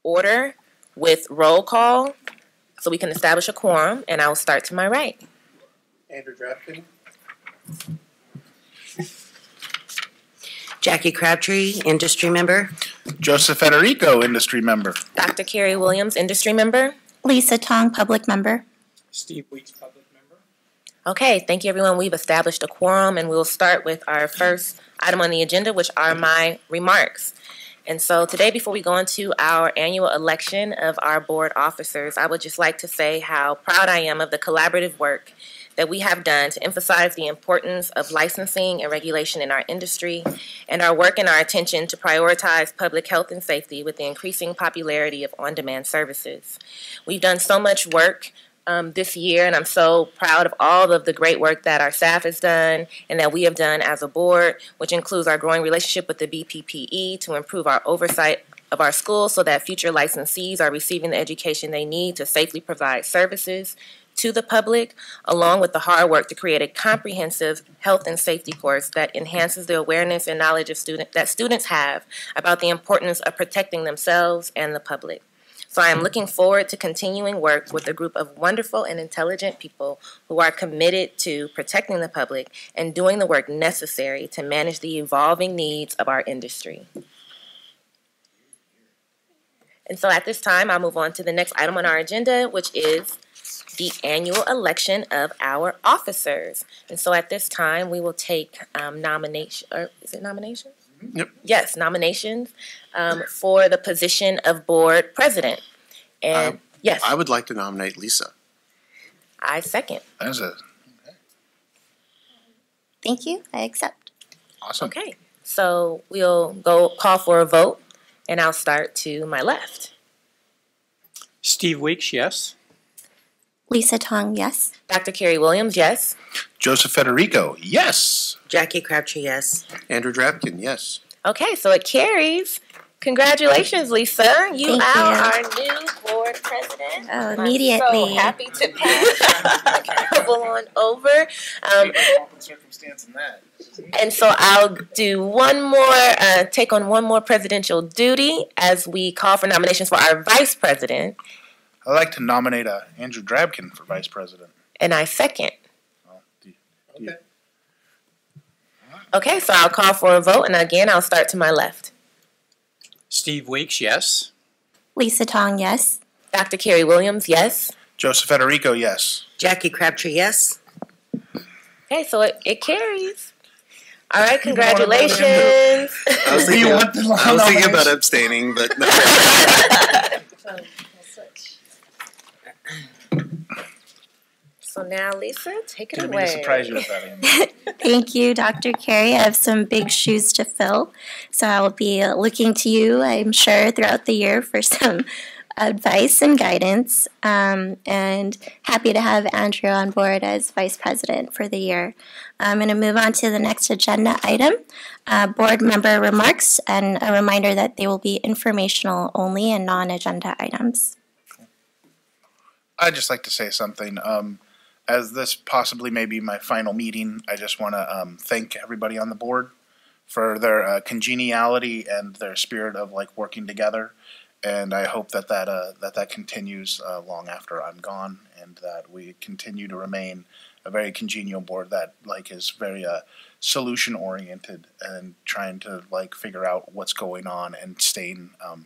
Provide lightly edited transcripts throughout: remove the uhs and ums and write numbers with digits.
order with roll call so we can establish a quorum, and I will start to my right. Andrew Drafkin. Jackie Crabtree, industry member. Joseph Federico, industry member. Dr. Carrie Williams, industry member. Lisa Tong, public member. Steve Weeks, public member. Okay, thank you everyone. We've established a quorum, and we'll start with our first item on the agenda, which are my remarks. And so today, before we go into our annual election of our board officers, I would just like to say how proud I am of the collaborative work that we have done to emphasize the importance of licensing and regulation in our industry, and our work and our attention to prioritize public health and safety with the increasing popularity of on-demand services. We've done so much work this year, and I'm so proud of all of the great work that our staff has done and that we have done as a board, which includes our growing relationship with the BPPE to improve our oversight of our schools so that future licensees are receiving the education they need to safely provide services to the public, along with the hard work to create a comprehensive health and safety course that enhances the awareness and knowledge of students have about the importance of protecting themselves and the public. So I am looking forward to continuing work with a group of wonderful and intelligent people who are committed to protecting the public and doing the work necessary to manage the evolving needs of our industry. And so at this time, I'll move on to the next item on our agenda, which is the annual election of our officers. And so at this time, we will take nominations. Yep. Yes, nominations for the position of board president. And yes, I would like to nominate Lisa. I second. That's a Thank you. I accept. awesome. Okay, so we'll go call for a vote, and I'll start to my left. Steve Weeks, yes. Lisa Tong, yes. Dr. Carrie Williams, yes. Joseph Federico, yes. Jackie Crabtree, yes. Andrew Drafkin, yes. Okay, so it carries. Congratulations, Lisa. You Thank are you. our new board president. Oh, I'm immediately. so happy to pass Campbell on over. Circumstance in that. And so I'll do one more, take on one more presidential duty as we call for nominations for our vice president. I'd like to nominate Andrew Drabkin for vice president. And I second. Well, do you- Okay, so I'll call for a vote, and again, I'll start to my left. Steve Weeks, yes. Lisa Tong, yes. Dr. Carrie Williams, yes. Joseph Federico, yes. Jackie Crabtree, yes. Okay, so it carries. All right, congratulations. I was thinking about abstaining, but no. So now, Lisa, take it Didn't mean away. to surprise you with that, Andy. Thank you, Dr. Carey. I have some big shoes to fill, so I will be looking to you, I'm sure, throughout the year for some advice and guidance, and happy to have Andrew on board as Vice President for the year. I'm going to move on to the next agenda item, board member remarks, and a reminder that they will be informational only and non-agenda items. I'd just like to say something. As this possibly may be my final meeting, I just want to thank everybody on the board for their congeniality and their spirit of like working together. And I hope that that continues long after I'm gone, and that we continue to remain a very congenial board that like is very solution oriented and trying to like figure out what's going on and staying. I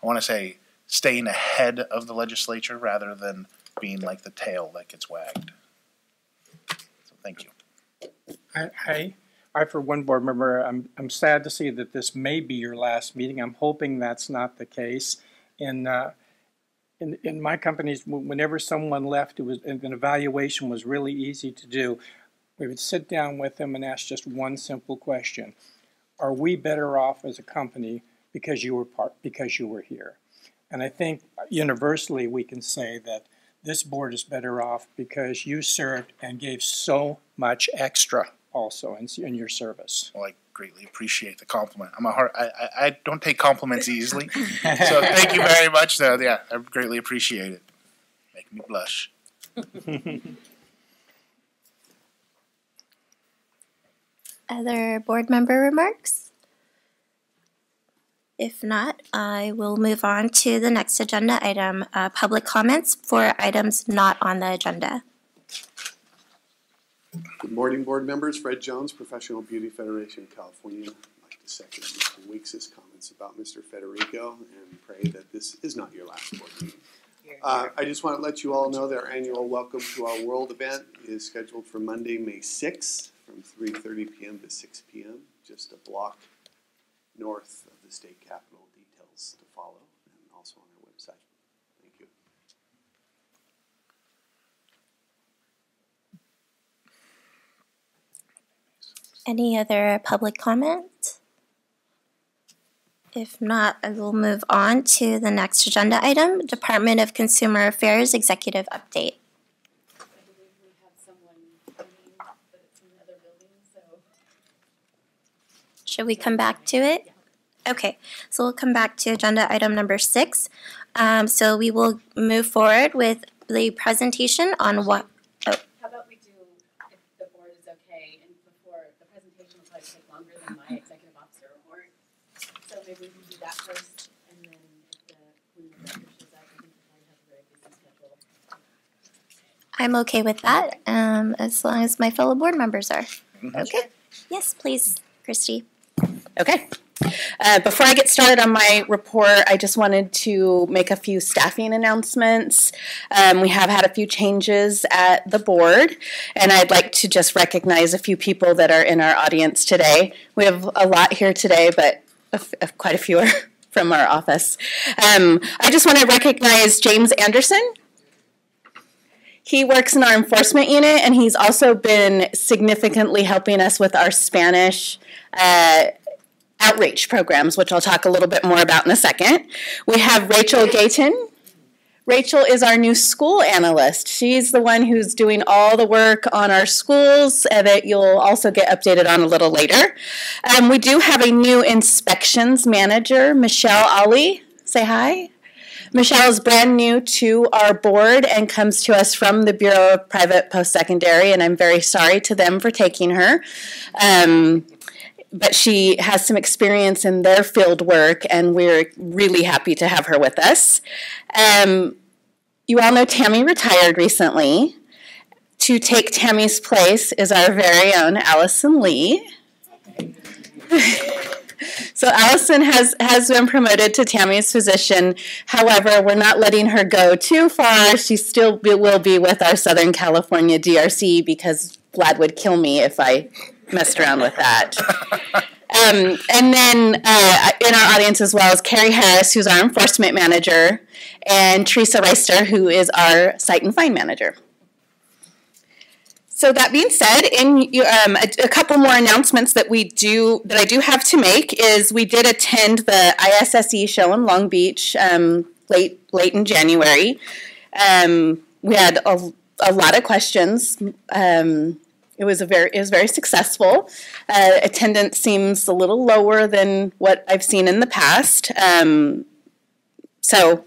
want to say staying ahead of the legislature rather than being like the tail that gets wagged. So thank you. I, for one board member, I'm sad to see that this may be your last meeting. I'm hoping that's not the case. In my companies, whenever someone left, it was an evaluation was really easy to do. We would sit down with them and ask just one simple question: are we better off as a company because you were here? And I think universally we can say that this board is better off because you served and gave so much extra also in your service. Well, I greatly appreciate the compliment. I don't take compliments easily, so thank you very much. Yeah, I greatly appreciate it. Make me blush. Other board member remarks? If not, I will move on to the next agenda item, public comments for items not on the agenda. Good morning, board members. Fred Jones, Professional Beauty Federation, California. I'd like to second Mr. Weeks' comments about Mr. Federico and pray that this is not your last board meeting. I just want to let you all know that our annual Welcome to Our World event is scheduled for Monday, May 6th from 3:30 p.m. to 6 p.m., just a block north of the state capitol. Details to follow and also on our website. Thank you. Any other public comment? If not, I will move on to the next agenda item, Department of Consumer Affairs Executive Update. I believe we have someone coming, but it's in another building, so. Should we come back to it? Okay, so we'll come back to agenda item number 6. So we will move forward with the presentation on what. How about we do, if the board is okay, and before the presentation will probably take longer than my executive officer report. So maybe we can do that first, and then if the queen of director shows up, I think we probably have a very busy schedule. I'm okay with that, as long as my fellow board members are. Okay. Yes, please, Christy. Okay. Before I get started on my report, I just wanted to make a few staffing announcements. We have had a few changes at the board, and I'd like to just recognize a few people that are in our audience today. We have a lot here today, but quite a few are from our office. I just want to recognize James Anderson. He works in our enforcement unit, and he's also been significantly helping us with our Spanish outreach programs, which I'll talk a little bit more about in a second. We have Rachel Gayton. Rachel is our new school analyst. She's the one who's doing all the work on our schools that you'll also get updated on a little later. We do have a new inspections manager, Michelle Ali. Say hi. Michelle is brand new to our board and comes to us from the Bureau of Private Post-Secondary, and I'm very sorry to them for taking her. But she has some experience in their field work, and we're really happy to have her with us. You all know Tammy retired recently. To take Tammy's place is our very own Allison Lee. So Allison has been promoted to Tammy's position. However, we're not letting her go too far. She still will be with our Southern California DRC because Vlad would kill me if I messed around with that. And then in our audience as well is Carrie Harris, who's our enforcement manager, and Teresa Reister, who is our site and fine manager. So that being said, a couple more announcements that I do have to make is we did attend the ISSE show in Long Beach late in January. We had a lot of questions. It was very successful. Attendance seems a little lower than what I've seen in the past. So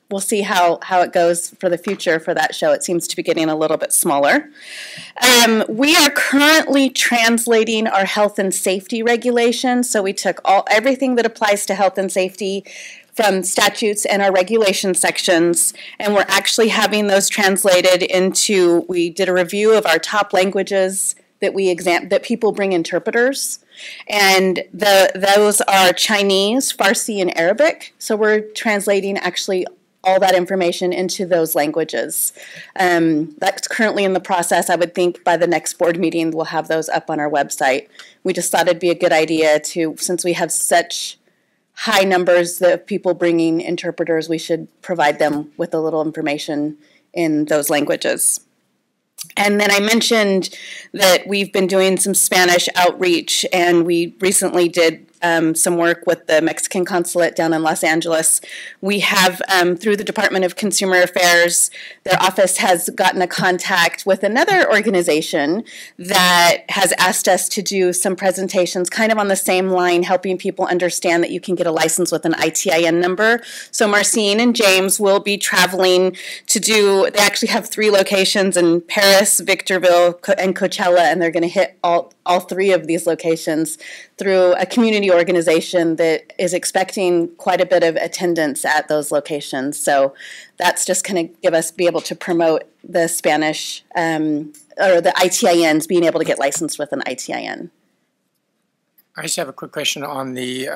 we'll see how it goes for the future for that show. It seems to be getting a little bit smaller. We are currently translating our health and safety regulations. So we took everything that applies to health and safety from statutes and our regulation sections, and we're actually having those translated into, we did a review of our top languages that people bring interpreters, and those are Chinese, Farsi, and Arabic. So we're translating actually all that information into those languages. That's currently in the process. I would think by the next board meeting we'll have those up on our website. We just thought it'd be a good idea to, since we have such high numbers of people bringing interpreters, we should provide them with a little information in those languages. And then I mentioned that we've been doing some Spanish outreach, and we recently did some work with the Mexican consulate down in Los Angeles. We have, through the Department of Consumer Affairs, their office has gotten a contact with another organization that has asked us to do some presentations kind of on the same line, helping people understand that you can get a license with an ITIN number. So Marcine and James will be traveling to they actually have 3 locations in Paris, Victorville, and Coachella, and they're going to hit all 3 of these locations through a community organization that is expecting quite a bit of attendance at those locations. So that's just going to be able to promote the Spanish or the ITINs, being able to get licensed with an ITIN. I just have a quick question on the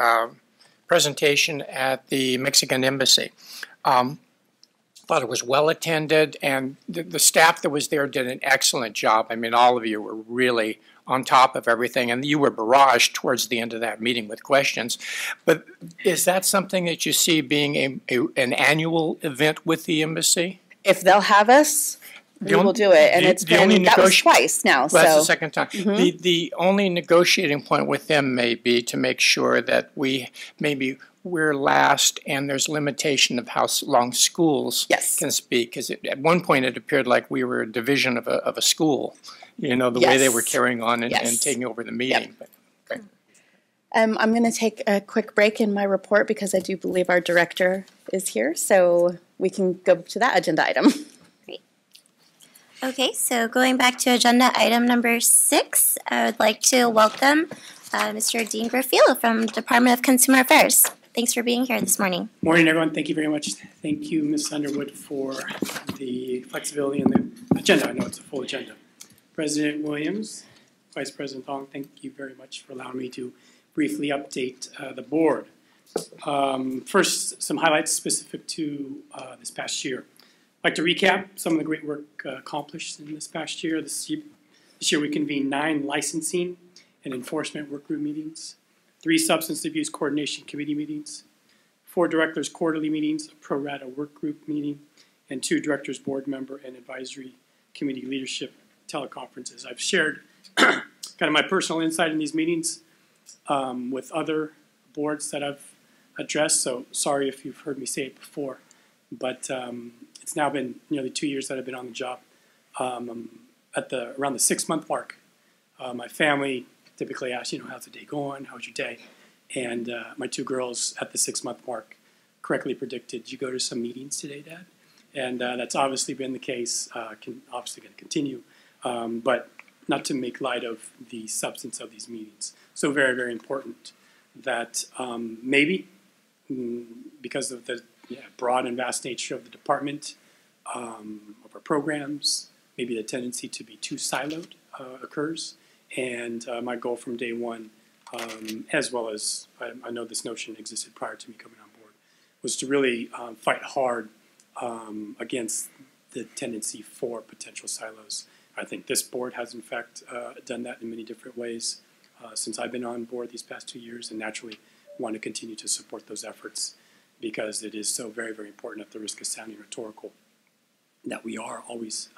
presentation at the Mexican Embassy. Thought it was well attended, and the staff that was there did an excellent job. I mean, all of you were really on top of everything, and you were barraged towards the end of that meeting with questions. But is that something that you see being an annual event with the embassy? If they'll have us, we will do it. And that was twice now. Well, so. That's the second time. The only negotiating point with them may be to make sure that we're last, and there's limitation of how long schools can speak. Because at one point it appeared like we were a division of a school, you know, the way they were carrying on and taking over the meeting. Yep. But, okay. I'm going to take a quick break in my report because I do believe our director is here, so we can go to that agenda item. Great. Okay, so going back to agenda item number 6, I would like to welcome Mr. Dean Garfield from Department of Consumer Affairs. Thanks for being here this morning. Morning, everyone. Thank you very much. Thank you, Ms. Underwood, for the flexibility in the agenda. I know it's a full agenda. President Williams, Vice President Thong, thank you very much for allowing me to briefly update the board. First, some highlights specific to this past year. I'd like to recap some of the great work accomplished in this past year. This year we convened 9 licensing and enforcement work group meetings, 3 substance abuse coordination committee meetings, 4 directors quarterly meetings, a pro rata work group meeting, and 2 directors board member and advisory committee leadership teleconferences. I've shared kind of my personal insight in these meetings with other boards that I've addressed, so sorry if you've heard me say it before, but it's now been nearly 2 years that I've been on the job. I'm at around the 6-month mark. My family typically asks, you know, how's the day going? How's your day? And my 2 girls at the 6-month mark correctly predicted, did you go to some meetings today, Dad? And that's obviously been the case, obviously going to continue, but not to make light of the substance of these meetings. So very, very important that maybe because of the broad and vast nature of the department, of our programs, maybe the tendency to be too siloed occurs. And my goal from day one, as well as I know this notion existed prior to me coming on board, was to really fight hard against the tendency for potential silos. I think this board has, in fact, done that in many different ways since I've been on board these past 2 years, and naturally want to continue to support those efforts because it is so very, very important, at the risk of sounding rhetorical, that we are always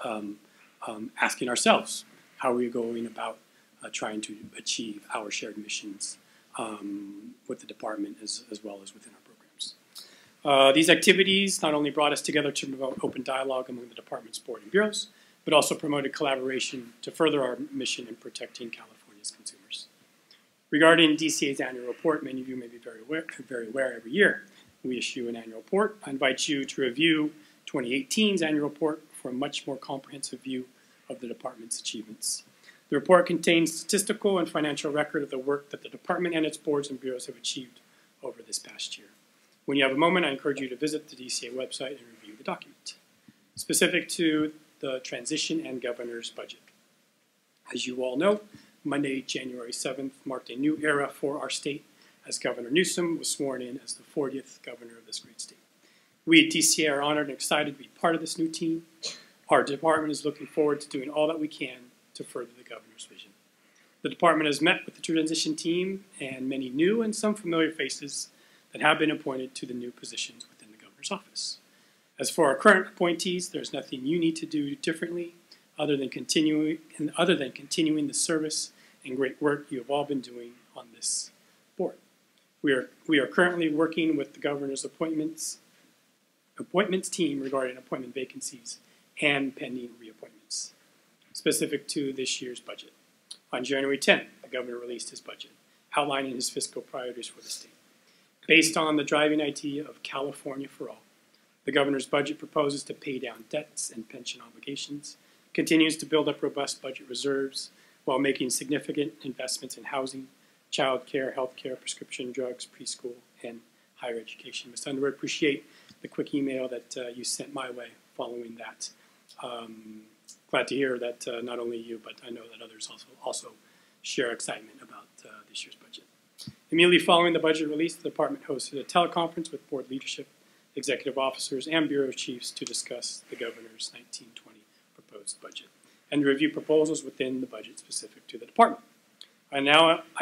asking ourselves, how are we going about trying to achieve our shared missions with the department as well as within our programs. These activities not only brought us together to promote open dialogue among the department's board and bureaus, but also promoted collaboration to further our mission in protecting California's consumers. Regarding DCA's annual report, many of you may be very aware every year we issue an annual report. I invite you to review 2018's annual report for a much more comprehensive view of the department's achievements. The report contains statistical and financial record of the work that the department and its boards and bureaus have achieved over this past year. When you have a moment, I encourage you to visit the DCA website and review the document. Specific to the transition and governor's budget. As you all know, Monday, January 7th marked a new era for our state as Governor Newsom was sworn in as the 40th governor of this great state. We at DCA are honored and excited to be part of this new team. Our department is looking forward to doing all that we can to further the governor's vision. The department has met with the transition team and many new and some familiar faces that have been appointed to the new positions within the governor's office. As for our current appointees, there's nothing you need to do differently other than continuing the service and great work you have all been doing on this board. We are currently working with the governor's appointments team regarding appointment vacancies and pending reappointments. Specific to this year's budget. On January 10th, the governor released his budget, outlining his fiscal priorities for the state. Based on the driving idea of California for all, the governor's budget proposes to pay down debts and pension obligations, continues to build up robust budget reserves while making significant investments in housing, child care, health care, prescription drugs, preschool, and higher education. Ms. Underwood, appreciate the quick email that you sent my way following that. Glad to hear that not only you, but I know that others also share excitement about this year's budget. Immediately following the budget release, the department hosted a teleconference with board leadership, executive officers, and bureau chiefs to discuss the governor's 1920 proposed budget and review proposals within the budget specific to the department. I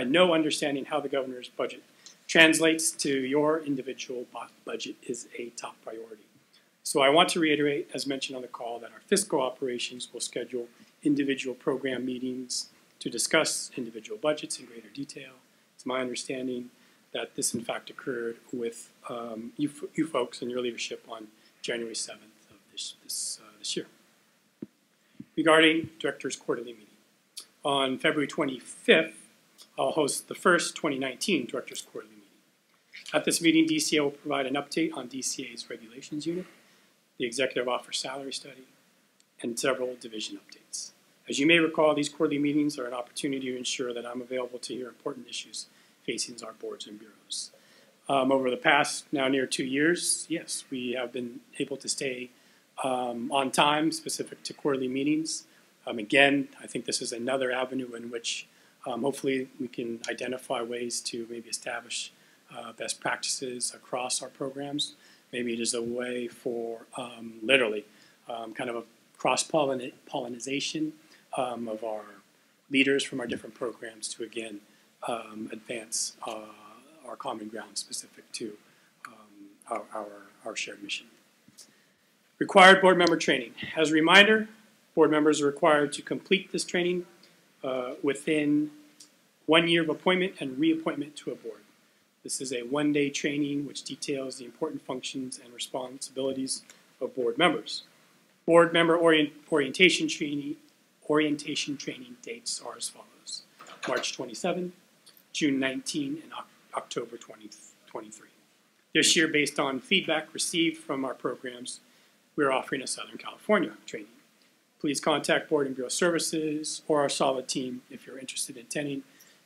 know understanding how the governor's budget translates to your individual budget is a top priority. So I want to reiterate, as mentioned on the call, that our fiscal operations will schedule individual program meetings to discuss individual budgets in greater detail. It's my understanding that this, in fact, occurred with you folks and your leadership on January 7th of this year. Regarding Director's Quarterly Meeting, on February 25th, I'll host the first 2019 Director's Quarterly Meeting. At this meeting, DCA will provide an update on DCA's regulations unit, the executive officer salary study, and several division updates. As you may recall, these quarterly meetings are an opportunity to ensure that I'm available to hear important issues facing our boards and bureaus. Over the past now near 2 years, yes, we have been able to stay on time specific to quarterly meetings. Again, I think this is another avenue in which hopefully we can identify ways to maybe establish best practices across our programs. Maybe it is a way for literally kind of a cross-pollination of our leaders from our different programs to, again, advance our common ground specific to our shared mission. Required board member training. As a reminder, board members are required to complete this training within 1 year of appointment and reappointment to a board. This is a one-day training which details the important functions and responsibilities of board members. Board member orientation training dates are as follows: March 27, June 19, and October 2023. This year, based on feedback received from our programs, we're offering a Southern California training. Please contact Board and Bureau Services or our solid team if you're interested in attending.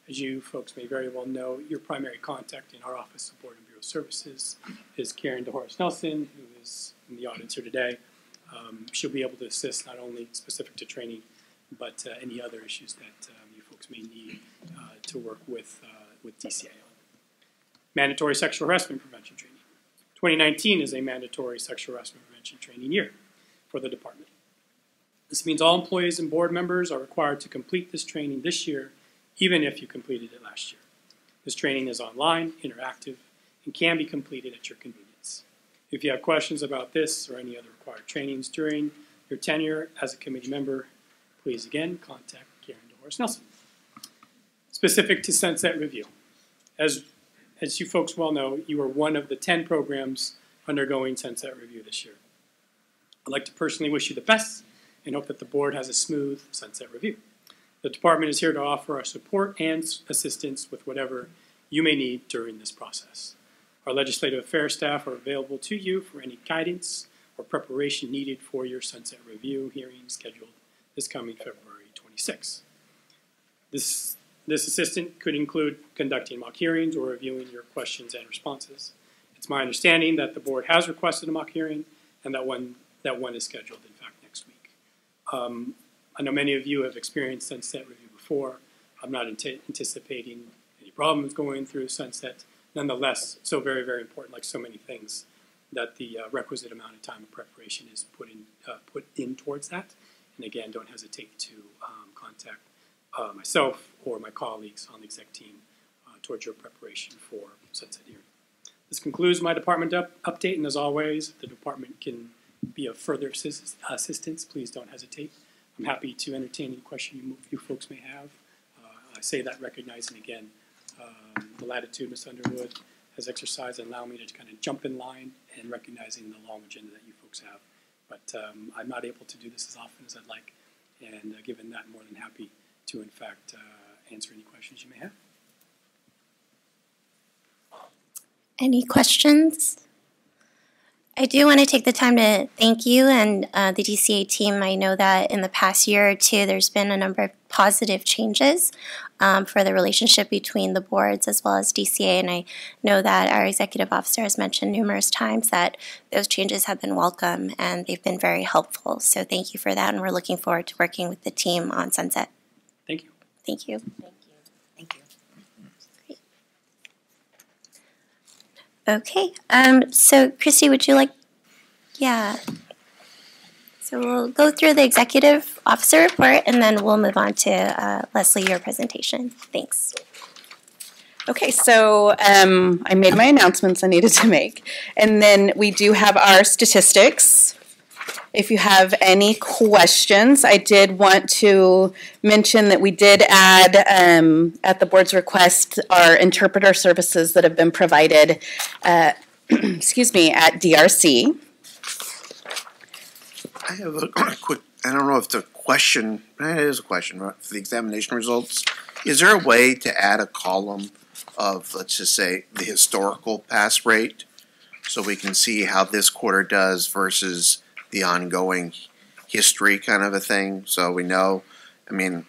As you folks may very well know, your primary contact in our Office of Board and Bureau Services is Karen DeHorace Nelson, who is in the audience here today. She'll be able to assist not only specific to training, but any other issues that you folks may need to work with DCA on. Mandatory sexual harassment prevention training. 2019 is a mandatory sexual harassment prevention training year for the department. This means all employees and board members are required to complete this training this year, even if you completed it last year. This training is online, interactive, and can be completed at your convenience. If you have questions about this or any other required trainings during your tenure as a committee member, please again contact Karen DeHorace Nelson. Specific to Sunset Review. As you folks well know, you are one of the 10 programs undergoing Sunset Review this year. I'd like to personally wish you the best and hope that the board has a smooth Sunset Review. The department is here to offer our support and assistance with whatever you may need during this process. Our legislative affairs staff are available to you for any guidance or preparation needed for your Sunset Review hearing scheduled this coming February 26. This assistant could include conducting mock hearings or reviewing your questions and responses. It's my understanding that the board has requested a mock hearing and that one is scheduled, in fact, next week. I know many of you have experienced Sunset Review before. I'm not anticipating any problems going through Sunset. Nonetheless, it's so very, very important, like so many things, that the requisite amount of time of preparation is put in towards that. And again, don't hesitate to contact myself or my colleagues on the exec team towards your preparation for Sunset hearing. This concludes my department update, and as always, if the department can be of further assistance, please don't hesitate. I'm happy to entertain any question you folks may have. I say that recognizing, again, the latitude Ms. Underwood has exercised and allow me to kind of jump in line and recognizing the long agenda that you folks have. But I'm not able to do this as often as I'd like, and given that, I'm more than happy to, in fact, answer any questions you may have. Any questions? I do want to take the time to thank you and the DCA team. I know that in the past year or two, there's been a number of positive changes for the relationship between the boards as well as DCA, and I know that our executive officer has mentioned numerous times that those changes have been welcome and they've been very helpful. So thank you for that, and we're looking forward to working with the team on Sunset. Thank you. Thank you. Thank you. Thank you. Okay, so Christy, would you like, yeah. So we'll go through the executive officer report and then we'll move on to Leslie, your presentation. Thanks. Okay, so I made my announcements I needed to make. And then we do have our statistics. If you have any questions, I did want to mention that we did add, at the board's request, our interpreter services that have been provided, excuse me, at DRC. I have a quick, I don't know if the question, it is a question, right, for the examination results. Is there a way to add a column of, let's just say, the historical pass rate so we can see how this quarter does versus the ongoing history kind of a thing? So we know, I mean,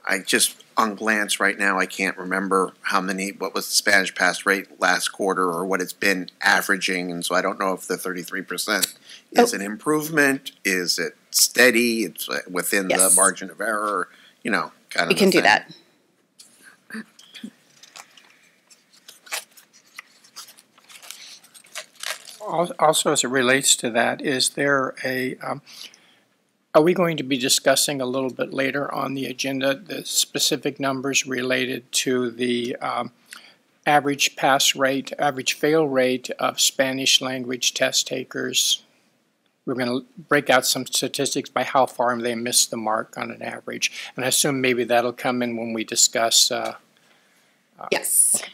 I just, on glance right now, I can't remember what was the Spanish pass rate last quarter or what it's been averaging, and so I don't know if the 33% is an improvement, is it steady, it's within the margin of error, you know, kind of We can do that. Also, as it relates to that, is there a, are we going to be discussing a little bit later on the agenda the specific numbers related to the average pass rate, average fail rate of Spanish language test takers? We're going to break out some statistics by how far they missed the mark on an average. And I assume maybe that'll come in when we discuss. Yes.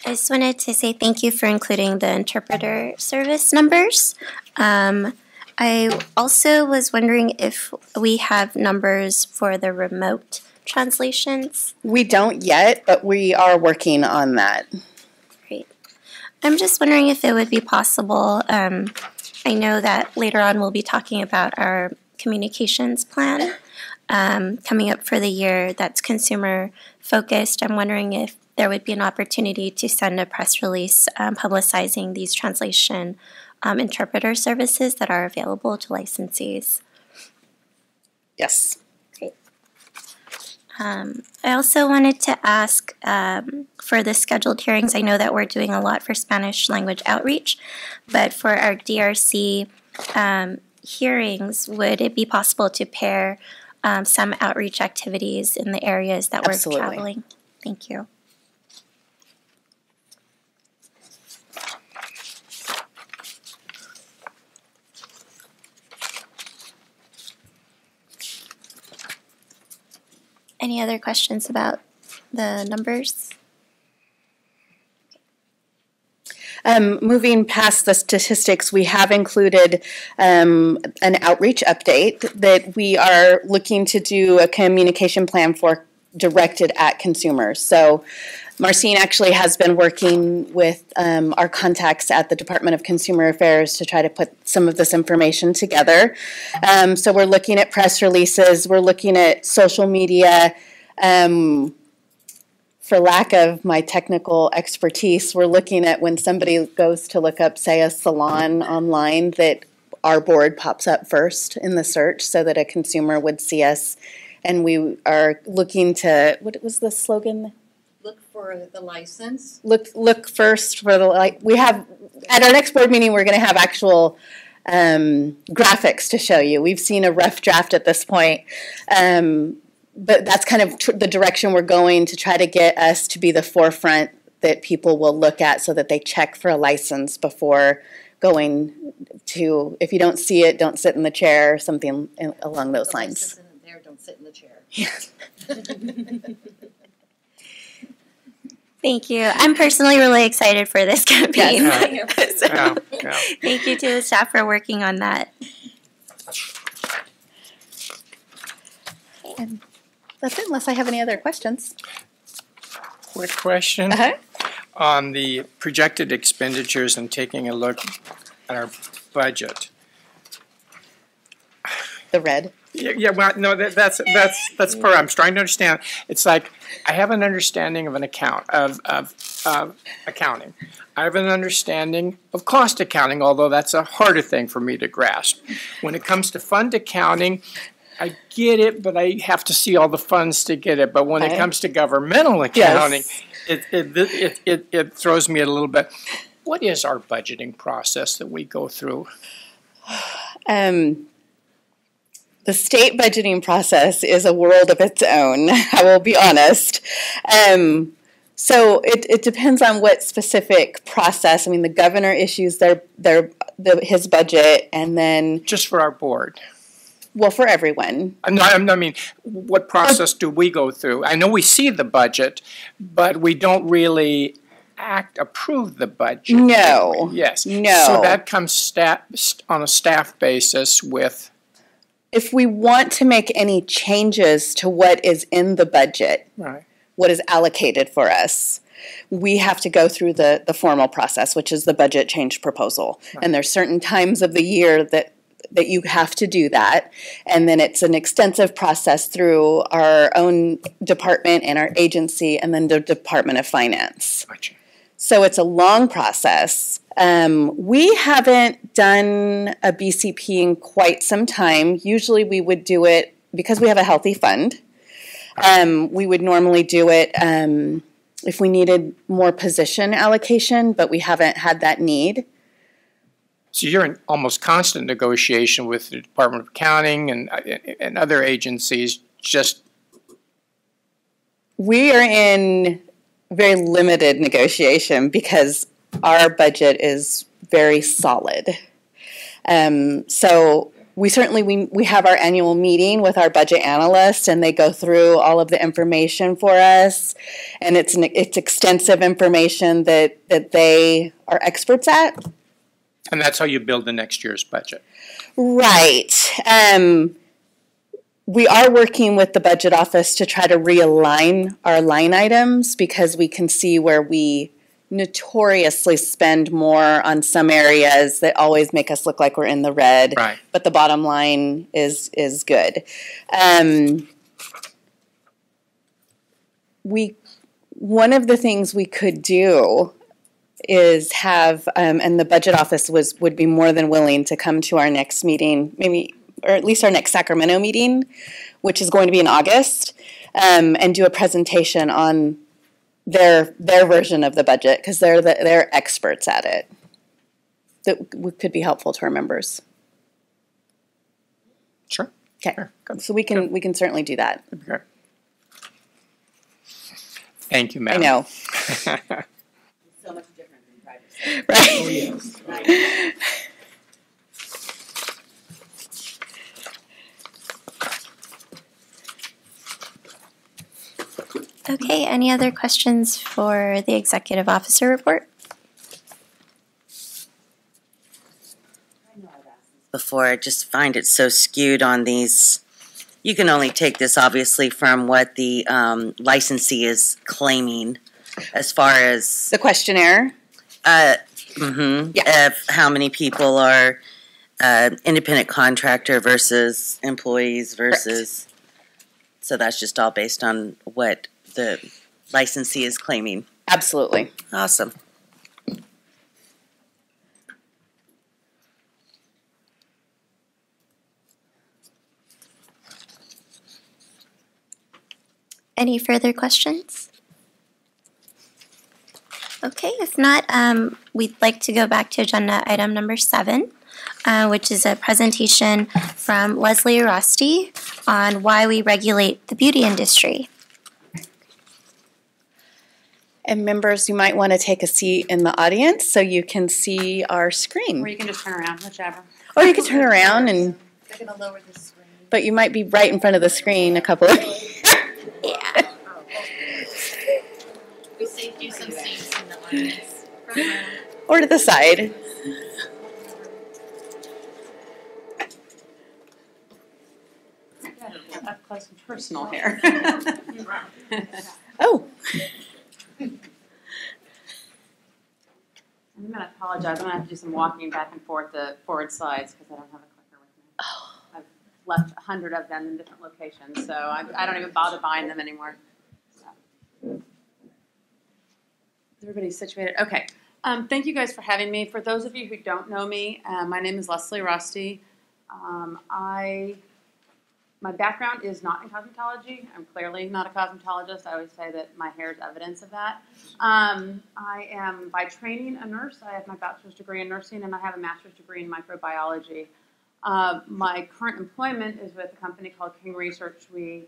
I just wanted to say thank you for including the interpreter service numbers. I also was wondering if we have numbers for the remote translations. We don't yet, but we are working on that. Great. I'm just wondering if it would be possible. I know that later on we'll be talking about our communications plan coming up for the year that's consumer focused. I'm wondering if there would be an opportunity to send a press release publicizing these translation interpreter services that are available to licensees. Yes. Great. I also wanted to ask for the scheduled hearings. I know that we're doing a lot for Spanish language outreach, but for our DRC hearings, would it be possible to pair some outreach activities in the areas that we're traveling? Thank you. Any other questions about the numbers? Moving past the statistics, we have included an outreach update that we are looking to do a communication plan for directed at consumers. So Marcine actually has been working with our contacts at the Department of Consumer Affairs to try to put some of this information together. So we're looking at press releases, we're looking at social media. For lack of my technical expertise, we're looking at when somebody goes to look up, say, a salon online, that our board pops up first in the search so that a consumer would see us. And we are looking to, what was the slogan? Look for the license. Look first for the, we have, at our next board meeting, we're going to have actual graphics to show you. We've seen a rough draft at this point. But that's kind of the direction we're going, to try to get us to be the forefront that people will look at so that they check for a license before going to, if you don't see it, don't sit in the chair, something along those lines. Don't sit in the chair. Yeah. Thank you. I'm personally really excited for this campaign. Yes. Thank you to the staff for working on that. And that's it, unless I have any other questions. Quick question. On the projected expenditures and taking a look at our budget. The red. Yeah, well, no, that's part I'm trying to understand. It's like I have an understanding of an account of accounting. I have an understanding of cost accounting, although that's a harder thing for me to grasp. When it comes to fund accounting, I get it, but I have to see all the funds to get it. But when it comes to governmental accounting, it throws me a little bit. What is our budgeting process that we go through? The state budgeting process is a world of its own, I will be honest. So it depends on what specific process. I mean, the governor issues his budget, and then just for our board. Well, for everyone. I mean, what process do we go through? I know we see the budget, but we don't really approve the budget. No. Yes. No. So that comes on a staff basis with. If we want to make any changes to what is in the budget, right, what is allocated for us, we have to go through the formal process, which is the budget change proposal. Right. And there's certain times of the year that you have to do that. And then it's an extensive process through our own department and our agency and then the Department of Finance. Gotcha. So it's a long process. We haven't done a BCP in quite some time. Usually we would do it because we have a healthy fund. We would normally do it if we needed more position allocation, but we haven't had that need. So you're in almost constant negotiation with the Department of Accounting and other agencies. We are in very limited negotiation because our budget is very solid. So we certainly we have our annual meeting with our budget analysts, and they go through all of the information for us, and it's extensive information that they are experts at. And that's how you build the next year's budget. Right. We are working with the budget office to try to realign our line items because we can see where we notoriously spend more on some areas that always make us look like we're in the red. Right. But the bottom line is good. One of the things we could do is have, and the budget office would be more than willing to come to our next meeting, maybe, or at least our next Sacramento meeting, which is going to be in August, and do a presentation on their version of the budget because they're experts at it. That could be helpful to our members. Sure. Okay. Sure. So we can certainly do that. Okay. Thank you, ma'am. I know. So much different than private sector. Right. Oh, yes. Right. Okay, any other questions for the executive officer report? Before, I just find it so skewed on these. You can only take this obviously from what the licensee is claiming as far as The questionnaire. of how many people are independent contractor versus employees versus. So that's just all based on what the licensee is claiming. Absolutely. Awesome. Any further questions? Okay, if not, we'd like to go back to agenda item number 7, which is a presentation from Leslie Rosti on why we regulate the beauty industry. And members, you might want to take a seat in the audience so you can see our screen. Or you can just turn around, whichever. Or you can turn around and. They're going to lower the screen. But you might be right in front of the screen a couple of. Yeah. We saved you some seats in the audience. Or to the side. Up close and personal here. Oh. apologize. I'm gonna have to do some walking back and forth the forward slides because I don't have a clicker with me. I've left 100 of them in different locations, so I don't even bother buying them anymore. So. Everybody's situated. Okay. Thank you guys for having me. For those of you who don't know me, my name is Leslie Rosti. My background is not in cosmetology. I'm clearly not a cosmetologist. I always say that my hair is evidence of that. I am, by training, a nurse. I have my bachelor's degree in nursing, and I have a master's degree in microbiology. My current employment is with a company called King Research. We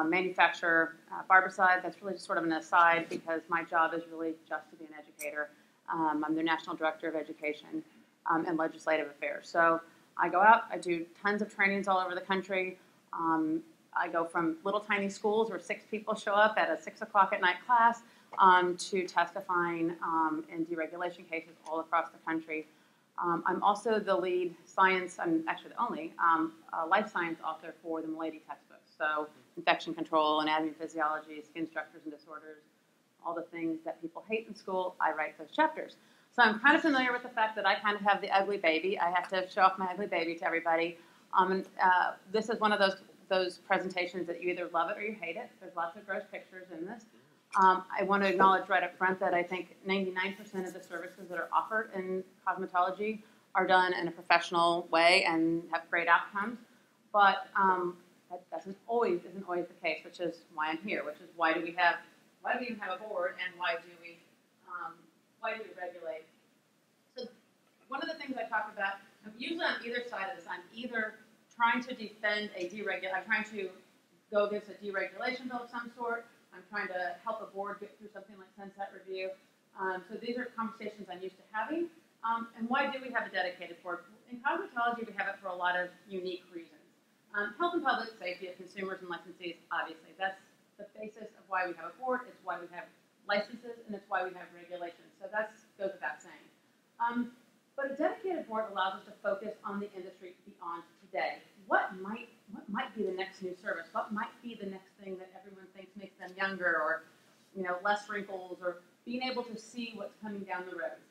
manufacture barbicide. That's really just sort of an aside because my job is really just to be an educator. I'm the National Director of Education and Legislative Affairs. So I go out, I do tons of trainings all over the country. I go from little tiny schools where 6 people show up at a 6 o'clock at night class to testifying in deregulation cases all across the country. I'm also the lead science, I'm actually the only life science author for the Milady textbooks. So infection control, anatomy and physiology, skin structures and disorders, all the things that people hate in school, I write those chapters. So I'm kind of familiar with the fact that I kind of have the ugly baby. I have to show off my ugly baby to everybody. This is one of those presentations that you either love it or you hate it. There's lots of gross pictures in this. I want to acknowledge right up front that I think 99% of the services that are offered in cosmetology are done in a professional way and have great outcomes. But that isn't always the case, which is why I'm here. Which is why do we even have a board, and why do we regulate? So one of the things I talk about, usually on either side of this, I'm either trying to defend I'm trying to go against a deregulation bill of some sort. I'm trying to help a board get through something like sunset review. So these are conversations I'm used to having. And why do we have a dedicated board? In cosmetology, we have it for a lot of unique reasons. Health and public safety of consumers and licensees, obviously. That's the basis of why we have a board. It's why we have licenses, and it's why we have regulations. So that goes without saying. But a dedicated board allows us to focus on the industry beyond today. What might be the next new service? What might be the next thing that everyone thinks makes them younger, or less wrinkles, or being able to see what's coming down the road?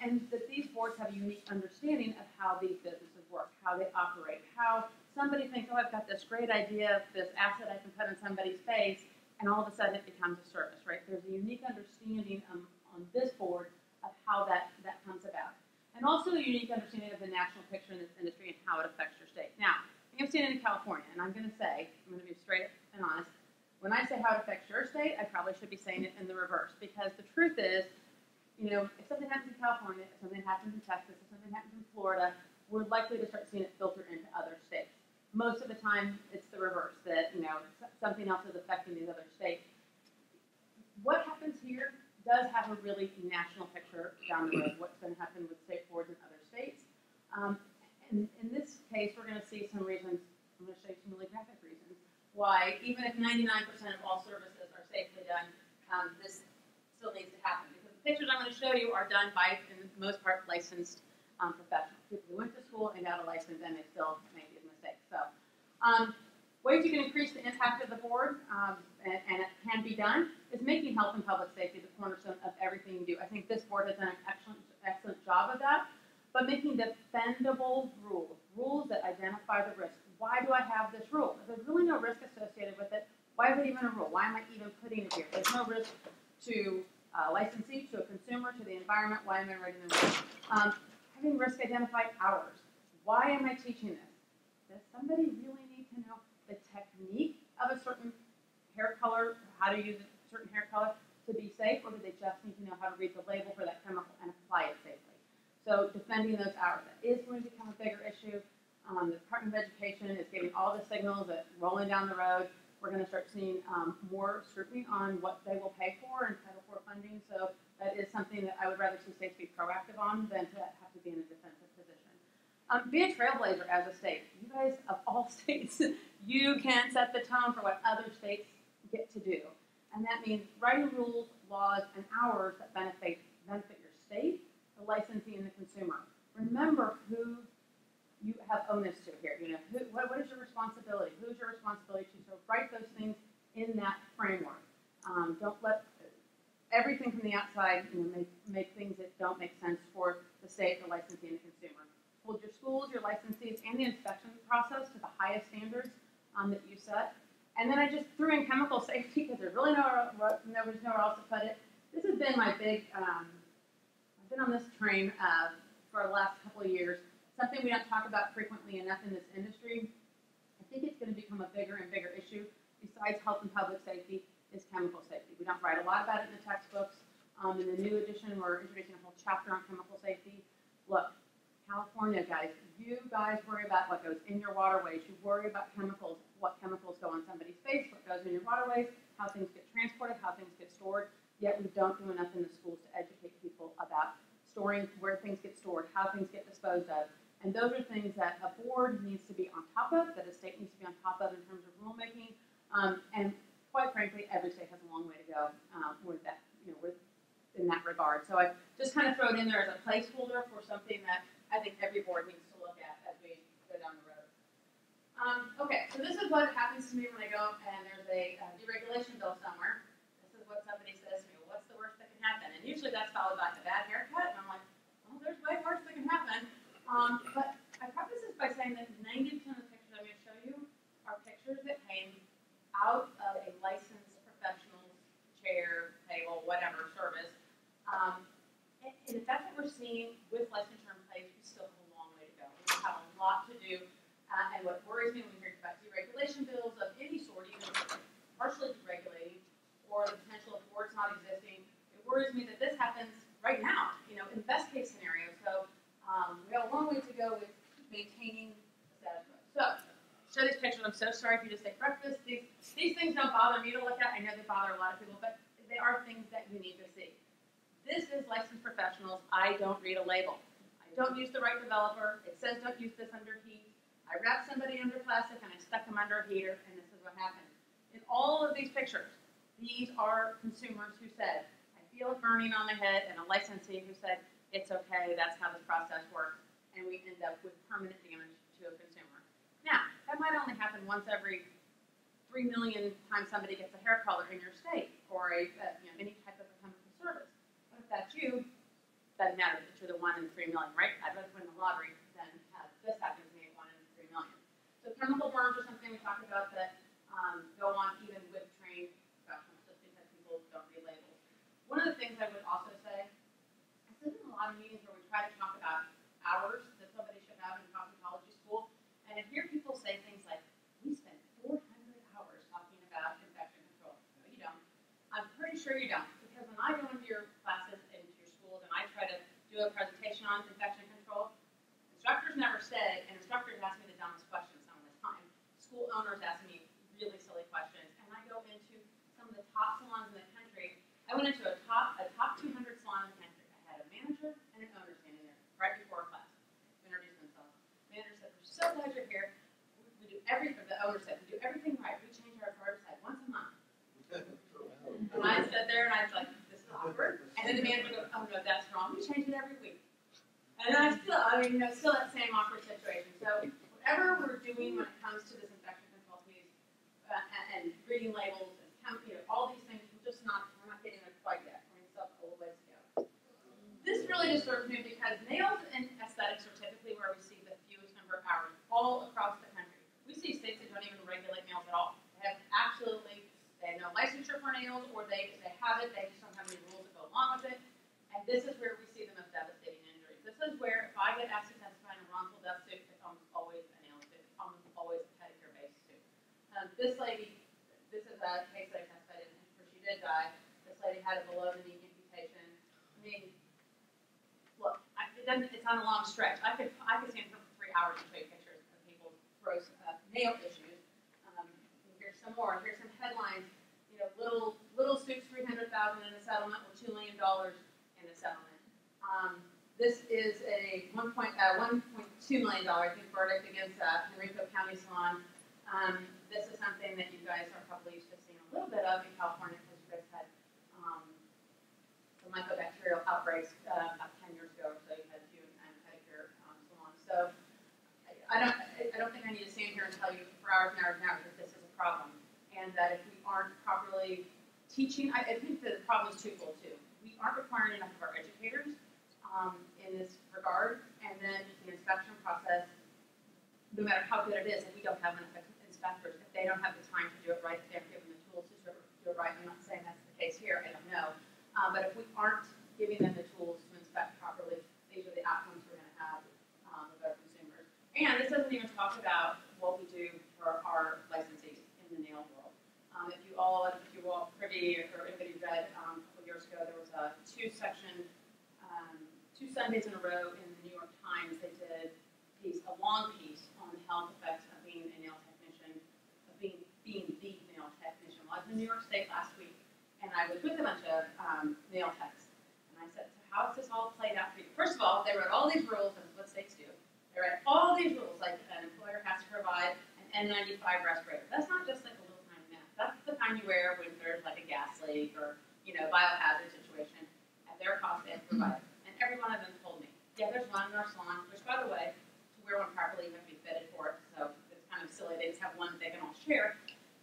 And that these boards have a unique understanding of how these businesses work, how they operate, how somebody thinks, oh, I've got this great idea, this asset I can put in somebody's face, and all of a sudden it becomes a service, right? There's a unique understanding on this board of how that comes about. And also a unique understanding of the national picture in this industry and how it affects your state. Now, I'm standing in California, and I'm going to be straight and honest. When I say how it affects your state, I probably should be saying it in the reverse, because the truth is, if something happens in California, if something happens in Texas, if something happens in Florida, we're likely to start seeing it filter into other states. Most of the time, it's the reverse, that something else is affecting these other states. What happens here does have a really national picture down the road, what's going to happen with state boards in other states. And in this case, we're going to see some reasons, I'm going to show you some really graphic reasons, why even if 99% of all services are safely done, this still needs to happen. Because the pictures I'm going to show you are done by, in the most part, licensed professionals. People who went to school and got a license, and they still make these mistakes. So ways you can increase the impact of the board, and it can be done, is making health and public safety the cornerstone of everything you do. I think this board has done an excellent job of that, but making defendable rules that identify the risk. Why do I have this rule? If there's really no risk associated with it, why is it even a rule? Why am I even putting it here? There's no risk to a licensee, to a consumer, to the environment. Why am I writing the rule? Having risk identified hours. Why am I teaching this? Does somebody really need to know the technique of a certain hair color, how to use a certain hair color to be safe, or do they just need to know how to read the label for that chemical and apply it safely? So defending those hours, that is going to become a bigger issue. The Department of Education is giving all the signals that rolling down the road, we're going to start seeing more scrutiny on what they will pay for and Title IV funding. So that is something that I would rather see states be proactive on than to have to be in a defensive position. Be a trailblazer as a state. You guys, of all states, you can set the tone for what other states get to do. And that means writing rules, laws, and hours that benefit your state, the licensee, and the consumer. Remember who you have onus to here. What is your responsibility? Who's your responsibility to? So write those things in that framework. Don't let everything from the outside, make things that don't make sense for the state, the licensee, and the consumer. Hold your schools, your licensees, and the inspection process to the highest standards that you set. And then I just threw in chemical safety because there's really nowhere else to put it. This has been my big, I've been on this train for the last couple of years. Something we don't talk about frequently enough in this industry. I think it's going to become a bigger and bigger issue besides health and public safety is chemical safety. We don't write a lot about it in the textbooks. In the new edition, we're introducing a whole chapter on chemical safety. Look, California, guys, you guys worry about what goes in your waterways. You worry about chemicals, what chemicals go on somebody's face, what goes in your waterways, how things get transported, how things get stored. Yet we don't do enough in the schools to educate people about storing, where things get stored, how things get disposed of. And those are things that a board needs to be on top of, that a state needs to be on top of in terms of rulemaking. And quite frankly, every state has a long way to go with that, in that regard. So I just kind of throw it in there as a placeholder for something that I think every board needs to look at as we go down the road. Okay, so this is what happens to me when I go and there's a deregulation bill somewhere. This is what somebody says to me, well, what's the worst that can happen? And usually that's followed by a bad haircut, and I'm like, well, there's way worse that can happen. But I preface this by saying that 90% of the pictures I'm going to show you are pictures that came out of a licensed professional's chair, table, whatever service. And if that's what we're seeing with licensure in place, we still have a long way to go. We have a lot to do. And what worries me when we hear about deregulation bills of any sort, even partially deregulating, or the potential of boards not existing, it worries me that this happens right now, in the best case scenario. So we have a long way to go with maintaining the status quo. So, show these pictures. I'm so sorry if you just take breakfast. These things don't bother me to look at. I know they bother a lot of people, but they are things that you need to see. This is licensed professionals. I don't read a label. I don't use the right developer. It says don't use this under heat. I wrapped somebody under plastic and I stuck them under a heater, and this is what happened. In all of these pictures, these are consumers who said, I feel it burning on my head, and a licensee who said, it's okay, that's how this process works, and we end up with permanent damage to a consumer. Now, that might only happen once every 3 million times somebody gets a hair color in your state, or any type of a chemical service. But if that's you, doesn't matter that you're the 1 in 3 million, right? I'd rather win the lottery than have this happen to me, 1 in 3 million. So chemical burns are something we talked about that go on even with trained professionals, just because people don't read labels. One of the things I would also say, I sit in a lot of meetings where we try to talk about hours that somebody should have in cosmetology school, and I hear people say things like, we spend 400 hours talking about infection control. No, you don't. I'm pretty sure you don't, because when I go into your classes and into your schools and I try to do a presentation on infection control, instructors never say, and instructors ask me the dumbest questions some of the time. School owners ask me really silly questions, and I go into some of the top salons in the country. I went into a top 200 salon in the country. I had a manager and an owner standing there right before a class to introduce themselves. The manager said, we're so glad you're here. We do everything, the owner said, we do everything right. We change our herbicide once a month. And I sat there and I was like, this is awkward. And then the manager goes, oh no, that's wrong. We change it every week. And I still that same awkward situation. So whatever we're doing when it comes to this infection control piece and reading labels and all these things, we're not getting there quite yet. We're still a little ways to go. This really disturbs me because nails and aesthetics are typically where we see the fewest number of hours all across the country. We see states that don't even regulate nails at all. They have no licensure for nails, or they have it, they just don't have any rules that go along with it. And this is where we see the most devastating injuries. This is where if I get asked to testify in a wrongful death suit, it's almost always a nail suit. It's almost always a pedicure-based suit. This lady, this is a case that I testified in where she did die. This lady had a below-the-knee amputation. I mean, look, it's on a long stretch. I could stand for 3 hours and show you pictures of people's gross nail issues. Here's some more. Here's some headlines. Little suits, $300,000 in a settlement, or $2 million in a settlement. This is a $1.2 million, I think, verdict against Henrico County Salon. This is something that you guys are probably used to seeing a little bit of in California because you guys had the mycobacterial outbreaks about 10 years ago or so. You had a few and pedicure salons. So I don't think I need to stand here and tell you for hours and hours and hours that this is a problem, and that if we aren't properly teaching, I think the problem is twofold too. We aren't requiring enough of our educators in this regard, and then the inspection process, no matter how good it is, if we don't have enough inspectors, if they don't have the time to do it right, if they're given the tools to do it right, I'm not saying that's the case here, I don't know. But if we aren't giving them the tools to inspect properly, these are the outcomes we're going to have with our consumers. And this doesn't even talk about what we do for our licensees in the nail world. If you all privy or anybody read a couple years ago, there was a two Sundays in a row in the New York Times. They did a long piece on the health effects of being a nail technician, of being the nail technician. Well, I was in New York State last week, and I was with a bunch of nail techs, and I said, so how is this all played out for you? First of all, they wrote all these rules, and what states do. They write all these rules, like an employer has to provide an N95 respirator. That's not just like a little tiny mask. That's the kind you wear when there's like a gas leak or, biohazard situation. At their cost, they have to provide it. And every one of them told me, yeah, there's one in our salon, which, by the way, to wear one properly, you have to be fitted for it. So it's kind of silly. They just have one they can all share.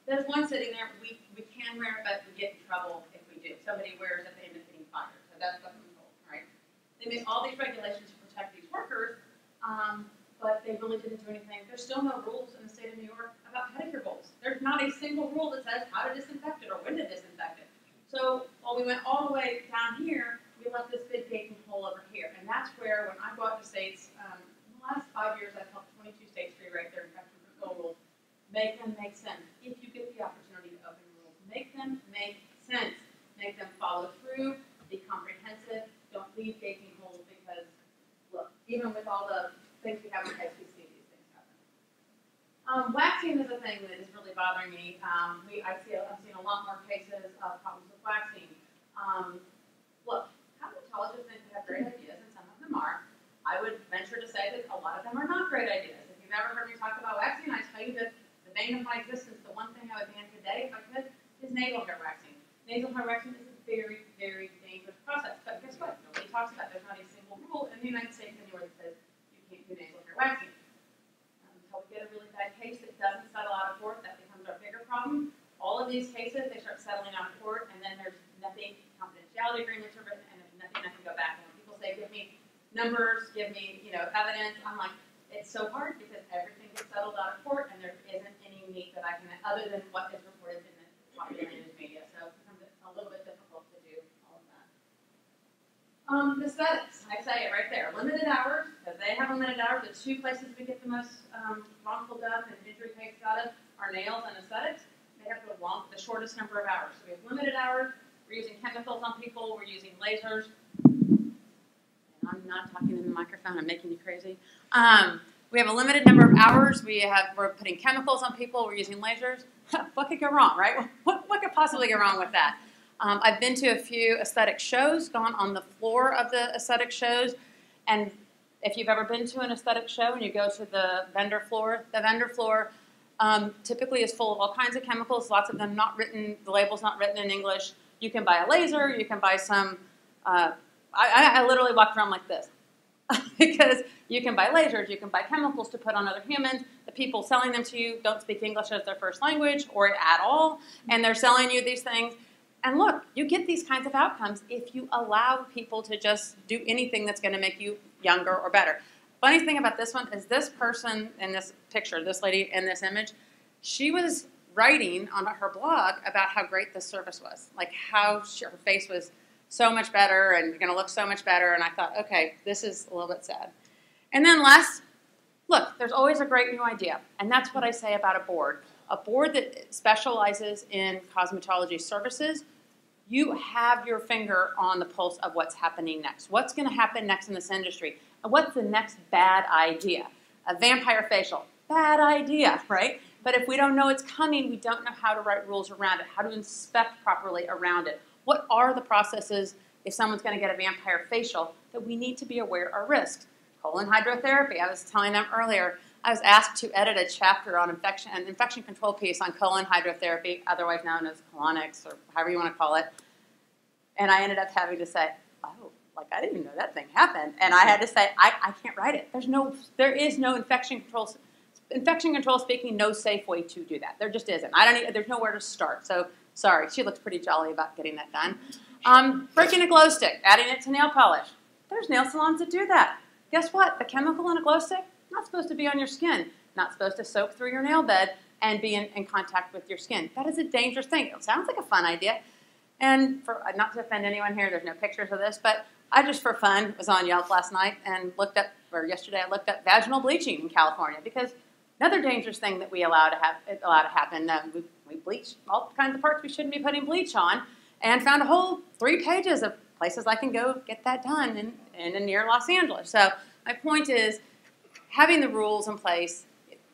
There's one sitting there. We can wear it, but we get in trouble if we do. Somebody wears it, they end up getting fired. So that's what I'm told, right? They made all these regulations to protect these workers, but they really didn't do anything. There's still no rules in the state of New York about pedicure bowls. There's not a single rule that says how to disinfect it or when to disinfect it. So while we went all the way down here, we left this big gaping hole over here. And that's where, when I go out to states, in the last 5 years, I've helped 22 states rewrite their infection control rules. Make them make sense. If you get the opportunity to open rules, make them make sense. Make them follow through, be comprehensive. Don't leave gaping holes because, look, even with all the things we have in HPC, these things happen. Waxing is a thing that is really bothering me. I'm seeing a lot more cases of problems with waxing. Look, cosmetologists think they have great ideas, and some of them are. I would venture to say that a lot of them are not great ideas. If you've ever heard me talk about waxing, I tell you that the bane of my existence, the one thing I would ban today, if I could, is nasal hair waxing. Nasal hair waxing is a very, very dangerous process. But guess what? Nobody talks about it. There's not a single rule in the United States anywhere that says you can't do nasal hair waxing. Until we get a really bad case that doesn't settle out of court, that becomes our bigger problem. All of these cases, they start settling out of court, and then there's nothing, confidentiality agreements are written, and there's nothing I can go back. And when people say, give me numbers, give me, evidence, I'm like, it's so hard because everything gets settled out of court, and there isn't any meat that I can, other than what is reported in the popular news media. So it becomes a little bit difficult to do all of that. Aesthetics, I say it right there. Limited hours, because they have limited hours. The two places we get the most wrongful death and injury cases out of are nails and aesthetics. They have the shortest number of hours. So we have limited hours. We're using chemicals on people. We're using lasers. And I'm not talking in the microphone. I'm making you crazy. We have a limited number of hours. We're putting chemicals on people. We're using lasers. What could go wrong, right? What could possibly go wrong with that? I've been to a few aesthetic shows, gone on the floor of the aesthetic shows, and if you've ever been to an aesthetic show and you go to the vendor floor typically is full of all kinds of chemicals, lots of them not written, the label's not written in English. You can buy a laser, you can buy some, I literally walked around like this. Because you can buy lasers, you can buy chemicals to put on other humans. The people selling them to you don't speak English as their first language or at all, and they're selling you these things. And look, you get these kinds of outcomes if you allow people to just do anything that's going to make you younger or better. Funny thing about this one is this person in this picture, this lady in this image, she was writing on her blog about how great this service was, like how her face was so much better and going to look so much better. And I thought, okay, this is a little bit sad. And then last, look, there's always a great new idea. And that's what I say about a board. A board that specializes in cosmetology services, you have your finger on the pulse of what's happening next. What's going to happen next in this industry? And what's the next bad idea? A vampire facial. Bad idea, right? But if we don't know it's coming, we don't know how to write rules around it, how to inspect properly around it. What are the processes if someone's going to get a vampire facial that we need to be aware are risks? Colon hydrotherapy. I was telling them earlier, I was asked to edit a chapter on an infection control piece on colon hydrotherapy, otherwise known as colonics, or however you want to call it. And I ended up having to say, oh, like I didn't even know that thing happened. And I had to say, I can't write it. There is no infection control speaking, no safe way to do that. There just isn't. There's nowhere to start. So Sorry, she looks pretty jolly about getting that done. Breaking a glow stick, adding it to nail polish. There's nail salons that do that. Guess what? The chemical in a glow stick, not supposed to be on your skin, not supposed to soak through your nail bed and be in contact with your skin. That is a dangerous thing. It sounds like a fun idea. And for not to offend anyone here, there's no pictures of this, but I just for fun was on Yelp last night and yesterday I looked up vaginal bleaching in California, because another dangerous thing that we allow to happen, we bleach all kinds of parts we shouldn't be putting bleach on, and found a whole 3 pages of places I can go get that done in near Los Angeles. So my point is, having the rules in place,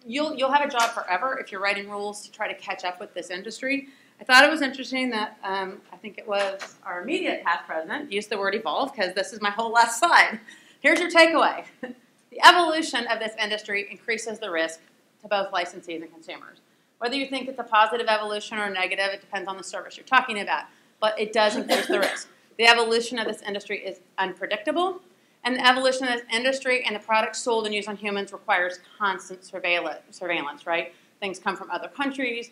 you'll have a job forever if you're writing rules to try to catch up with this industry. I thought it was interesting that I think it was our immediate past president used the word evolve, because this is my whole last slide. Here's your takeaway. The evolution of this industry increases the risk to both licensees and consumers. Whether you think it's a positive evolution or negative, it depends on the service you're talking about, but it does increase the risk. The evolution of this industry is unpredictable, and the evolution of this industry and the products sold and used on humans requires constant surveillance, right? Things come from other countries,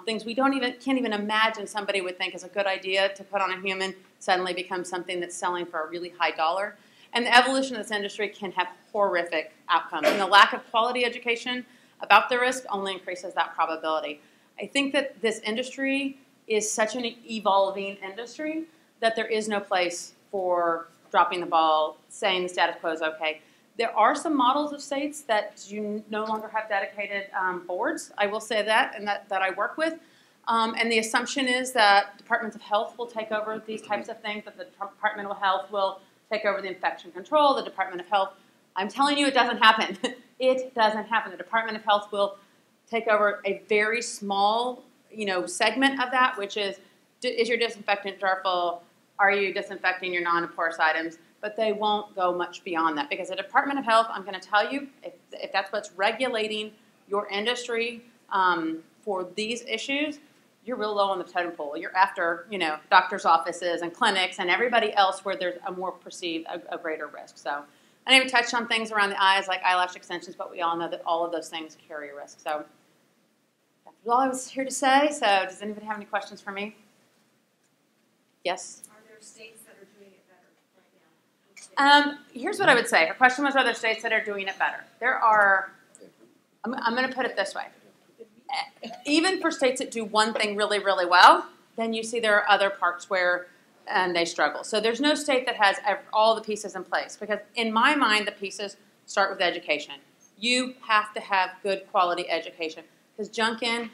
things we can't even imagine somebody would think is a good idea to put on a human suddenly becomes something that's selling for a really high dollar. And the evolution of this industry can have horrific outcomes. And the lack of quality education about the risk only increases that probability. I think that this industry is such an evolving industry that there is no place for dropping the ball, saying the status quo is okay. There are some models of states that you no longer have dedicated boards. I will say that, and that I work with. And the assumption is that departments of health will take over these types of things, that the Department of Health will take over the infection control, the Department of Health. I'm telling you, it doesn't happen. It doesn't happen. The Department of Health will take over a very small, segment of that, which is your disinfectant jar full? Are you disinfecting your non-porous items? But they won't go much beyond that, because the Department of Health, I'm going to tell you, if that's what's regulating your industry for these issues, you're real low on the totem pole. You're after, doctors' offices and clinics and everybody else where there's a more perceived, a greater risk. So I didn't even touch on things around the eyes like eyelash extensions, but we all know that all of those things carry a risk. So that's all I was here to say. So does anybody have any questions for me? Yes? Are there states that are doing it better right now? Here's what I would say. Her question was, are there states that are doing it better? There are, I'm going to put it this way. Even for states that do one thing really, really well, then you see there are other parts where they struggle. So there's no state that has all the pieces in place, because in my mind, the pieces start with education. You have to have good quality education, because junk in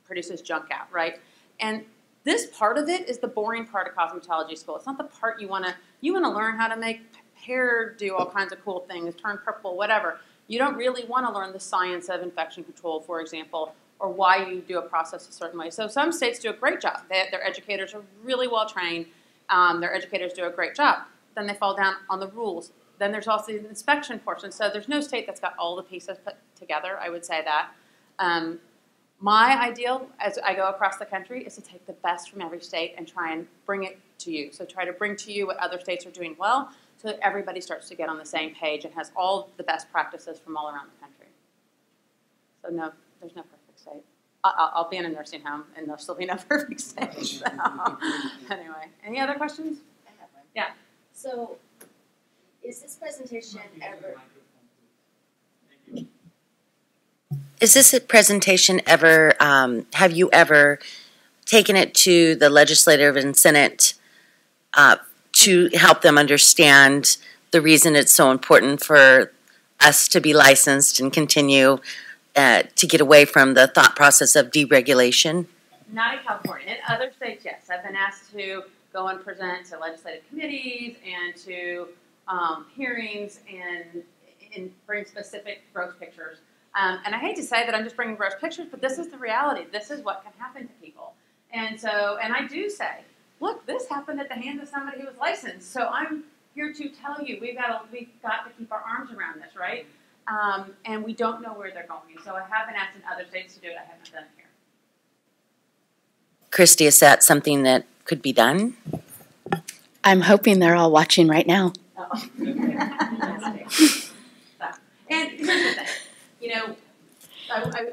produces junk out, right? And this part of it is the boring part of cosmetology school. It's not the part you want to learn how to make hair do all kinds of cool things, turn purple, whatever. You don't really want to learn the science of infection control, for example, or why you do a process a certain way. So some states do a great job. Their educators are really well trained. Their educators do a great job. Then they fall down on the rules. Then there's also the inspection portion. So there's no state that's got all the pieces put together, I would say that. My ideal, as I go across the country, is to take the best from every state and try and bring it to you. So try to bring to you what other states are doing well, so that everybody starts to get on the same page and has all the best practices from all around the country. So no, there's no perfect state. I'll be in a nursing home, and there'll still be no perfect state. So. Anyway, any other questions? I have one. Yeah. So, is this presentation ever? Is this presentation ever, have you ever taken it to the legislative and Senate to help them understand the reason it's so important for us to be licensed and continue to get away from the thought process of deregulation? Not in California. In other states, yes. I've been asked to go and present to legislative committees and to hearings and bring specific gross pictures. And I hate to say that I'm just bringing gross pictures, but this is the reality. This is what can happen to people. And so, and I do say, look, this happened at the hands of somebody who was licensed. So I'm here to tell you, we've got to keep our arms around this, right? And we don't know where they're going. So I have been asked in other states to do it. I haven't done it here. Christy, is that something that could be done? I'm hoping they're all watching right now. Oh. And here's the thing.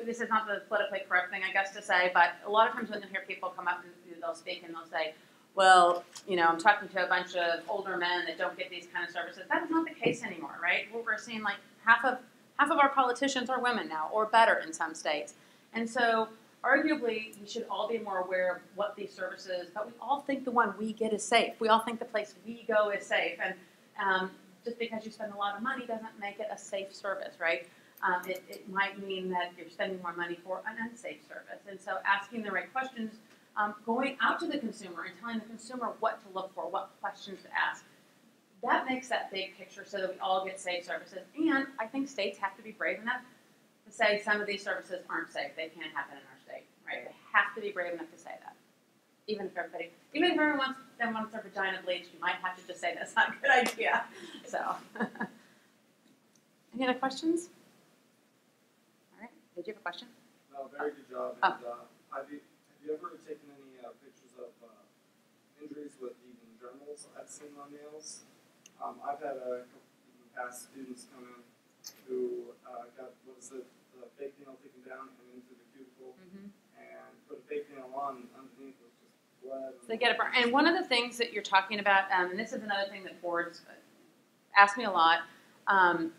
This is not the politically correct thing, I guess, to say, but a lot of times when you hear people come up and they'll speak and they'll say, well, you know, I'm talking to a bunch of older men that don't get these kind of services. That's not the case anymore, right? We're seeing like half of our politicians are women now, or better in some states. And so arguably we should all be more aware of what these services, but we all think the one we get is safe. We all think the place we go is safe. And just because you spend a lot of money doesn't make it a safe service, right? It might mean that you're spending more money for an unsafe service. And so asking the right questions, going out to the consumer and telling the consumer what to look for, what questions to ask, that makes that big picture so that we all get safe services. And I think states have to be brave enough to say some of these services aren't safe. They can't happen in our state, right? They have to be brave enough to say that. Even if everyone wants their vagina bleached, you might have to just say that's not a good idea. So, any other questions? All right, did you have a question? No, very good job. Oh. And, have you ever taken any pictures of injuries with even journals I've seen on nails? I've had a couple past students come in who got, the fake nail taken down and into the cuticle, and put a fake nail on underneath with just blood. So they get a burn. And one of the things that you're talking about, and this is another thing that boards ask me a lot,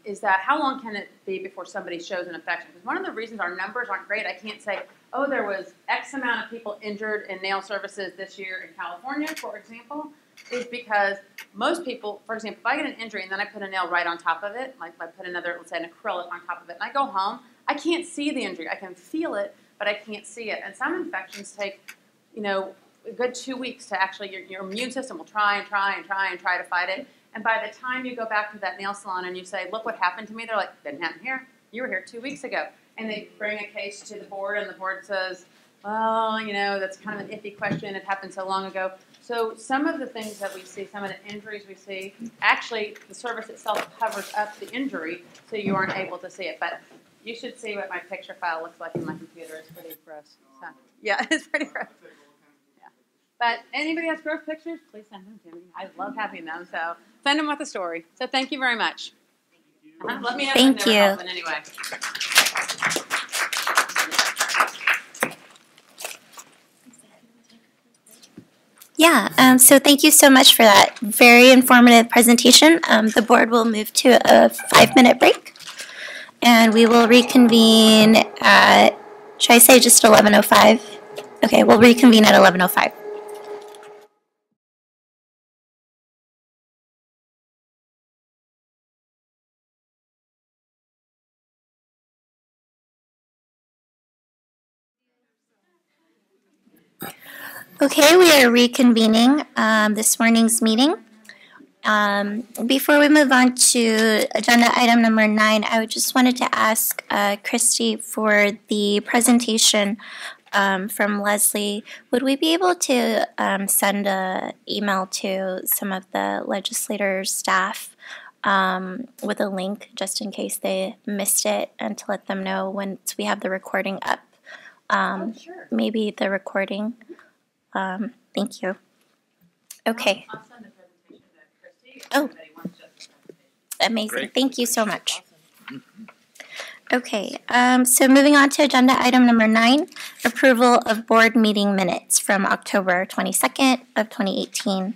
is that how long can it be before somebody shows an infection? Because one of the reasons our numbers aren't great, I can't say, oh, there was X amount of people injured in nail services this year in California, for example, is because most people, for example, if I get an injury and then I put a nail right on top of it, like I put another, let's say an acrylic on top of it, and I go home, I can't see the injury. I can feel it, but I can't see it. And some infections take, you know, a good 2 weeks to actually, your immune system will try to fight it. And by the time you go back to that nail salon and you say, look what happened to me, they're like, didn't happen here. You were here 2 weeks ago. And they bring a case to the board, and the board says, well, you know, that's kind of an iffy question. It happened so long ago. So some of the things that we see, some of the injuries we see, actually the service itself covers up the injury so you aren't able to see it. But you should see what my picture file looks like in my computer. It's pretty gross. So, yeah, it's pretty gross. Yeah. But anybody has gross pictures, please send them to me. I love having them. So send them with a story. So thank you very much. Let me know Thank if they're you. helping anyway. Yeah, so thank you so much for that very informative presentation. The board will move to a 5-minute break, and we will reconvene at, should I say just 11:05? Okay, we'll reconvene at 11:05. Okay, we are reconvening this morning's meeting. Before we move on to agenda item number 9, I just wanted to ask Christy for the presentation from Leslie. Would we be able to send an email to some of the legislators' staff with a link just in case they missed it, and to let them know once we have the recording up? Sure. Maybe the recording. Thank you. Okay. I'll send the presentation to Christy if Oh. anybody wants just the presentation. Amazing. Great. Thank you so much. Okay, so moving on to agenda item number 9, approval of board meeting minutes from October 22nd of 2018.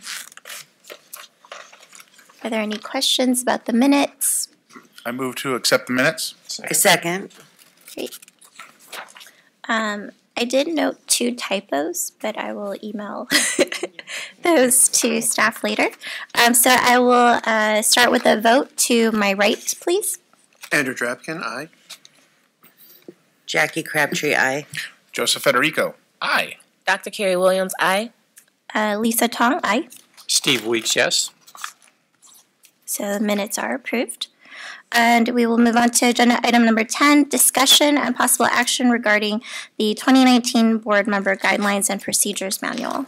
Are there any questions about the minutes? I move to accept the minutes. A second. Great. I did note 2 typos, but I will email those to staff later. So I will start with a vote to my right, please. Andrew Drapkin, aye. Jackie Crabtree, aye. Joseph Federico, aye. Dr. Carrie Williams, aye. Lisa Tong, aye. Steve Weeks, yes. So the minutes are approved. And we will move on to agenda item number 10, discussion and possible action regarding the 2019 Board Member Guidelines and Procedures Manual.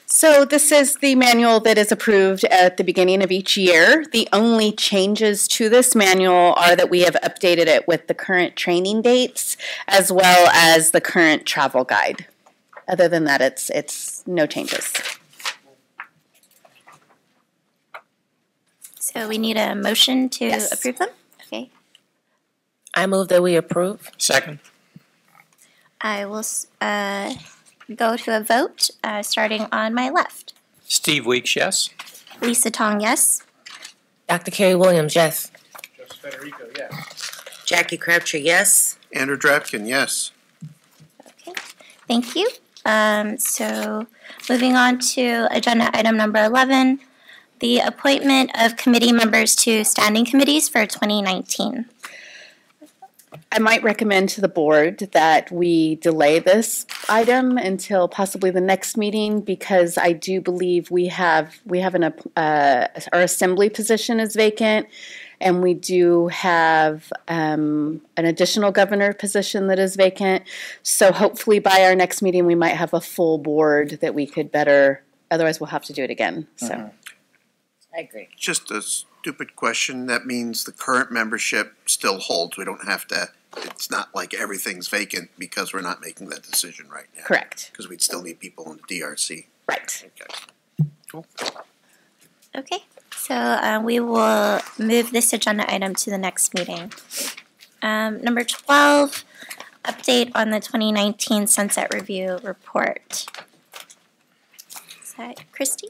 So this is the manual that is approved at the beginning of each year. The only changes to this manual are that we have updated it with the current training dates as well as the current travel guide. Other than that, it's no changes. So we need a motion to Yes. approve them? Okay. I move that we approve. Second. I will go to a vote, starting on my left. Steve Weeks, yes. Lisa Tong, yes. Dr. Carey Williams, yes. Joseph Federico, yes. Jackie Crabtree, yes. Andrew Drapkin, yes. Okay, thank you. So moving on to agenda item number 11, the appointment of committee members to standing committees for 2019. I might recommend to the board that we delay this item until possibly the next meeting, because I do believe we have our assembly position is vacant, and we do have an additional governor position that is vacant. So hopefully by our next meeting we might have a full board that we could better. Otherwise, we'll have to do it again. So I agree. Just a stupid question. That means the current membership still holds. We don't have to, it's not like everything's vacant because we're not making that decision right now. Correct. Because we'd still need people in the DRC. Right. Okay. Cool. Okay, so we will move this agenda item to the next meeting. Number 12, update on the 2019 Sunset Review report. Is that Christy?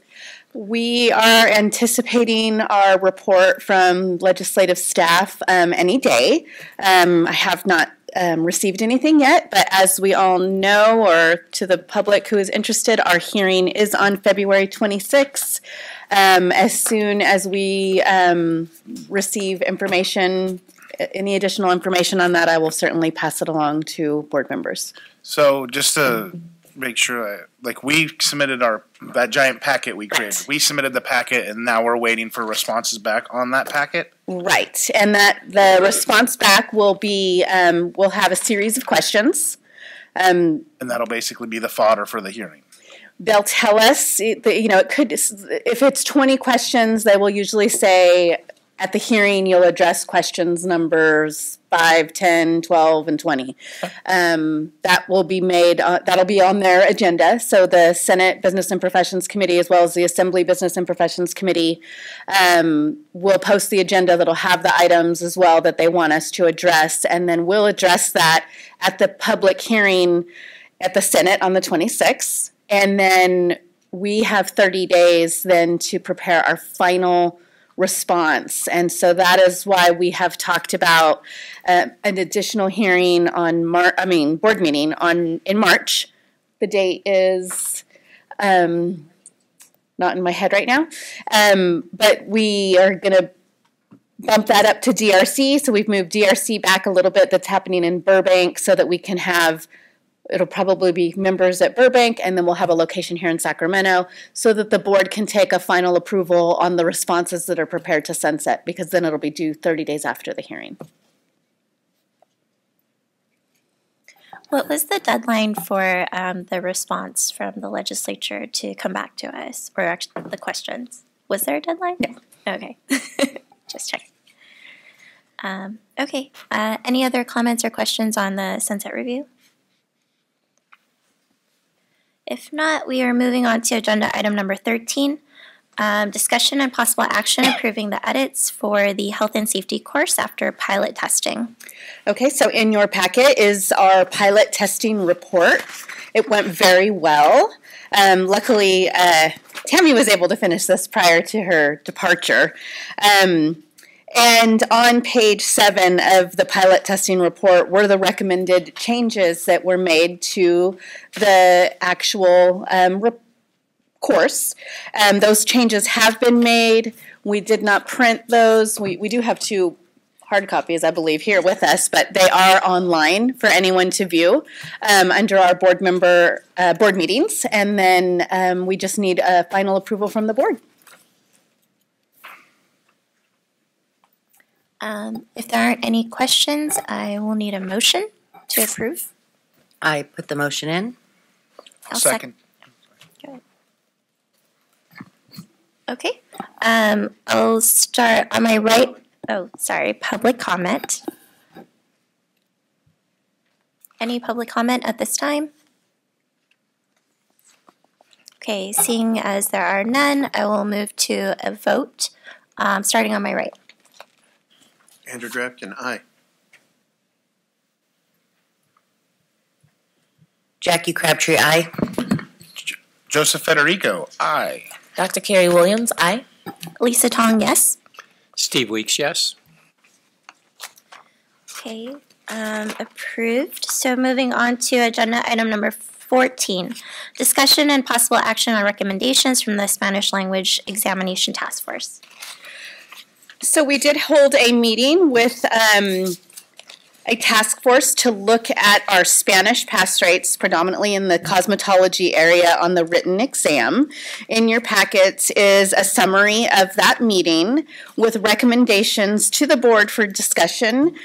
We are anticipating our report from legislative staff any day. I have not received anything yet, but as we all know, or to the public who is interested, our hearing is on February 26th. As soon as we receive information, any additional information on that, I will certainly pass it along to board members. So just to make sure, like, we submitted that giant packet we created. We submitted the packet, and now we're waiting for responses back on that packet. Right, and that the response back will be, we'll have a series of questions. And that'll basically be the fodder for the hearing. They'll tell us, it could, if it's 20 questions, they will usually say, at the hearing, you'll address questions numbers 5, 10, 12, and 20. That will be made, that'll be on their agenda. So the Senate Business and Professions Committee, as well as the Assembly Business and Professions Committee, will post the agenda that'll have the items as well that they want us to address. And then we'll address that at the public hearing at the Senate on the 26th. And then we have 30 days then to prepare our final response. And so that is why we have talked about an additional hearing on board meeting in March. The date is not in my head right now, but we are going to bump that up to DRC. So we've moved DRC back a little bit. That's happening in Burbank, so that we can have, it'll probably be members at Burbank, and then we'll have a location here in Sacramento, so that the board can take a final approval on the responses that are prepared to sunset, because then it'll be due 30 days after the hearing. What was the deadline for the response from the legislature to come back to us, or actually the questions? Was there a deadline? No. Okay, just checking. Okay, any other comments or questions on the Sunset Review? If not, we are moving on to agenda item number 13, discussion and possible action approving the edits for the health and safety course after pilot testing. Okay, so in your packet is our pilot testing report. It went very well. Luckily, Tammy was able to finish this prior to her departure. And on page 7 of the pilot testing report were the recommended changes that were made to the actual course. Those changes have been made. We did not print those. We do have 2 hard copies, I believe, here with us, but they are online for anyone to view under our board meetings. And then we just need a final approval from the board. If there aren't any questions, I will need a motion to approve. I put the motion in. I'll Second. Good. Okay. I'll start on my right. Oh, sorry. Public comment. Any public comment at this time? Okay. Seeing as there are none, I will move to a vote, starting on my right. Jackie Crabtree, aye. Joseph Federico, aye. Dr. Carrie Williams, aye. Lisa Tong, yes. Steve Weeks, yes. Okay, approved. So moving on to agenda item number 14, discussion and possible action on recommendations from the Spanish Language Examination Task Force. So we did hold a meeting with a task force to look at our Spanish pass rates, predominantly in the cosmetology area on the written exam. In your packets is a summary of that meeting with recommendations to the board for discussion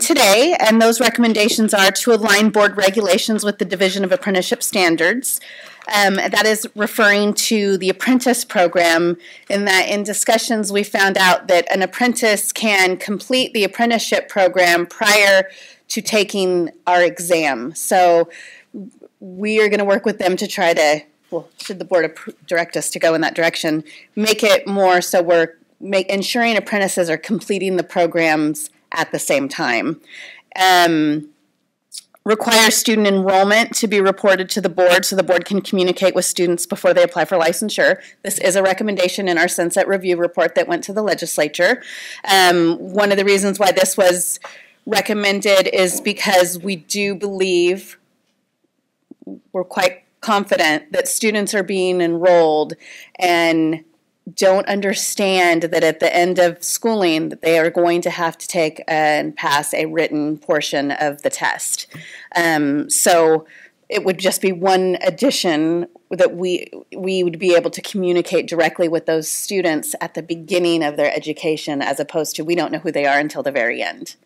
today, and those recommendations are to align board regulations with the Division of Apprenticeship Standards. That is referring to the apprentice program, in that in discussions we found out that an apprentice can complete the apprenticeship program prior to taking our exam. So we are going to work with them to try to, well, should the board direct us to go in that direction, make it more so we're ensuring apprentices are completing the programs at the same time. Require student enrollment to be reported to the board so the board can communicate with students before they apply for licensure. This is a recommendation in our Sunset Review report that went to the legislature. One of the reasons why this was recommended is because we do believe, we're quite confident that students are being enrolled and don't understand that at the end of schooling that they are going to have to take and pass a written portion of the test. So it would just be one addition that we would be able to communicate directly with those students at the beginning of their education, as opposed to we don't know who they are until the very end.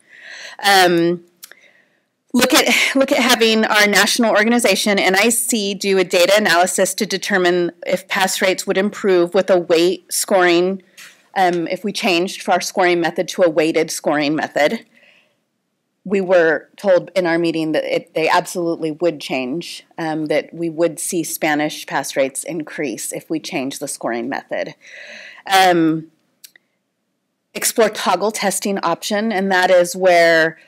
Look at having our national organization, NIC, do a data analysis to determine if pass rates would improve with a weight scoring, if we changed our scoring method to a weighted scoring method. We were told in our meeting that they absolutely would change, that we would see Spanish pass rates increase if we change the scoring method. Explore toggle testing option, and that is where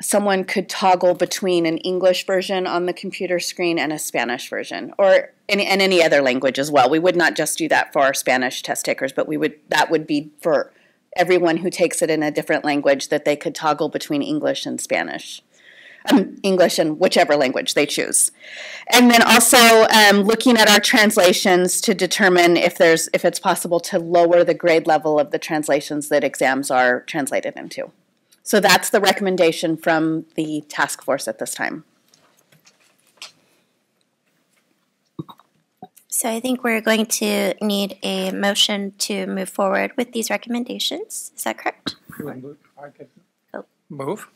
someone could toggle between an English version on the computer screen and a Spanish version, or any other language as well. We would not just do that for our Spanish test takers, but that would be for everyone who takes it in a different language, that they could toggle between English and Spanish. English and whichever language they choose. And then also looking at our translations to determine if it's possible to lower the grade level of the translations that exams are translated into. So that's the recommendation from the task force at this time. So I think we're going to need a motion to move forward with these recommendations. Is that correct? I could move.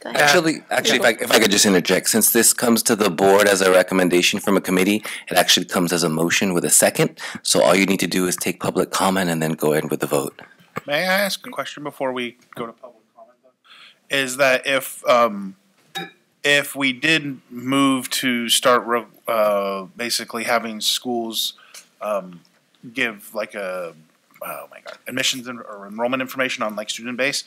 Go ahead. Actually, if I could just interject, since this comes to the board as a recommendation from a committee, it actually comes as a motion with a second. So all you need to do is take public comment and then go ahead with the vote. May I ask a question before we go to public comment, though? Is that if we did move to start basically having schools give like admissions or enrollment information on like student base,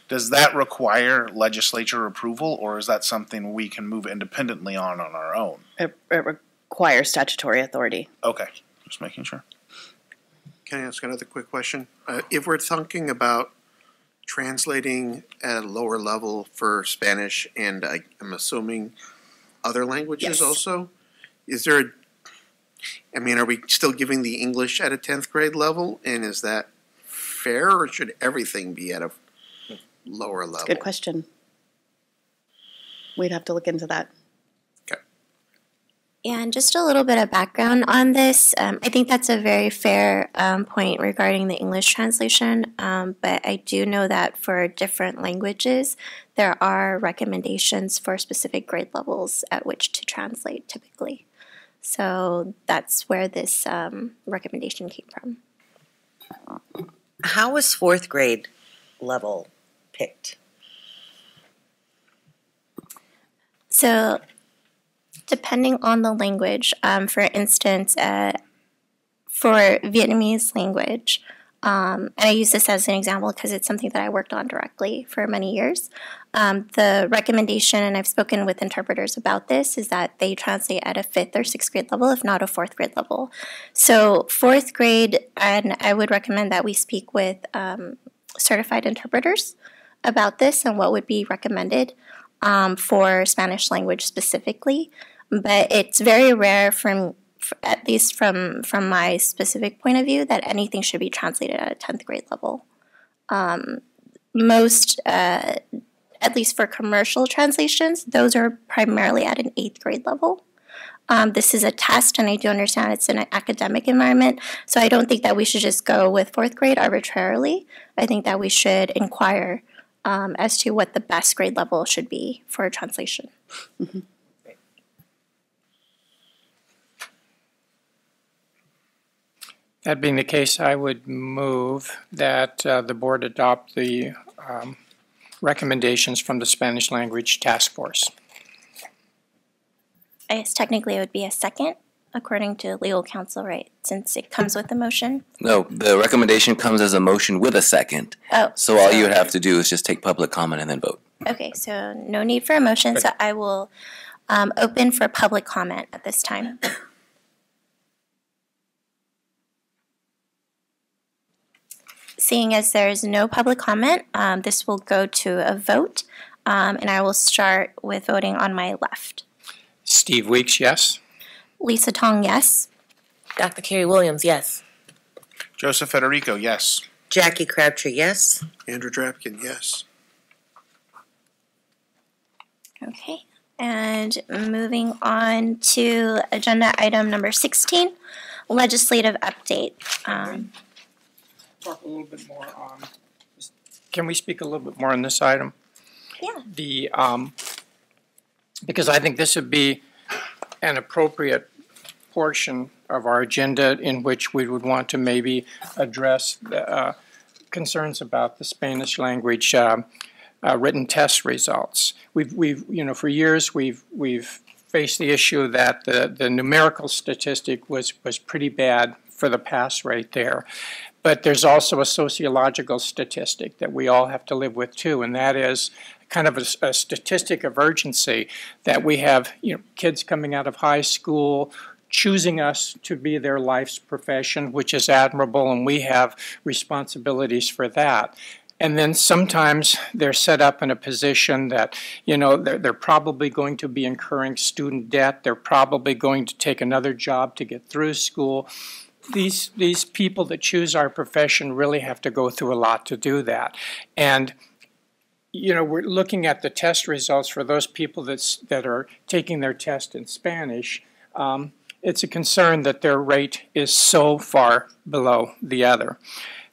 does that require legislature approval, or is that something we can move independently on our own? It requires statutory authority. Okay, just making sure. Can I ask another quick question? If we're thinking about translating at a lower level for Spanish and I'm assuming other languages also, is there are we still giving the English at a 10th grade level, and is that fair, or should everything be at a lower level? Good question. We'd have to look into that. Okay. And just a little bit of background on this. I think that's a very fair point regarding the English translation, but I do know that for different languages, there are recommendations for specific grade levels at which to translate typically. So that's where this recommendation came from. How was fourth grade level picked? So depending on the language, for instance, for Vietnamese language, And I use this as an example because it's something that I worked on directly for many years. The recommendation, and I've spoken with interpreters about this, is that they translate at a 5th or 6th grade level, if not a 4th grade level. So 4th grade, and I would recommend that we speak with certified interpreters about this and what would be recommended for Spanish language specifically. But it's very rare, at least from my specific point of view, that anything should be translated at a 10th grade level. Most, at least for commercial translations, those are primarily at an 8th grade level. This is a test, and I do understand it's in an academic environment, so I don't think that we should just go with 4th grade arbitrarily. I think that we should inquire as to what the best grade level should be for a translation. Mm-hmm. That being the case, I would move that the board adopt the recommendations from the Spanish Language Task Force. I guess technically it would be a second, according to legal counsel, right? Since it comes with a motion. No, the recommendation comes as a motion with a second. Oh. So all you would have to do is just take public comment and then vote. Okay, so no need for a motion, so I will open for public comment at this time. Seeing as there is no public comment, this will go to a vote, and I will start with voting on my left. Steve Weeks, yes. Lisa Tong, yes. Dr. Carrie Williams, yes. Joseph Federico, yes. Jackie Crabtree, yes. Andrew Drapkin, yes. Okay, and moving on to agenda item number 16, legislative update. Talk a little bit more on, can we speak a little bit more on this item? Yeah. Because I think this would be an appropriate portion of our agenda in which we would want to maybe address the, concerns about the Spanish language written test results. We've you know, for years we've faced the issue that the numerical statistic was pretty bad for the pass rate there. But there's also a sociological statistic that we all have to live with too, and that is kind of a statistic of urgency that we have, you know, kids coming out of high school choosing us to be their life's profession, which is admirable, and we have responsibilities for that. And then sometimes they're set up in a position that, you know, they're probably going to be incurring student debt. They're probably going to take another job to get through school. These people that choose our profession really have to go through a lot to do that. And, you know, we're looking at the test results for those people that are taking their test in Spanish. It's a concern that their rate is so far below the other.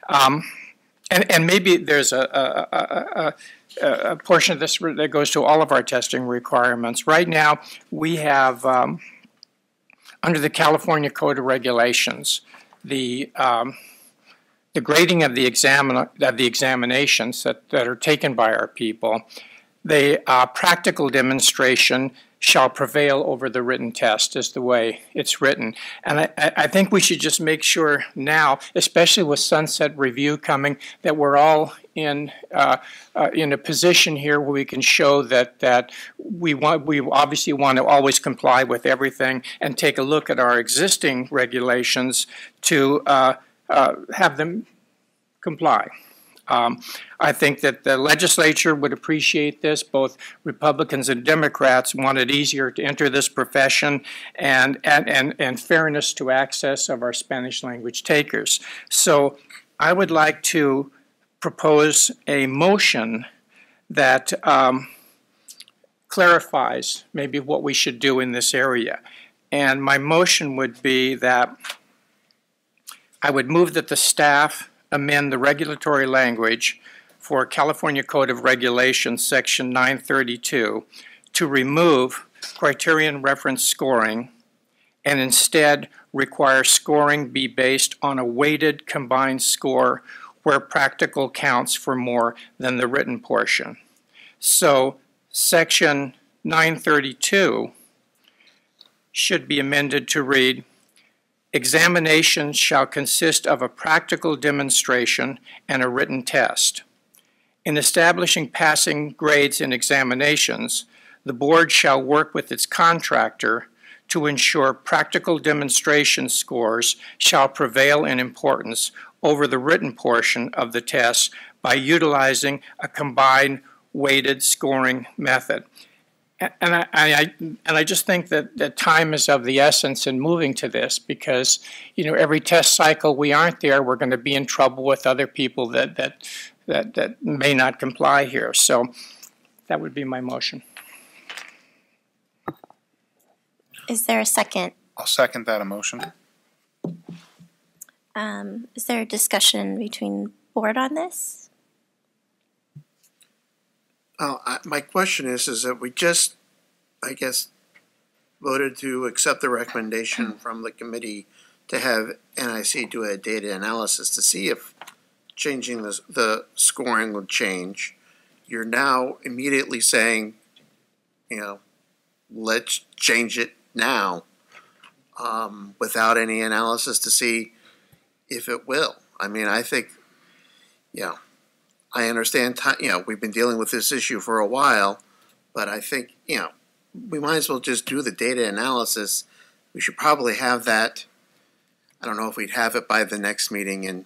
And maybe there's a portion of this that goes to all of our testing requirements. Right now, we have, under the California Code of Regulations, the grading of the examinations that are taken by our people, the practical demonstration shall prevail over the written test is the way it's written. And I think we should just make sure now, especially with Sunset Review coming, that we're all in a position here where we can show that we obviously want to always comply with everything and take a look at our existing regulations to have them comply. I think that the legislature would appreciate this. Both Republicans and Democrats want it easier to enter this profession and fairness to access of our Spanish language takers. So I would like to propose a motion that clarifies maybe what we should do in this area. And my motion would be that I would move that the staff amend the regulatory language for California Code of Regulations, Section 932, to remove criterion reference scoring and instead require scoring be based on a weighted combined score where practical counts for more than the written portion. So Section 932 should be amended to read, Examinations shall consist of a practical demonstration and a written test. In establishing passing grades in examinations, the board shall work with its contractor to ensure practical demonstration scores shall prevail in importance over the written portion of the test by utilizing a combined weighted scoring method. And I just think that time is of the essence in moving to this, because every test cycle we aren't there, we're going to be in trouble with other people that may not comply here. So that would be my motion. Is there a second? I'll second that motion. Is there a discussion between board on this? My question is that we just, I guess, voted to accept the recommendation from the committee to have NIC do a data analysis to see if changing the scoring would change. You're now immediately saying, let's change it now, without any analysis to see if it will. I mean, I think, I understand, we've been dealing with this issue for a while, but I think, we might as well just do the data analysis. We should probably have that. I don't know if we'd have it by the next meeting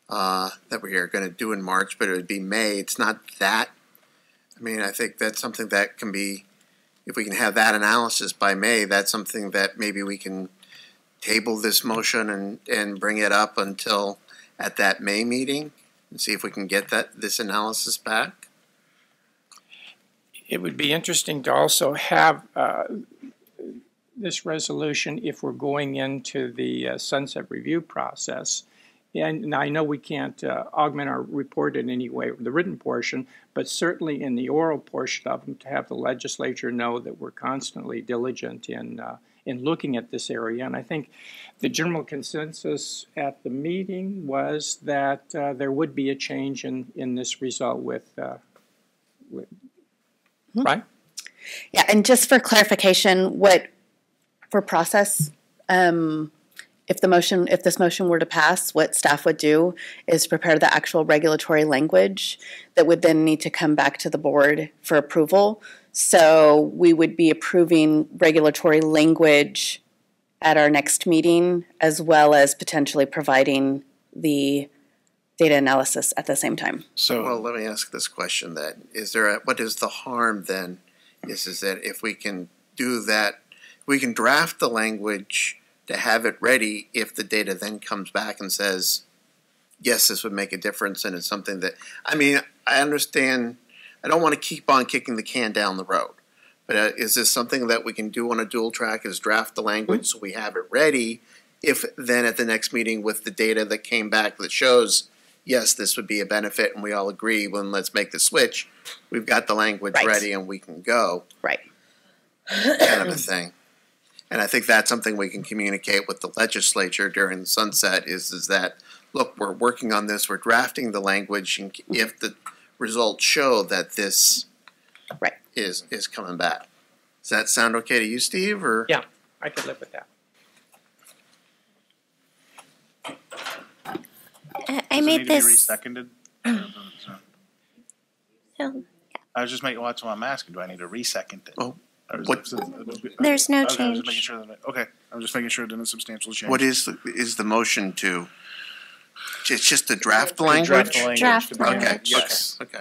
that we're going to do in March, but it would be May. It's not that. I mean, I think that's something that can be, if we can have that analysis by May, that's something that maybe we can table this motion and bring it up until at that May meeting and see if we can get this analysis back. It would be interesting to also have this resolution if we're going into the sunset review process. And I know we can't augment our report in any way, the written portion, but certainly in the oral portion of them, to have the legislature know that we're constantly diligent in looking at this area. And I think the general consensus at the meeting was that there would be a change in this result right? Yeah, and just for clarification, for process, if this motion were to pass, what staff would do is prepare the actual regulatory language that would then need to come back to the board for approval. So we would be approving regulatory language at our next meeting, as well as potentially providing the data analysis at the same time. So, well, let me ask this question then. What is the harm then? Is that if we can do that, we can draft the language to have it ready if the data then comes back and says, yes, this would make a difference, and it's something that, I mean, I understand, I don't want to keep on kicking the can down the road, but is this something that we can do on a dual track, is draft the language so we have it ready, if then at the next meeting with the data that came back that shows, yes, this would be a benefit, and we all agree, well, let's make the switch, we've got the language ready and we can go. Right. Kind of a thing. And I think that's something we can communicate with the legislature during the sunset is that, look, we're working on this, we're drafting the language, and if the results show that this is coming back. Does that sound okay to you, Steve? Or? Yeah, I could live with that. I made this. Reseconded? I was just making. Well, that's what I'm asking. Do I need to resecond it? Oh, there's no change. I'm just making sure it didn't substantial change. What is the motion to? It's just to draft the language. Draft language. Okay. Yes. Okay.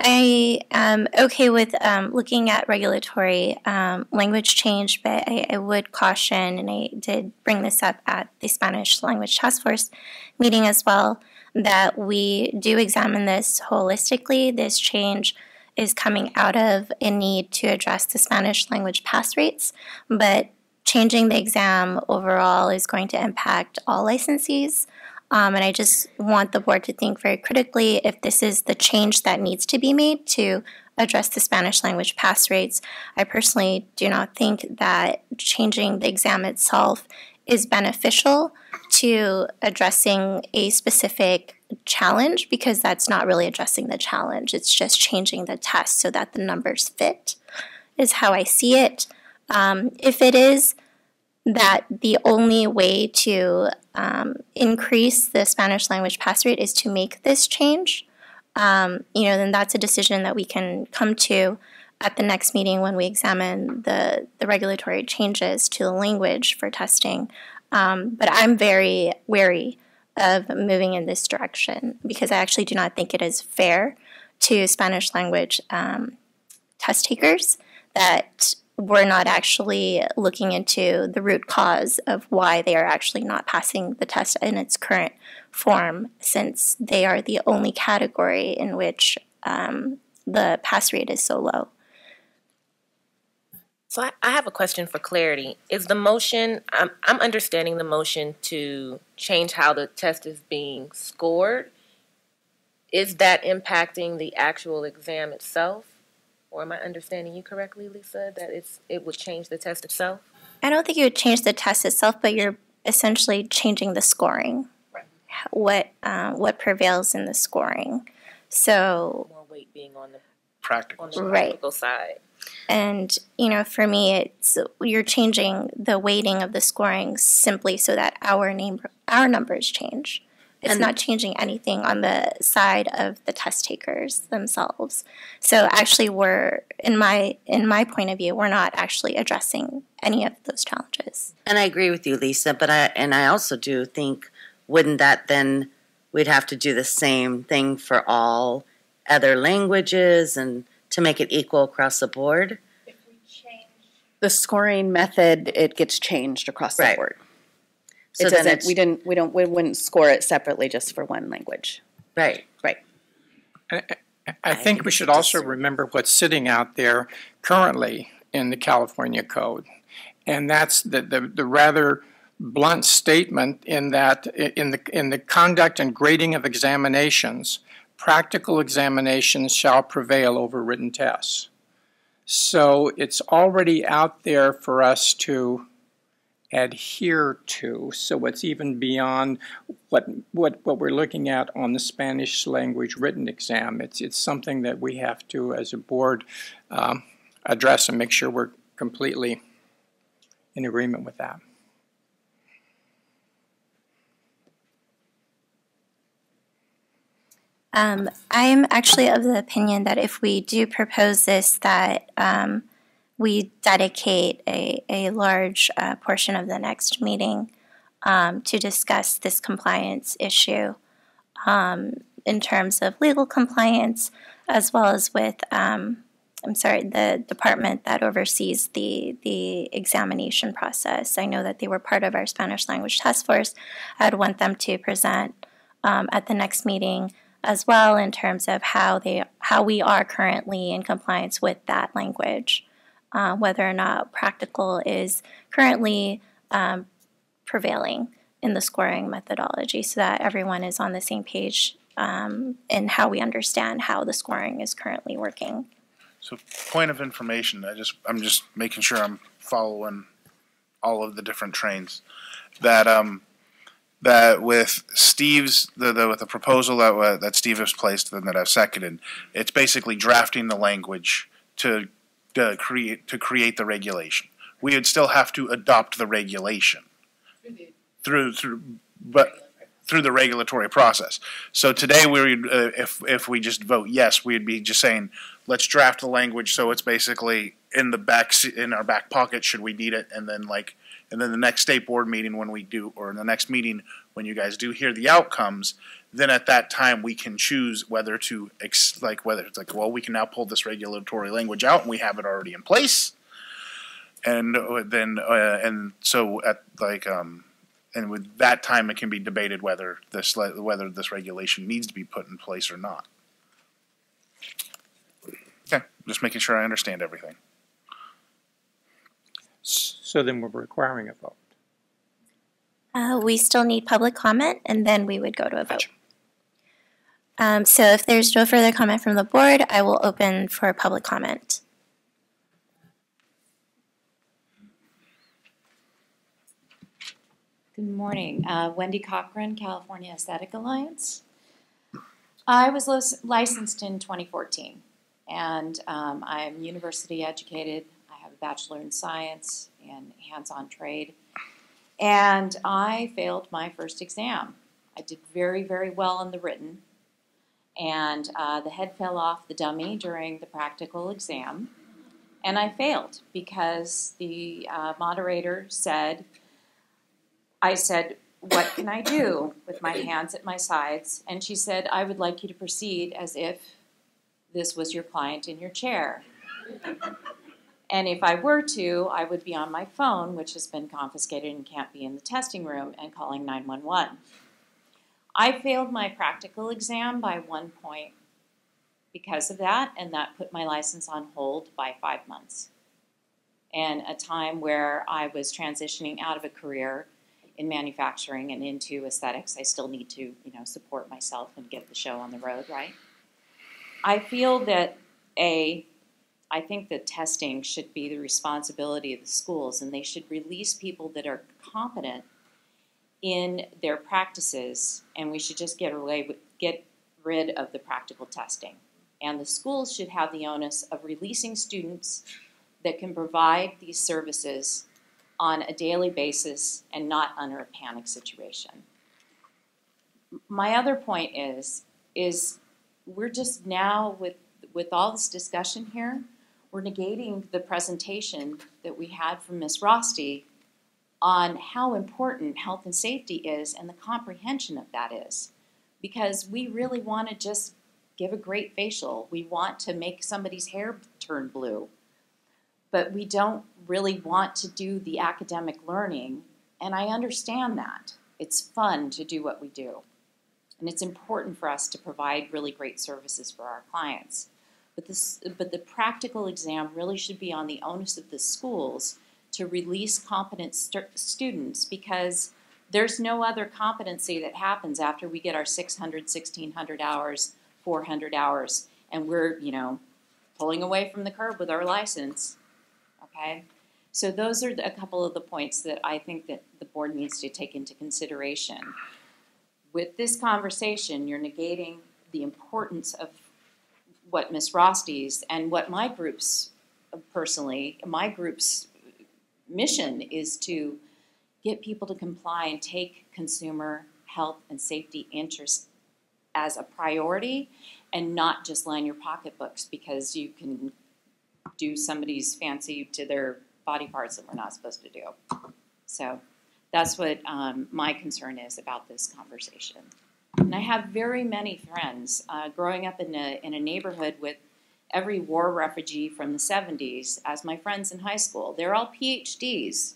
I am okay with looking at regulatory language change, but I would caution, and I did bring this up at the Spanish Language Task Force meeting as well, that we do examine this holistically. This change is coming out of a need to address the Spanish language pass rates, but changing the exam overall is going to impact all licensees. And I just want the board to think very critically if this is the change that needs to be made to address the Spanish language pass rates. I personally do not think that changing the exam itself is beneficial to addressing a specific challenge, because that's not really addressing the challenge. It's just changing the test so that the numbers fit, is how I see it. If it is that the only way to increase the Spanish language pass rate is to make this change, then that's a decision that we can come to at the next meeting when we examine the regulatory changes to the language for testing. But I'm very wary of moving in this direction because I actually do not think it is fair to Spanish language test takers that we're not actually looking into the root cause of why they are actually not passing the test in its current form, since they are the only category in which the pass rate is so low. So I have a question for clarity. Is the motion, I'm understanding the motion to change how the test is being scored. Is that impacting the actual exam itself? Or am I understanding you correctly, Lisa, that it would change the test itself? I don't think it would change the test itself, but you're essentially changing the scoring. Right. What prevails in the scoring. So more weight being on the practical side. And, for me, you're changing the weighting of the scoring simply so that our numbers change. It's not changing anything on the side of the test takers themselves. So actually in my point of view, we're not actually addressing any of those challenges. And I agree with you, Lisa, but I also do think, wouldn't that then we'd have to do the same thing for all other languages and to make it equal across the board? If we change the scoring method, it gets changed across the board. So it doesn't. We wouldn't score it separately just for one language. Right. I think we should also remember what's sitting out there currently in the California Code, and that's the rather blunt statement in that in the conduct and grading of examinations, practical examinations shall prevail over written tests. So it's already out there for us to adhere to, so it's even beyond what we're looking at on the Spanish language written exam. It's something that we have to, as a board, address and make sure we're completely in agreement with that. I'm actually of the opinion that if we do propose this, that we dedicate a large portion of the next meeting to discuss this compliance issue in terms of legal compliance, as well as with, the department that oversees the examination process. I know that they were part of our Spanish language task force. I'd want them to present at the next meeting as well in terms of how we are currently in compliance with that language. Whether or not practical is currently prevailing in the scoring methodology, so that everyone is on the same page in how we understand how the scoring is currently working. So, point of information, I'm just making sure I'm following all of the different trains. That with Steve's with the proposal that Steve has placed and that I've seconded, it's basically drafting the language to create the regulation. We would still have to adopt the regulation through the regulatory process. So today if we just vote yes, we'd be just saying let's draft the language so it's basically in our back pocket should we need it, and then the next state board meeting when we do, or in the next meeting when you guys do hear the outcomes, then at that time we can choose whether we can now pull this regulatory language out and we have it already in place, and with that time it can be debated whether this regulation needs to be put in place or not. Okay, just making sure I understand everything. So then we're requiring a vote. We still need public comment, and then we would go to a vote. So if there's no further comment from the board, I will open for public comment. Good morning. Wendy Cochran, California Aesthetic Alliance. I was licensed in 2014, and I'm university educated. I have a Bachelor in Science and hands-on trade. And I failed my first exam. I did very, very well on the written, and the head fell off the dummy during the practical exam, and I failed because the moderator said, I said, "What can I do?" with my hands at my sides, and she said, "I would like you to proceed as if this was your client in your chair." And if I were to, I would be on my phone, which has been confiscated and can't be in the testing room, and calling 911. I failed my practical exam by 1 point because of that, and that put my license on hold by 5 months. And a time where I was transitioning out of a career in manufacturing and into aesthetics. I still need to, support myself and get the show on the road, right? I feel that I think that testing should be the responsibility of the schools, and they should release people that are competent in their practices, and we should just get rid of the practical testing. And the schools should have the onus of releasing students that can provide these services on a daily basis and not under a panic situation. My other point is we're just now, with all this discussion here, we're negating the presentation that we had from Ms. Rosti on how important health and safety is and the comprehension of that is. Because we really want to just give a great facial. We want to make somebody's hair turn blue. But we don't really want to do the academic learning, and I understand that. It's fun to do what we do. And it's important for us to provide really great services for our clients. But the practical exam really should be on the onus of the schools to release competent students, because there's no other competency that happens after we get our 600, 1,600 hours, 400 hours, and we're, pulling away from the curb with our license, okay? So those are a couple of the points that I think that the board needs to take into consideration. With this conversation, you're negating the importance of what Ms. Rosti's and what my group's, personally, my group's mission is to get people to comply and take consumer health and safety interests as a priority and not just line your pocketbooks because you can do somebody's fancy to their body parts that we're not supposed to do. So that's what my concern is about this conversation. And I have very many friends growing up in a neighborhood with every war refugee from the 70s as my friends in high school. They're all PhDs.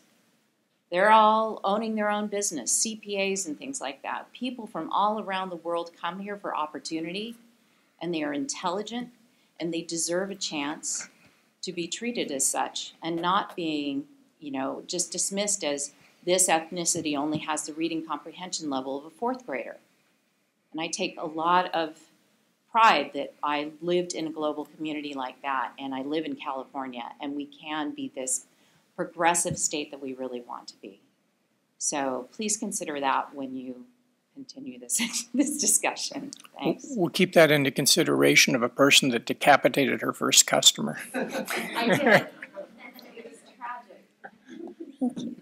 They're all owning their own business, CPAs and things like that. People from all around the world come here for opportunity, and they are intelligent, and they deserve a chance to be treated as such and not being, just dismissed as this ethnicity only has the reading comprehension level of a 4th grader. And I take a lot of pride that I lived in a global community like that, and I live in California, and we can be this progressive state that we really want to be. So please consider that when you continue this discussion. Thanks. We'll keep that into consideration of a person that decapitated her first customer. I did. It was tragic. Thank you.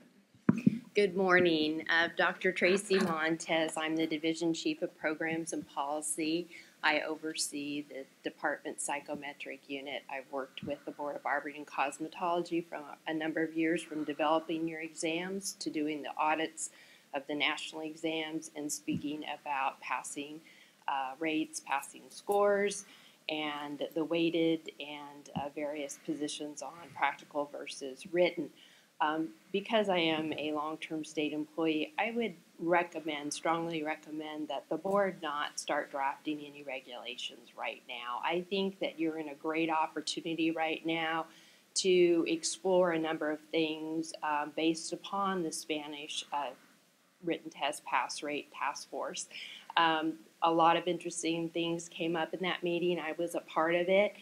Good morning. Dr. Tracy Montez. I'm the Division Chief of Programs and Policy. I oversee the Department Psychometric Unit. I've worked with the Board of Barbering and Cosmetology for a number of years, from developing your exams to doing the audits of the national exams and speaking about passing rates, passing scores, and the weighted and various positions on practical versus written. Because I am a long-term state employee, I would strongly recommend that the board not start drafting any regulations right now. I think that you're in a great opportunity right now to explore a number of things based upon the Spanish written test pass rate task force. A lot of interesting things came up in that meeting. I was a part of it.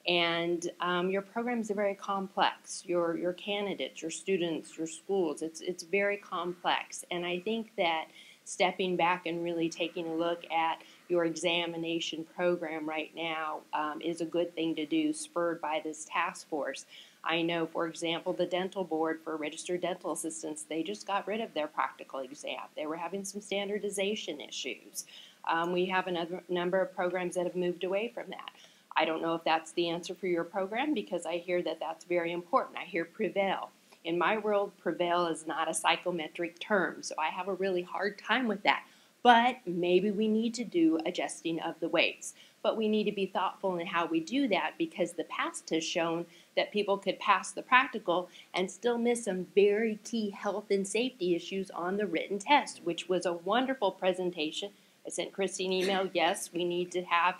And your programs are very complex. Your candidates, your students, your schools, it's very complex. And I think that stepping back and really taking a look at your examination program right now is a good thing to do, spurred by this task force. I know, for example, the dental board for registered dental assistants, they just got rid of their practical exam. They were having some standardization issues. We have another number of programs that have moved away from that. I don't know if that's the answer for your program, because I hear that that's very important. I hear prevail. In my world, prevail is not a psychometric term, so I have a really hard time with that. But maybe we need to do adjusting of the weights. But we need to be thoughtful in how we do that, because the past has shown that people could pass the practical and still miss some very key health and safety issues on the written test, which was a wonderful presentation. I sent Christine an email. Yes, we need to have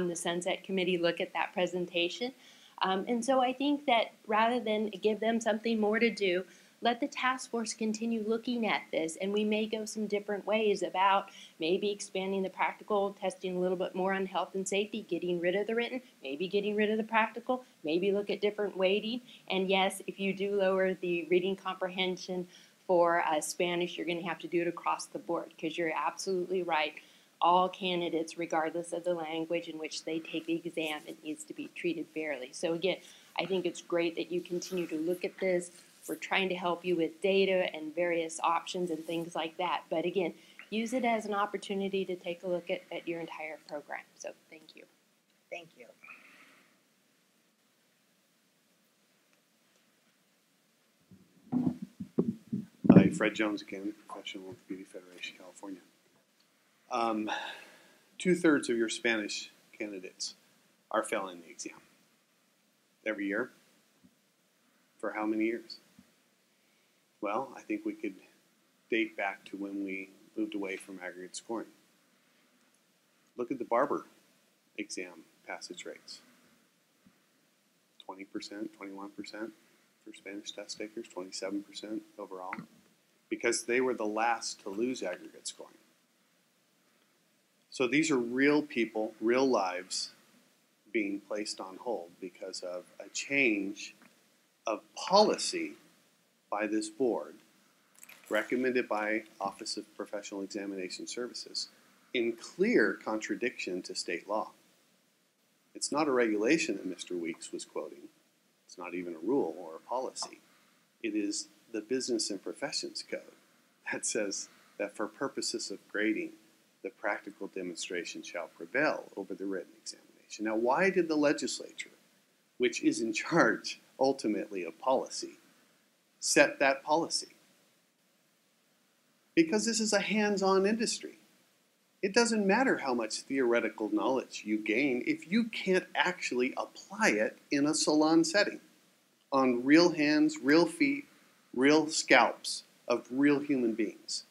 the Sunset Committee look at that presentation. And so I think that rather than give them something more to do, let the task force continue looking at this, and we may go some different ways about maybe expanding the practical, testing a little bit more on health and safety, getting rid of the written, maybe getting rid of the practical, maybe look at different weighting. And yes, if you do lower the reading comprehension for Spanish, you're going to have to do it across the board, because you're absolutely right. All candidates, regardless of the language in which they take the exam, it needs to be treated fairly. So again, I think it's great that you continue to look at this. We're trying to help you with data and various options and things like that. But again, use it as an opportunity to take a look at your entire program. So thank you. Thank you. Hi, Fred Jones again, Professional Beauty Federation, California. 2/3 of your Spanish candidates are failing the exam every year. For how many years? Well, I think we could date back to when we moved away from aggregate scoring. Look at the barber exam passage rates. 20%, 21% for Spanish test takers, 27% overall, because they were the last to lose aggregate scoring. So these are real people, real lives being placed on hold because of a change of policy by this board, recommended by Office of Professional Examination Services, in clear contradiction to state law. It's not a regulation that Mr. Weeks was quoting. It's not even a rule or a policy. It is the Business and Professions Code that says that for purposes of grading, the practical demonstration shall prevail over the written examination. Now, why did the legislature, which is in charge ultimately of policy, set that policy? Because this is a hands-on industry. It doesn't matter how much theoretical knowledge you gain if you can't actually apply it in a salon setting on real hands, real feet, real scalps of real human beings.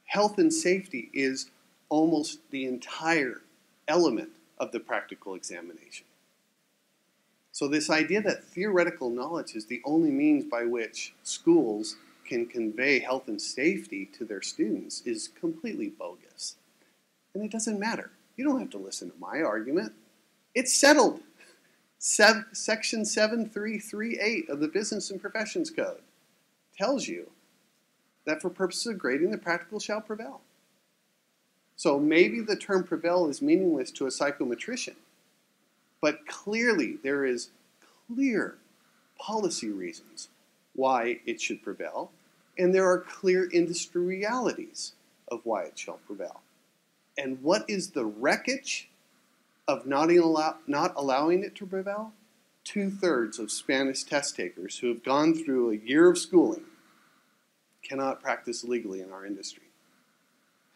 Health and safety is almost the entire element of the practical examination. So this idea that theoretical knowledge is the only means by which schools can convey health and safety to their students is completely bogus. And it doesn't matter. You don't have to listen to my argument. It's settled. Section 7338 of the Business and Professions Code tells you that for purposes of grading, the practical shall prevail. So maybe the term prevail is meaningless to a psychometrician, but clearly there is clear policy reasons why it should prevail, and there are clear industry realities of why it shall prevail. And what is the wreckage of not allowing it to prevail? 2/3 of Spanish test takers who have gone through a year of schooling cannot practice legally in our industry.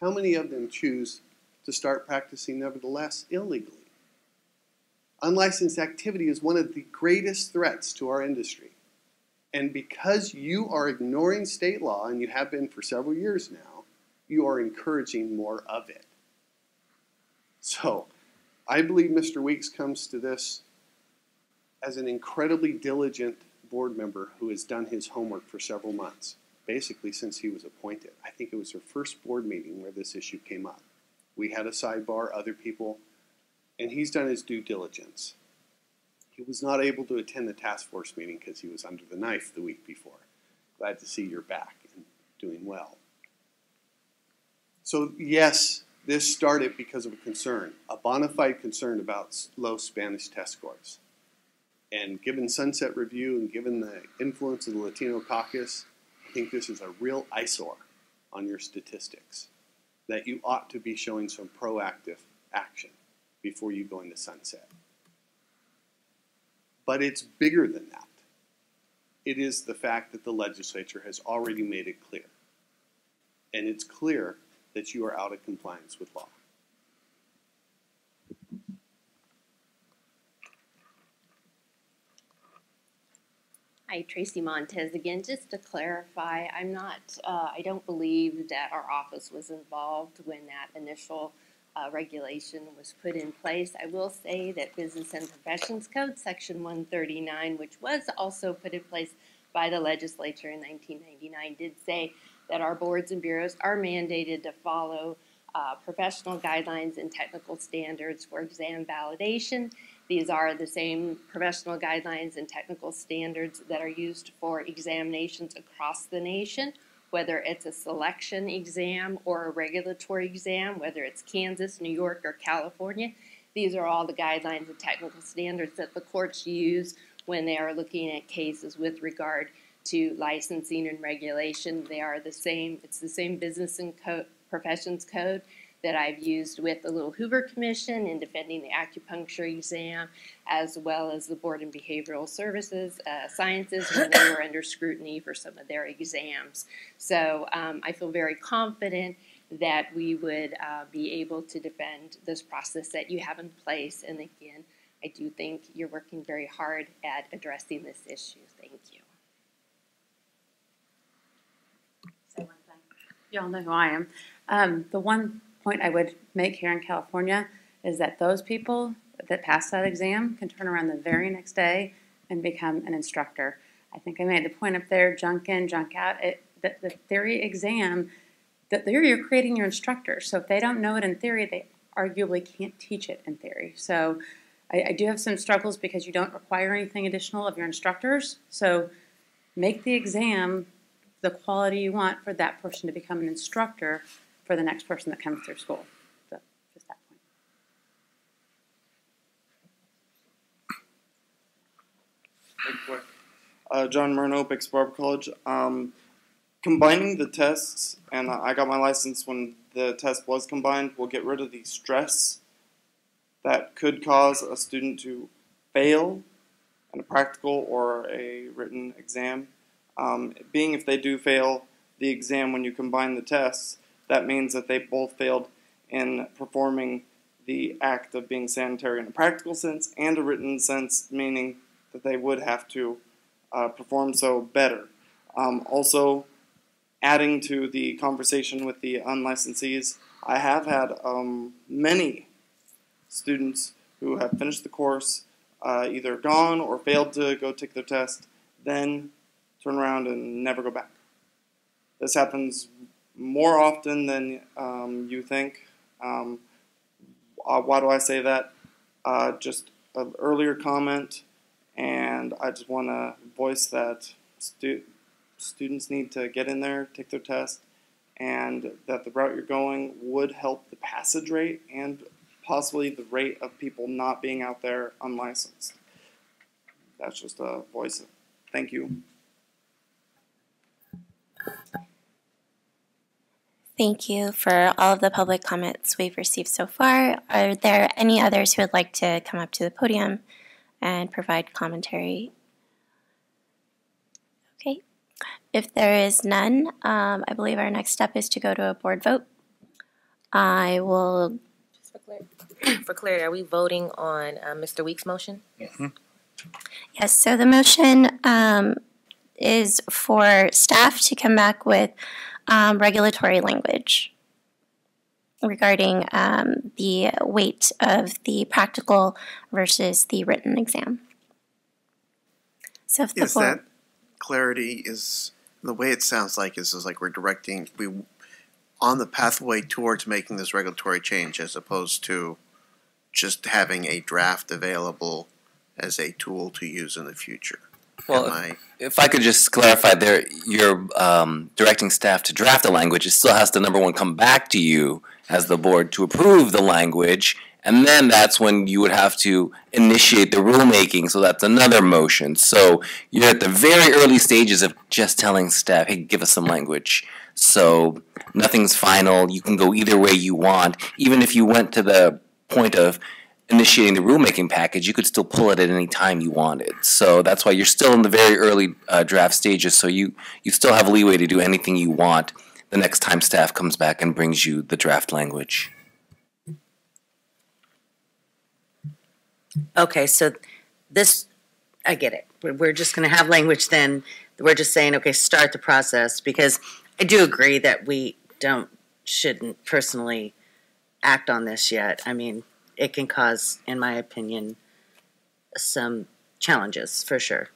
How many of them choose to start practicing nevertheless illegally? Unlicensed activity is one of the greatest threats to our industry. And because you are ignoring state law, and you have been for several years now, you are encouraging more of it. So I believe Mr. Weeks comes to this as an incredibly diligent board member who has done his homework for several months, basically since he was appointed. I think it was her first board meeting where this issue came up. We had a sidebar, other people, and he's done his due diligence. He was not able to attend the task force meeting because he was under the knife the week before. Glad to see you're back and doing well. So yes, this started because of a concern, a bona fide concern about low Spanish test scores. And given Sunset Review and given the influence of the Latino caucus, I think this is a real eyesore on your statistics, that you ought to be showing some proactive action before you go into sunset. But it's bigger than that. It is the fact that the legislature has already made it clear. And it's clear that you are out of compliance with law. Hi, Tracy Montez again. Just to clarify, I don't believe that our office was involved when that initial regulation was put in place. I will say that Business and Professions Code, Section 139, which was also put in place by the legislature in 1999, did say that our boards and bureaus are mandated to follow professional guidelines and technical standards for exam validation. These are the same professional guidelines and technical standards that are used for examinations across the nation, whether it's a selection exam or a regulatory exam, whether it's Kansas, New York, or California. These are all the guidelines and technical standards that the courts use when they are looking at cases with regard to licensing and regulation. They are the same. It's the same Business and Professions Code that I've used with the Little Hoover Commission in defending the acupuncture exam, as well as the Board in Behavioral Services, Sciences, when they were under scrutiny for some of their exams. So I feel very confident that we would be able to defend this process that you have in place. And again, I do think you're working very hard at addressing this issue. Thank you. Say one thing. Y'all know who I am. The one point I would make here in California is that those people that pass that exam can turn around the very next day and become an instructor. I think I made the point up there, junk in, junk out. The theory exam, the theory, you're creating your instructor. So if they don't know it in theory, they arguably can't teach it in theory. So I do have some struggles because you don't require anything additional of your instructors. So make the exam the quality you want for that person to become an instructor for the next person that comes through school. So just that point. John Murno, Bix Barber College. Combining the tests, and I got my license when the test was combined, will get rid of the stress that could cause a student to fail in a practical or a written exam. Being if they do fail the exam when you combine the tests, that means that they both failed in performing the act of being sanitary in a practical sense and a written sense, meaning that they would have to perform so better. Also, adding to the conversation with the unlicensees, I have had many students who have finished the course, either gone or failed to go take their test, then turn around and never go back. This happens more often than you think. Why do I say that? Just an earlier comment, and I just want to voice that students need to get in there, take their test, and that the route you're going would help the passage rate and possibly the rate of people not being out there unlicensed. That's just a voice. Thank you. Thank you for all of the public comments we've received so far. Are there any others who would like to come up to the podium and provide commentary? Okay. If there is none, I believe our next step is to go to a board vote. I will... Just for clarity, are we voting on Mr. Weeks' motion? Mm-hmm. Yes, so the motion is for staff to come back with regulatory language regarding the weight of the practical versus the written exam. So if the Is that clarity is the way it sounds like is like we're directing on the pathway towards making this regulatory change as opposed to just having a draft available as a tool to use in the future. Well, if I could just clarify there, you're directing staff to draft the language. It still has to, number one, come back to you as the board to approve the language, and then that's when you would have to initiate the rulemaking, so that's another motion. So you're at the very early stages of just telling staff, hey, give us some language. So nothing's final. You can go either way you want. Even if you went to the point of initiating the rulemaking package, you could still pull it at any time you wanted. So that's why you're still in the very early draft stages, so you still have leeway to do anything you want the next time staff comes back and brings you the draft language. Okay, so this, I get it. We're just going to have language then. We're just saying, okay, start the process, because I do agree that we shouldn't personally act on this yet. I mean, it can cause, in my opinion, some challenges for sure.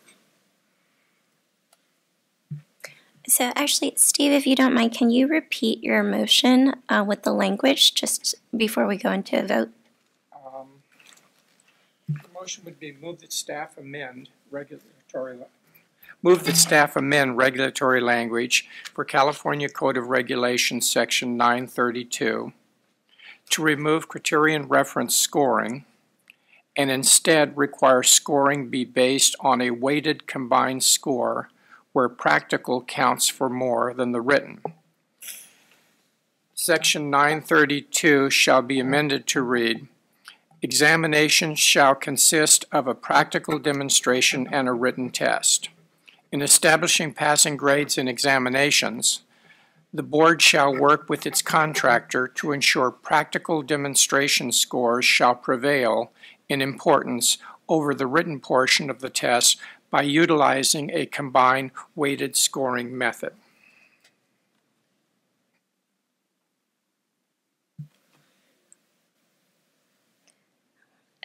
So actually, Steve, if you don't mind, can you repeat your motion with the language just before we go into a vote? The motion would be move that staff amend regulatory language for California Code of Regulations, Section 932, to remove criterion reference scoring and instead require scoring be based on a weighted combined score where practical counts for more than the written. Section 932 shall be amended to read, examination shall consist of a practical demonstration and a written test. In establishing passing grades in examinations, the board shall work with its contractor to ensure practical demonstration scores shall prevail in importance over the written portion of the test by utilizing a combined weighted scoring method.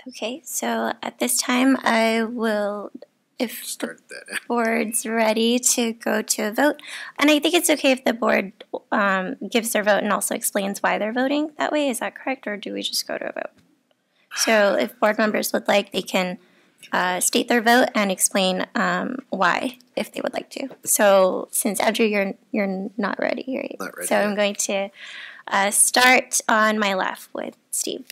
Okay, so at this time I will, if the board's ready to go to a vote, and I think it's okay if the board gives their vote and also explains why they're voting that way. Is that correct, or do we just go to a vote? So if board members would like, they can state their vote and explain why, if they would like to. So since Andrew, you're not ready, right? Not ready so yet. I'm going to start on my left with Steve.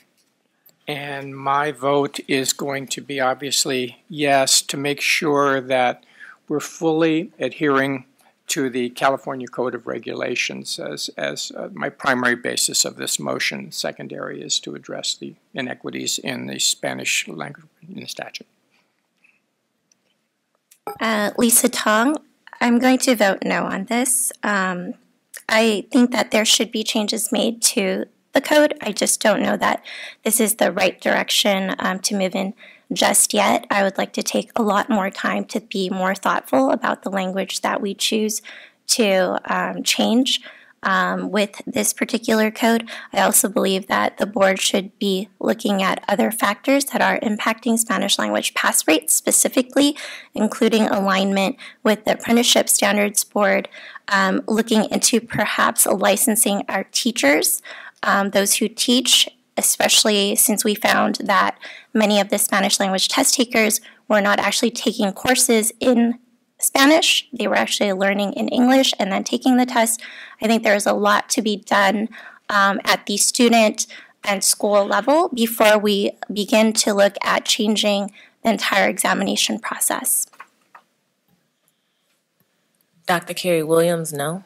And my vote is going to be obviously yes, to make sure that we're fully adhering to the California Code of Regulations as my primary basis of this motion. Secondary is to address the inequities in the Spanish language in the statute. Lisa Tong, I'm going to vote no on this. I think that there should be changes made to the code. I just don't know that this is the right direction to move in just yet. I would like to take a lot more time to be more thoughtful about the language that we choose to change with this particular code. I also believe that the board should be looking at other factors that are impacting Spanish language pass rates, specifically including alignment with the Apprenticeship Standards Board, looking into perhaps licensing our teachers, those who teach, especially since we found that many of the Spanish language test takers were not actually taking courses in Spanish. They were actually learning in English and then taking the test. I think there is a lot to be done at the student and school level before we begin to look at changing the entire examination process. Dr. Carey Williams, no.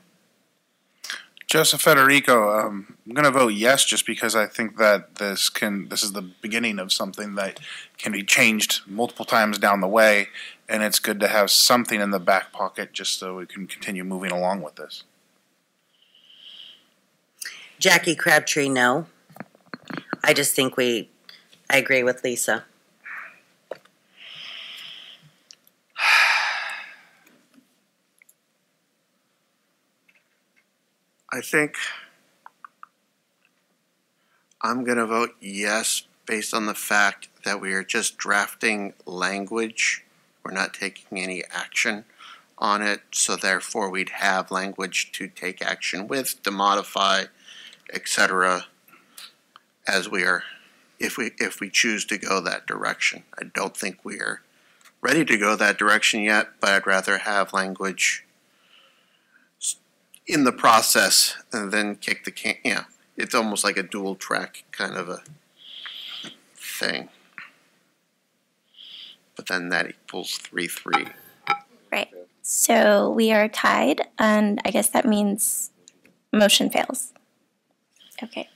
Joseph Federico, I'm going to vote yes, just because I think that this is the beginning of something that can be changed multiple times down the way, and it's good to have something in the back pocket just so we can continue moving along with this. Jackie Crabtree, no. I just think I agree with Lisa. I think I'm going to vote yes based on the fact that we are just drafting language. We're not taking any action on it, so therefore we'd have language to take action with, to modify, etc. as we are, if we choose to go that direction. I don't think we are ready to go that direction yet, but I'd rather have language in the process and then kick the can. Yeah, it's almost like a dual track kind of a thing. But then that equals 3-3. Right. So we are tied, and I guess that means motion fails. Okay.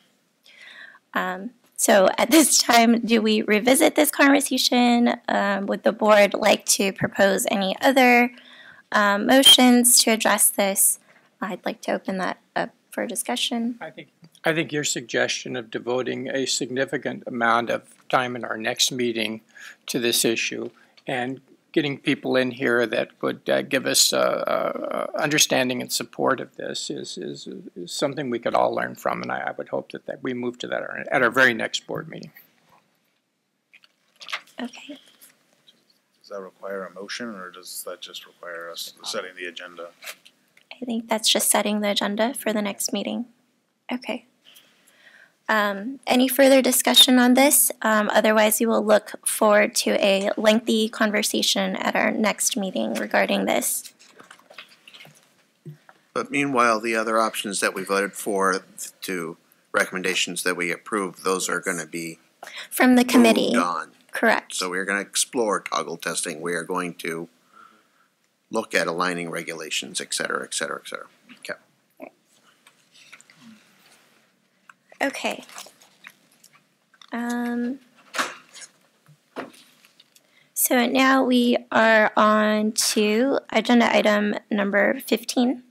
So at this time, do we revisit this conversation? Would the board like to propose any other motions to address this? I'd like to open that up for discussion. I think your suggestion of devoting a significant amount of time in our next meeting to this issue and getting people in here that would give us understanding and support of this is something we could all learn from, and I would hope that we move to that at our very next board meeting. Okay. Does that require a motion, or does that just require us setting the agenda? I think that's just setting the agenda for the next meeting. Okay. Any further discussion on this? Otherwise, we will look forward to a lengthy conversation at our next meeting regarding this. But meanwhile, the other options that we voted for to recommendations that we approved, those are going to be from the committee. Moved on. Correct. So we're going to explore toggle testing. We are going to look at aligning regulations, et cetera, et cetera, et cetera. Okay. Okay. So now we are on to agenda item number 15.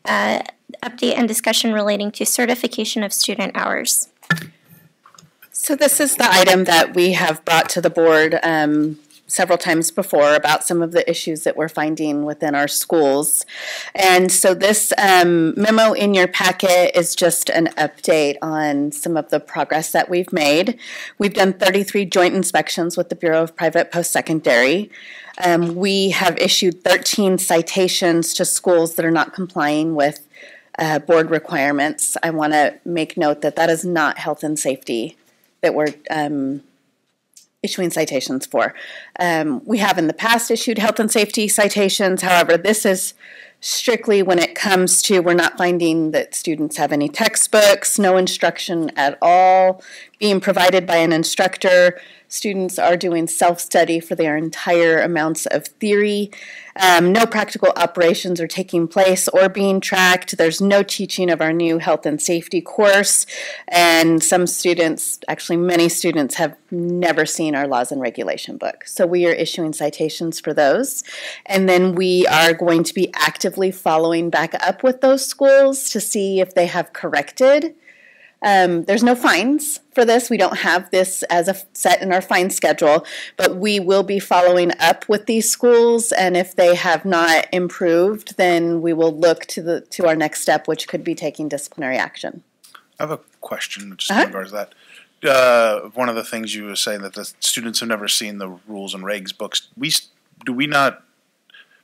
Update and discussion relating to certification of student hours. So this is the item that we have brought to the board several times before about some of the issues that we're finding within our schools. And so this memo in your packet is just an update on some of the progress that we've made. We've done 33 joint inspections with the Bureau of Private Post-Secondary. We have issued 13 citations to schools that are not complying with board requirements. I want to make note that that is not health and safety that we're issuing citations for. We have in the past issued health and safety citations. However, this is strictly when it comes to we're not finding that students have any textbooks, no instruction at all being provided by an instructor. Students are doing self-study for their entire amounts of theory. No practical operations are taking place or being tracked. There's no teaching of our new health and safety course. And some students, actually many students, have never seen our laws and regulation book. So we are issuing citations for those. And then we are going to be actively following back up with those schools to see if they have corrected. There's no fines for this. We don't have this as a set in our fine schedule, but we will be following up with these schools, and if they have not improved, then we will look to our next step, which could be taking disciplinary action. I have a question just in regards to that. One of the things you were saying that the students have never seen the rules and regs books. Do we not?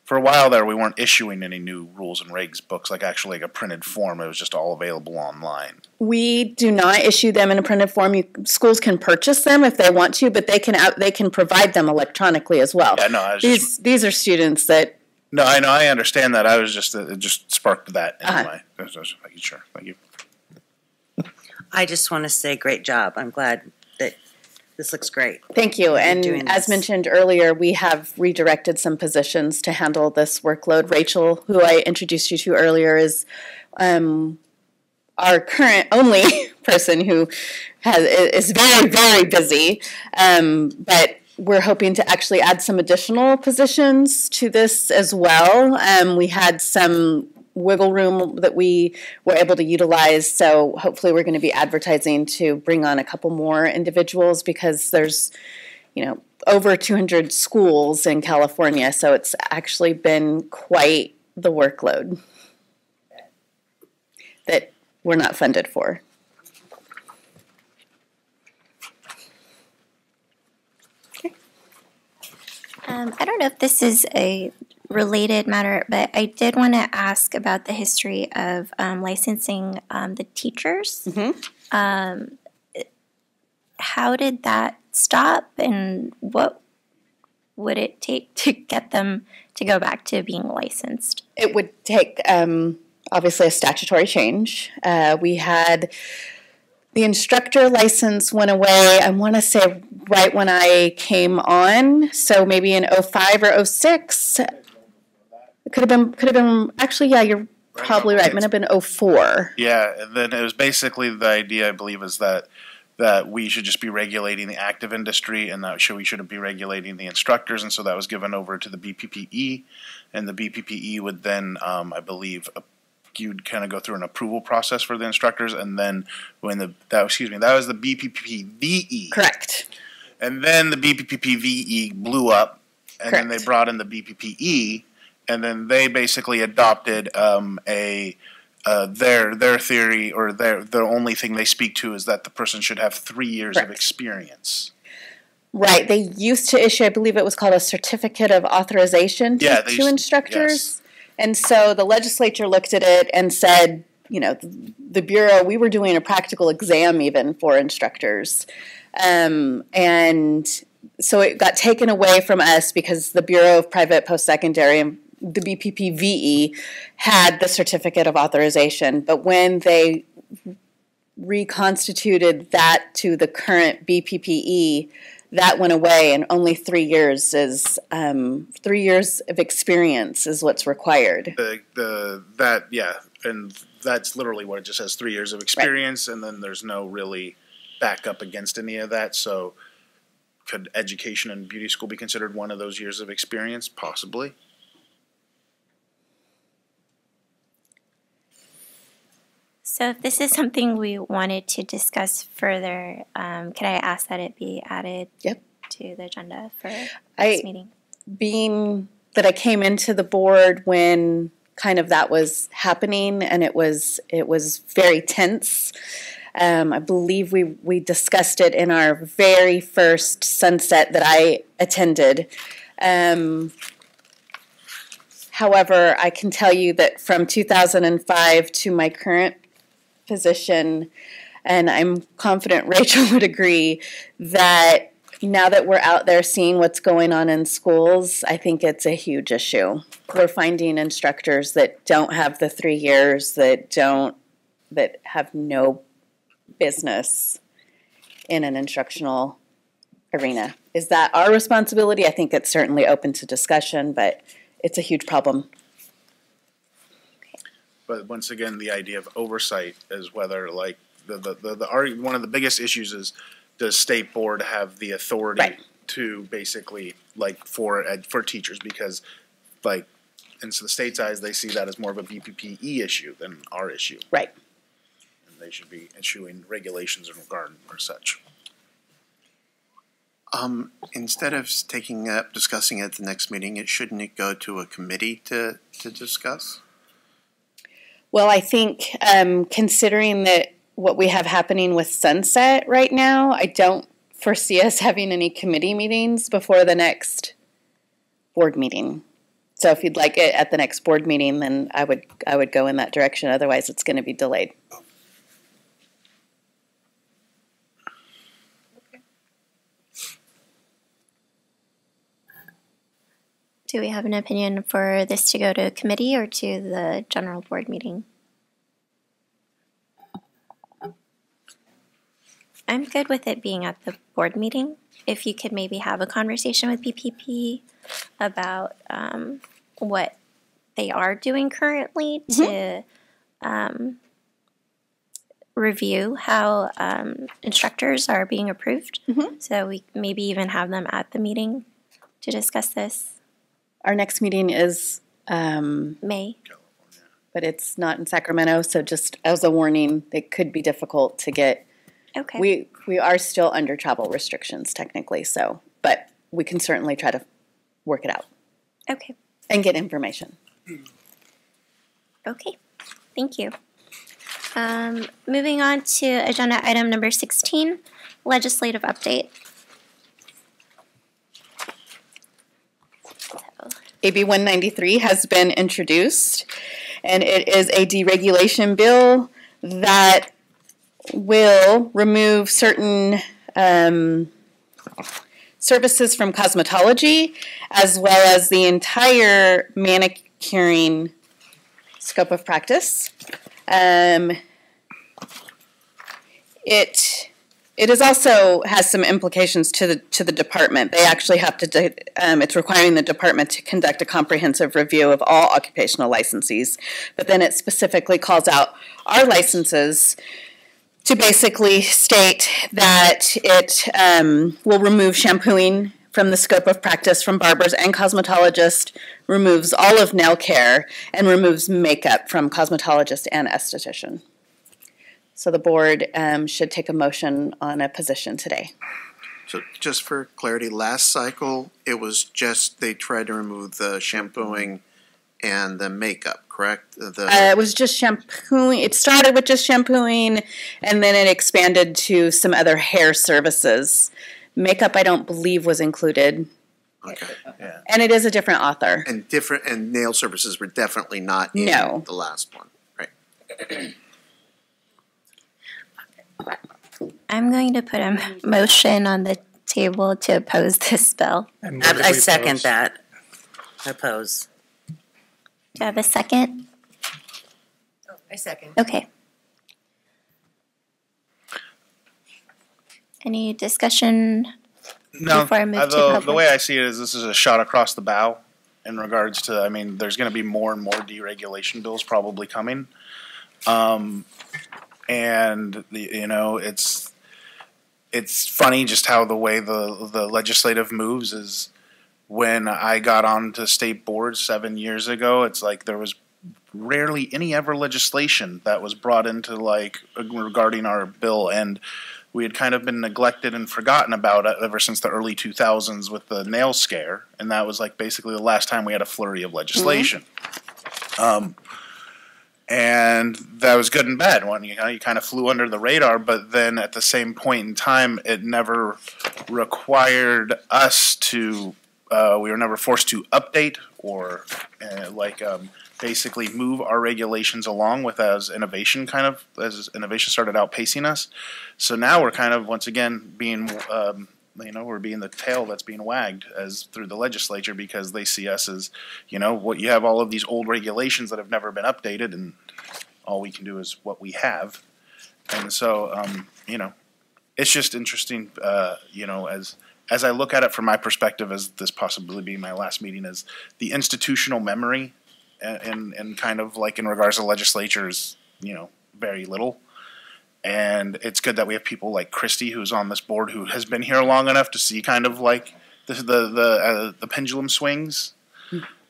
For a while there, we weren't issuing any new rules and regs books, like actually like a printed form. It was just all available online. We do not issue them in a printed form. Schools can purchase them if they want to, but they can provide them electronically as well. Yeah, no, these are students that. No, I know, I understand that. I was just it just sparked that in my. Sure, thank you. I just want to say, great job. I'm glad that. This looks great. Thank you. And as mentioned earlier, we have redirected some positions to handle this workload. Rachel, who I introduced you to earlier, is our current only person who is very, very busy. But we're hoping to actually add some additional positions to this as well. We had some wiggle room that we were able to utilize, so hopefully we're going to be advertising to bring on a couple more individuals because there's, over 200 schools in California, so it's actually been quite the workload that we're not funded for. Okay. I don't know if this is a related matter, but I did want to ask about the history of licensing the teachers. Mm-hmm. How did that stop, and what would it take to get them to go back to being licensed? It would take, obviously, a statutory change. We had the instructor license went away, I want to say, right when I came on, so maybe in 05 or 06. It could have been, actually, yeah, you're probably right. It might have been 04. Yeah, and then it was basically the idea, I believe, is that we should just be regulating the active industry and that we shouldn't be regulating the instructors, and so that was given over to the BPPE, and the BPPE would then, I believe, you'd kind of go through an approval process for the instructors, and then when that was the BPPVE. Correct. And then the BPPVE blew up, and Correct. then they brought in the BPPE, and then they basically adopted their theory, or the only thing they speak to is that the person should have 3 years Correct. of experience. Right. They used to issue, I believe it was called a certificate of authorization to instructors. Yes. And so the legislature looked at it and said, you know, the Bureau, we were doing a practical exam even for instructors. And so it got taken away from us because the Bureau of Private Post-Secondary and the BPPVE had the certificate of authorization. But when they reconstituted that to the current BPPE, that went away, and only 3 years is 3 years of experience is what's required. And that's literally what it just says: 3 years of experience, right. And then there's no really backup against any of that. So, could education and beauty school be considered one of those years of experience? Possibly. So if this is something we wanted to discuss further, could I ask that it be added to the agenda for this meeting? Being that I came into the board when kind of that was happening, and it was very tense. I believe we discussed it in our very first sunset that I attended. However, I can tell you that from 2005 to my current position, and I'm confident Rachel would agree, that now that we're out there seeing what's going on in schools, I think it's a huge issue. We're finding instructors that don't have the 3 years, that have no business in an instructional arena. Is that our responsibility? I think it's certainly open to discussion, but it's a huge problem. But once again, the idea of oversight is whether, like, one of the biggest issues is, does state board have the authority to basically, like, for teachers? Because, like, in the state's eyes, they see that as more of a BPPE issue than our issue. Right. And they should be issuing regulations in regard or such. Instead of discussing it at the next meeting, shouldn't it go to a committee to discuss? Well, I think considering that what we have happening with Sunset right now, I don't foresee us having any committee meetings before the next board meeting. So if you'd like it at the next board meeting, then I would go in that direction. Otherwise, it's going to be delayed. Do we have an opinion for this to go to committee or to the general board meeting? I'm good with it being at the board meeting. If you could maybe have a conversation with BPP about what they are doing currently to review how instructors are being approved. So we maybe even have them at the meeting to discuss this. Our next meeting is May. But it's not in Sacramento, so just as a warning, it could be difficult to get. Okay. We are still under travel restrictions technically, so, but we can certainly try to work it out. Okay. And get information. Okay, thank you. Moving on to agenda item number 16, legislative update. AB 193 has been introduced, and it is a deregulation bill that will remove certain services from cosmetology, as well as the entire manicuring scope of practice. It is also has some implications to the department. They actually have to. It's requiring the department to conduct a comprehensive review of all occupational licensees, but then it specifically calls out our licenses to basically state that it will remove shampooing from the scope of practice from barbers and cosmetologists, removes all of nail care, and removes makeup from cosmetologist and esthetician. So the board should take a motion on a position today. So just for clarity, last cycle, it was just they tried to remove the shampooing and the makeup, correct? It was just shampooing. It started with just shampooing, and then it expanded to some other hair services. Makeup, I don't believe, was included. Okay. Yeah. And it is a different author. And nail services were definitely not in the last one, right? I'm going to put a motion on the table to oppose this bill. I second that. Oppose. Do I have a second? Oh, I second. Okay. Any discussion before I move to public? The way I see it is this is a shot across the bow in regards to, I mean, there's going to be more and more deregulation bills probably coming. And you know, it's funny just how the way the legislative moves is. When I got onto state boards 7 years ago, it's like there was rarely any ever legislation that was brought into like regarding our bill, and we had kind of been neglected and forgotten about it ever since the early 2000s with the nail scare, and that was like basically the last time we had a flurry of legislation. And that was good and bad. When you kind of flew under the radar, but then at the same point in time, it never required us to. We were never forced to update or basically move our regulations along with as innovation started outpacing us. So now we're kind of once again being we're being the tail that's being wagged as through the legislature because they see us as, what you have all of these old regulations that have never been updated and all we can do is what we have. And so, it's just interesting, as I look at it from my perspective, as this possibly being my last meeting, is the institutional memory and kind of like in regards to legislatures, very little. And it's good that we have people like Christy, who's on this board, who has been here long enough to see kind of like the pendulum swings.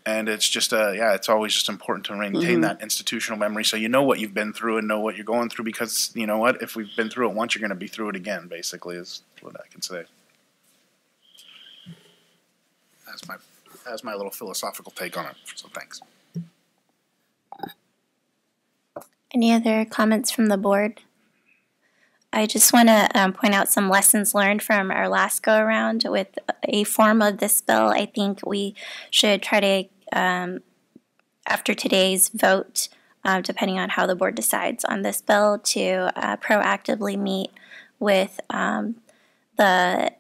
And it's just, it's always just important to maintain that institutional memory so you know what you've been through and know what you're going through because, you know what, if we've been through it once, you're going to be through it again, basically, is what I can say. That's my little philosophical take on it, so thanks. Any other comments from the board? I just want to point out some lessons learned from our last go-around with a form of this bill. I think we should try to, after today's vote, depending on how the board decides on this bill, to proactively meet with the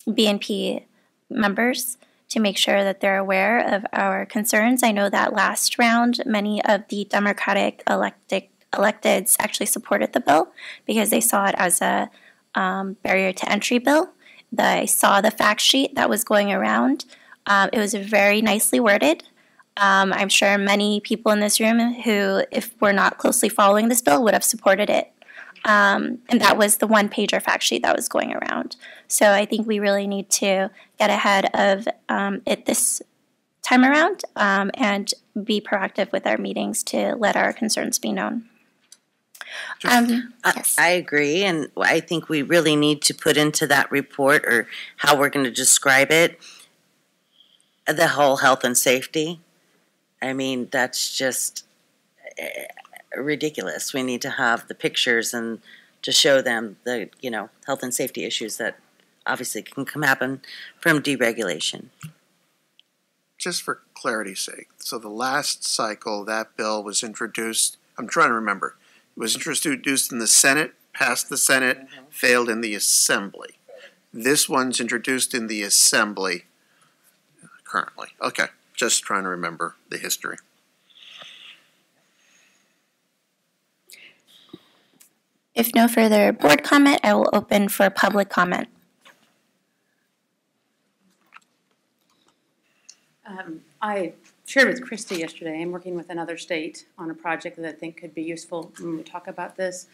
BNP members to make sure that they're aware of our concerns. I know that last round, many of the Democratic electeds actually supported the bill because they saw it as a barrier to entry bill. They saw the fact sheet that was going around. It was very nicely worded. I'm sure many people in this room who, if we're not closely following this bill, would have supported it. And that was the one-pager fact sheet that was going around. So I think we really need to get ahead of it this time around and be proactive with our meetings to let our concerns be known. Yes. I agree, and I think we really need to put into that report or how we're going to describe it the whole health and safety. I mean, that's just ridiculous. We need to have the pictures and to show them the health and safety issues that obviously can happen from deregulation. Just for clarity's sake, so the last cycle that bill was introduced, I'm trying to remember, it was introduced in the Senate, passed the Senate, failed in the Assembly. This one's introduced in the assembly currently. Okay, just trying to remember the history. If no further board comment, I will open for public comment. I shared with Christy yesterday, I'm working with another state on a project that I think could be useful when we talk about this.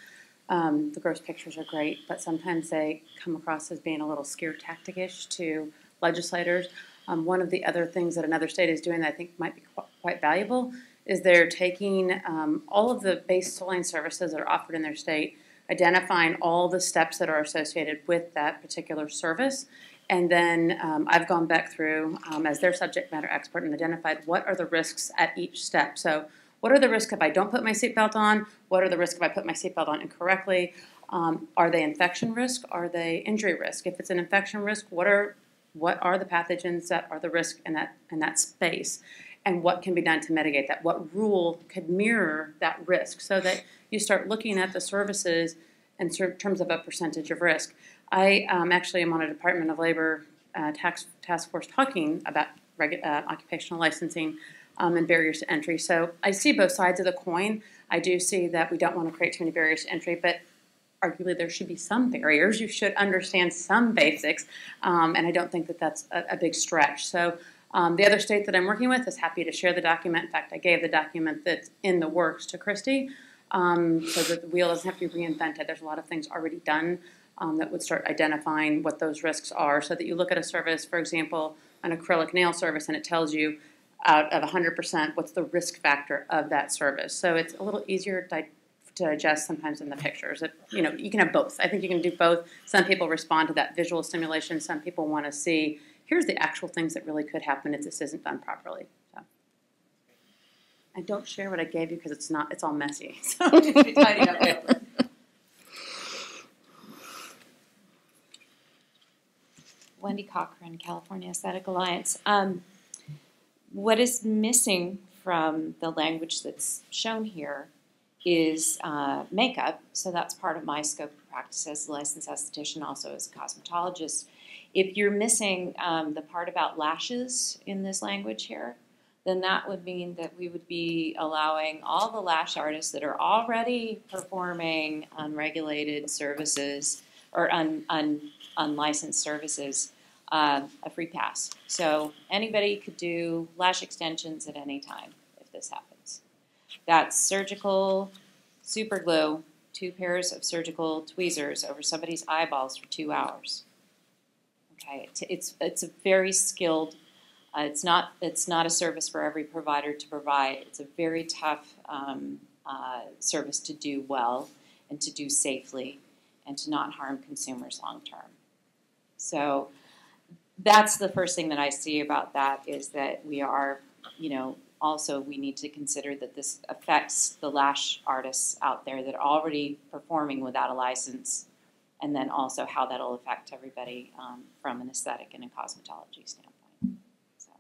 The gross pictures are great, but sometimes they come across as being a little scare tactic-ish to legislators. One of the other things that another state is doing that I think might be quite valuable is they're taking all of the base tolling services that are offered in their state, identifying all the steps that are associated with that particular service. And then I've gone back through as their subject matter expert and identified what are the risks at each step. So what are the risks if I don't put my seatbelt on? What are the risks if I put my seatbelt on incorrectly? Are they infection risk? Are they injury risk? If it's an infection risk, what are the pathogens that are the risk in that space? And what can be done to mitigate that? What rule could mirror that risk so that you start looking at the services in terms of a percentage of risk? I actually am on a Department of Labor task force talking about occupational licensing and barriers to entry. So I see both sides of the coin. I do see that we don't want to create too many barriers to entry, but arguably there should be some barriers. You should understand some basics, and I don't think that that's a big stretch. So the other state that I'm working with is happy to share the document. In fact, I gave the document that's in the works to Christy so that the wheel doesn't have to be reinvented. There's a lot of things already done that would start identifying what those risks are so that you look at a service, for example, an acrylic nail service, and it tells you out of 100% what's the risk factor of that service. So it's a little easier to adjust sometimes in the pictures. You can have both. I think you can do both. Some people respond to that visual stimulation. Some people want to see, here's the actual things that really could happen if this isn't done properly. So I don't share what I gave you because it's all messy. So it needs to be tidied up a little bit. Wendy Cochran, California Aesthetic Alliance. What is missing from the language that's shown here is makeup. So that's part of my scope of practice as a licensed esthetician, also as a cosmetologist. If you're missing the part about lashes in this language here, then that would mean that we would be allowing all the lash artists that are already performing unregulated services or unlicensed services a free pass. So anybody could do lash extensions at any time if this happens. That's surgical super glue, 2 pairs of surgical tweezers over somebody's eyeballs for 2 hours. Okay, it's a very skilled. It's not a service for every provider to provide. It's a very tough service to do well and to do safely and to not harm consumers long term. So that's the first thing that I see about that is that we are, also we need to consider that this affects the lash artists out there that are already performing without a license, and then also how that'll affect everybody from an aesthetic and a cosmetology standpoint. So.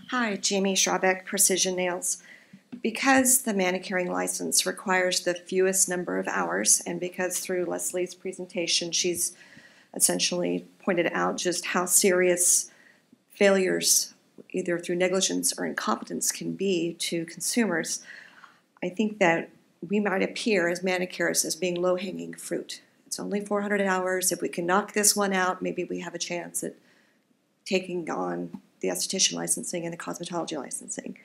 Hi, Jamie Schrabeck, Precision Nails. Because the manicuring license requires the fewest number of hours, and because through Leslie's presentation she's essentially pointed out just how serious failures, either through negligence or incompetence, can be to consumers, I think that we might appear as manicurists as being low-hanging fruit. It's only 400 hours. If we can knock this one out, maybe we have a chance at taking on the esthetician licensing and the cosmetology licensing.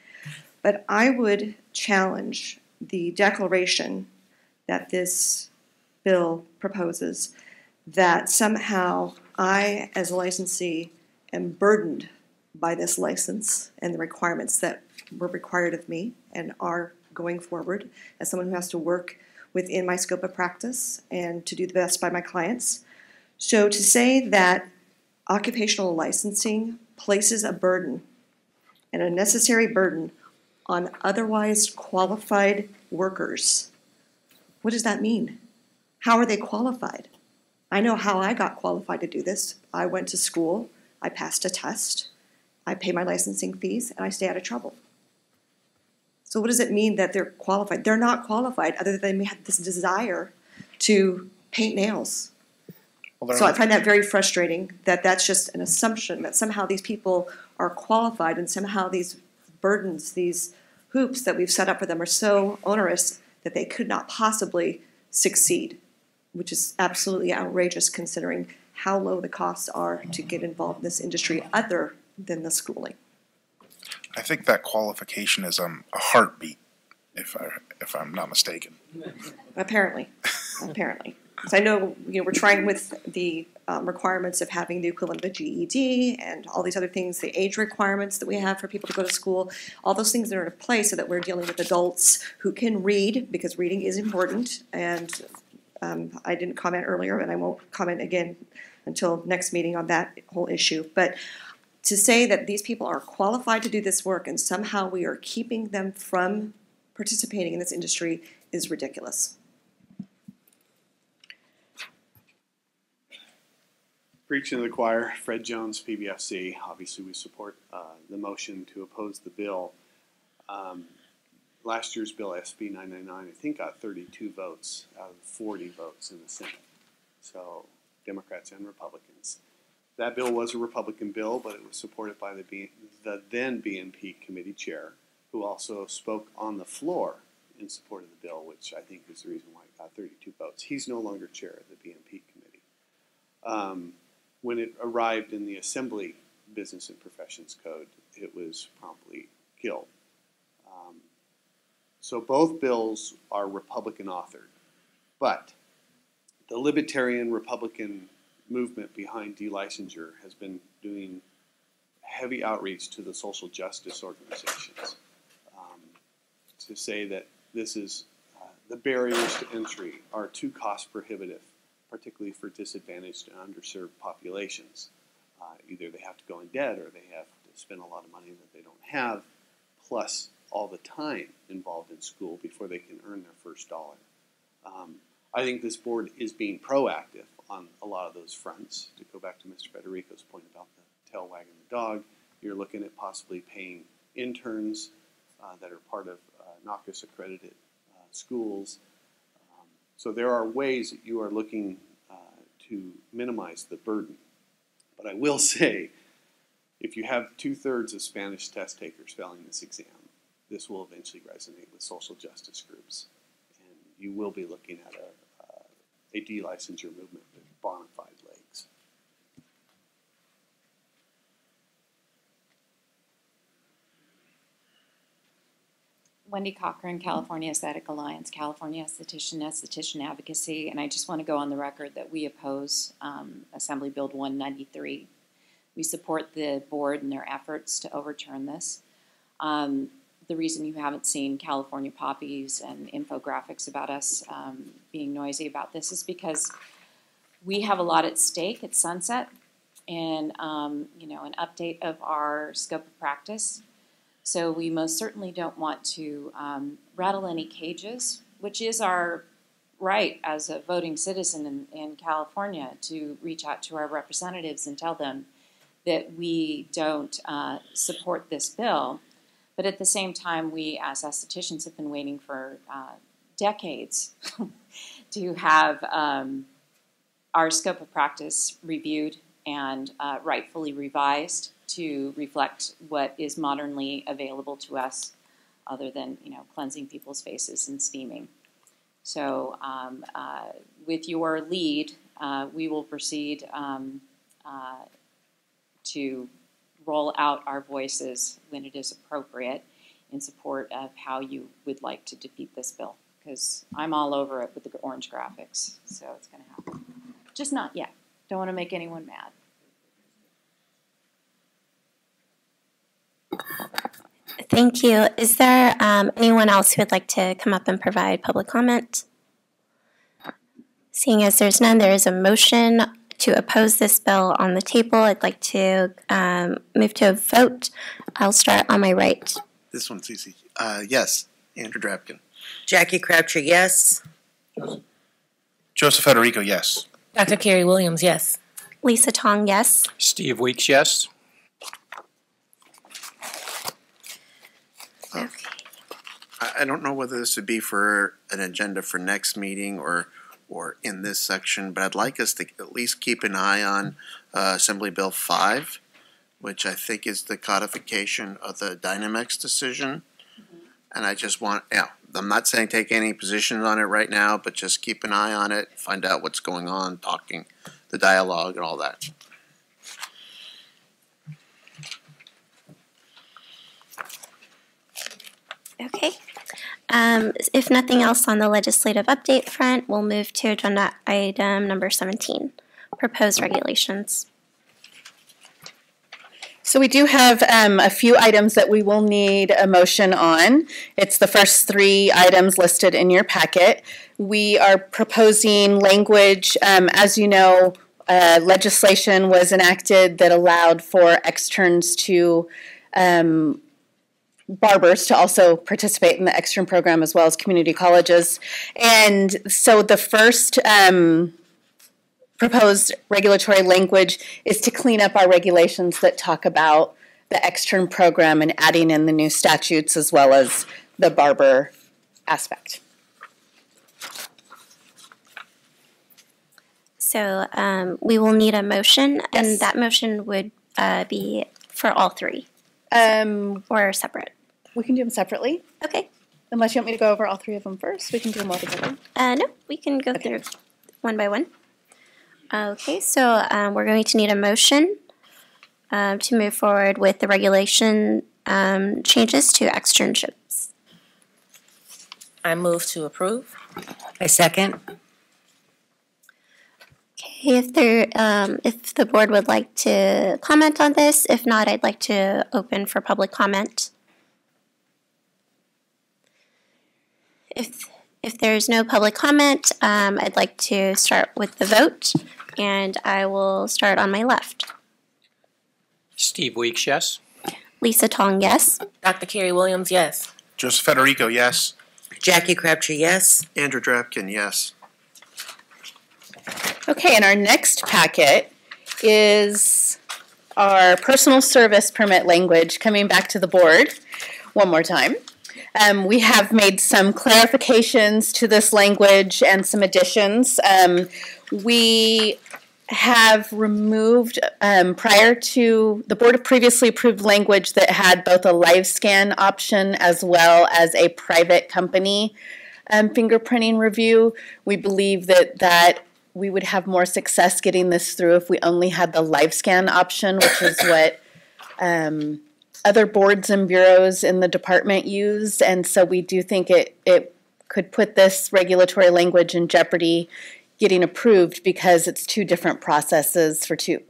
But I would challenge the declaration that this bill proposes that somehow I, as a licensee, am burdened by this license and the requirements that were required of me and are going forward as someone who has to work within my scope of practice and to do the best by my clients. So to say that occupational licensing places a burden, and a necessary burden, on otherwise qualified workers, what does that mean? How are they qualified? I know how I got qualified to do this. I went to school, I passed a test, I pay my licensing fees, and I stay out of trouble. So what does it mean that they're qualified? They're not qualified other than they have this desire to paint nails. Well, So I find that very frustrating that that's just an assumption that somehow these people are qualified and somehow these burdens, these hoops that we've set up for them are so onerous that they could not possibly succeed, which is absolutely outrageous considering how low the costs are to get involved in this industry other than the schooling. I think that qualification is a heartbeat, if I'm not mistaken. Apparently. So I know we're trying with the requirements of having the equivalent of a GED and all these other things, the age requirements that we have for people to go to school, all those things that are in place so that we're dealing with adults who can read, because reading is important. And I didn't comment earlier, and I won't comment again until next meeting on that whole issue. But to say that these people are qualified to do this work and somehow we are keeping them from participating in this industry is ridiculous. Preaching to the choir, Fred Jones, PBFC. Obviously, we support the motion to oppose the bill. Last year's bill, SB 999, I think got 32 votes out of 40 votes in the Senate. So Democrats and Republicans. That bill was a Republican bill, but it was supported by the then BNP committee chair, who also spoke on the floor in support of the bill, which I think is the reason why it got 32 votes. He's no longer chair of the BNP committee. When it arrived in the Assembly Business and Professions Code, it was promptly killed. So both bills are Republican authored, but the libertarian Republican movement behind delicensure has been doing heavy outreach to the social justice organizations to say that this is the barriers to entry are too cost prohibitive, particularly for disadvantaged and underserved populations. Either they have to go in debt or they have to spend a lot of money that they don't have, plus all the time involved in school before they can earn their first dollar. I think this board is being proactive on a lot of those fronts. To go back to Mr. Federico's point about the tail wagging the dog, you're looking at possibly paying interns that are part of NACUS accredited schools. So there are ways that you are looking to minimize the burden. But I will say, if you have 2/3 of Spanish test takers failing this exam, this will eventually resonate with social justice groups. And you will be looking at a delicensure movement with bona fide legs. Wendy Cochran, California Aesthetic Alliance, California Esthetician Advocacy, and I just want to go on the record that we oppose Assembly Bill 193. We support the board in their efforts to overturn this. The reason you haven't seen California poppies and infographics about us being noisy about this is because we have a lot at stake at Sunset, and an update of our scope of practice. So we most certainly don't want to rattle any cages, which is our right as a voting citizen in California to reach out to our representatives and tell them that we don't support this bill. But at the same time, we as estheticians have been waiting for decades to have our scope of practice reviewed and rightfully revised to reflect what is modernly available to us, other than cleansing people's faces and steaming. So, with your lead, we will proceed to roll out our voices when it is appropriate in support of how you would like to defeat this bill. Because I'm all over it with the orange graphics, so it's going to happen. Just not yet. Don't want to make anyone mad. Thank you. Is there anyone else who would like to come up and provide public comment? Seeing as there's none, there is a motion to oppose this bill on the table. I'd like to move to a vote. I'll start on my right. This one's easy. Yes. Andrew Drapkin. Jackie Crabtree, yes. Joseph Federico, yes. Dr. Carrie Williams, yes. Lisa Tong, yes. Steve Weeks, yes. Okay. I don't know whether this would be for an agenda for next meeting or in this section, but I'd like us to at least keep an eye on Assembly Bill 5, which I think is the codification of the Dynamex decision. And I just want, I'm not saying take any positions on it right now, but just keep an eye on it, find out what's going on, talking, the dialogue and all that. Okay. If nothing else on the legislative update front, we'll move to agenda item number 17, proposed regulations. So we do have a few items that we will need a motion on. It's the first 3 items listed in your packet. We are proposing language, as you know, legislation was enacted that allowed for externs to barbers to also participate in the extern program as well as community colleges. And so the first proposed regulatory language is to clean up our regulations that talk about the extern program and adding in the new statutes as well as the barber aspect. So we will need a motion, and that motion would be for all 3 or separate. We can do them separately. Okay. Unless you want me to go over all 3 of them first, we can do them all together. No, we can go through one by one. Okay, so we're going to need a motion to move forward with the regulation changes to externships. I move to approve. I second. Okay, if the board would like to comment on this, if not, I'd like to open for public comment. If there's no public comment, I'd like to start with the vote, and I will start on my left. Steve Weeks, yes. Lisa Tong, yes. Dr. Carrie Williams, yes. Joseph Federico, yes. Jackie Crabtree, yes. Andrew Drapkin, yes. Okay, and our next packet is our personal service permit language coming back to the board one more time. We have made some clarifications to this language and some additions. We have removed, prior to, the board previously approved language that had both a live scan option as well as a private company fingerprinting review. We believe that we would have more success getting this through if we only had the live scan option, which is what other boards and bureaus in the department use, and so we do think it could put this regulatory language in jeopardy getting approved because it's 2 different processes for 2.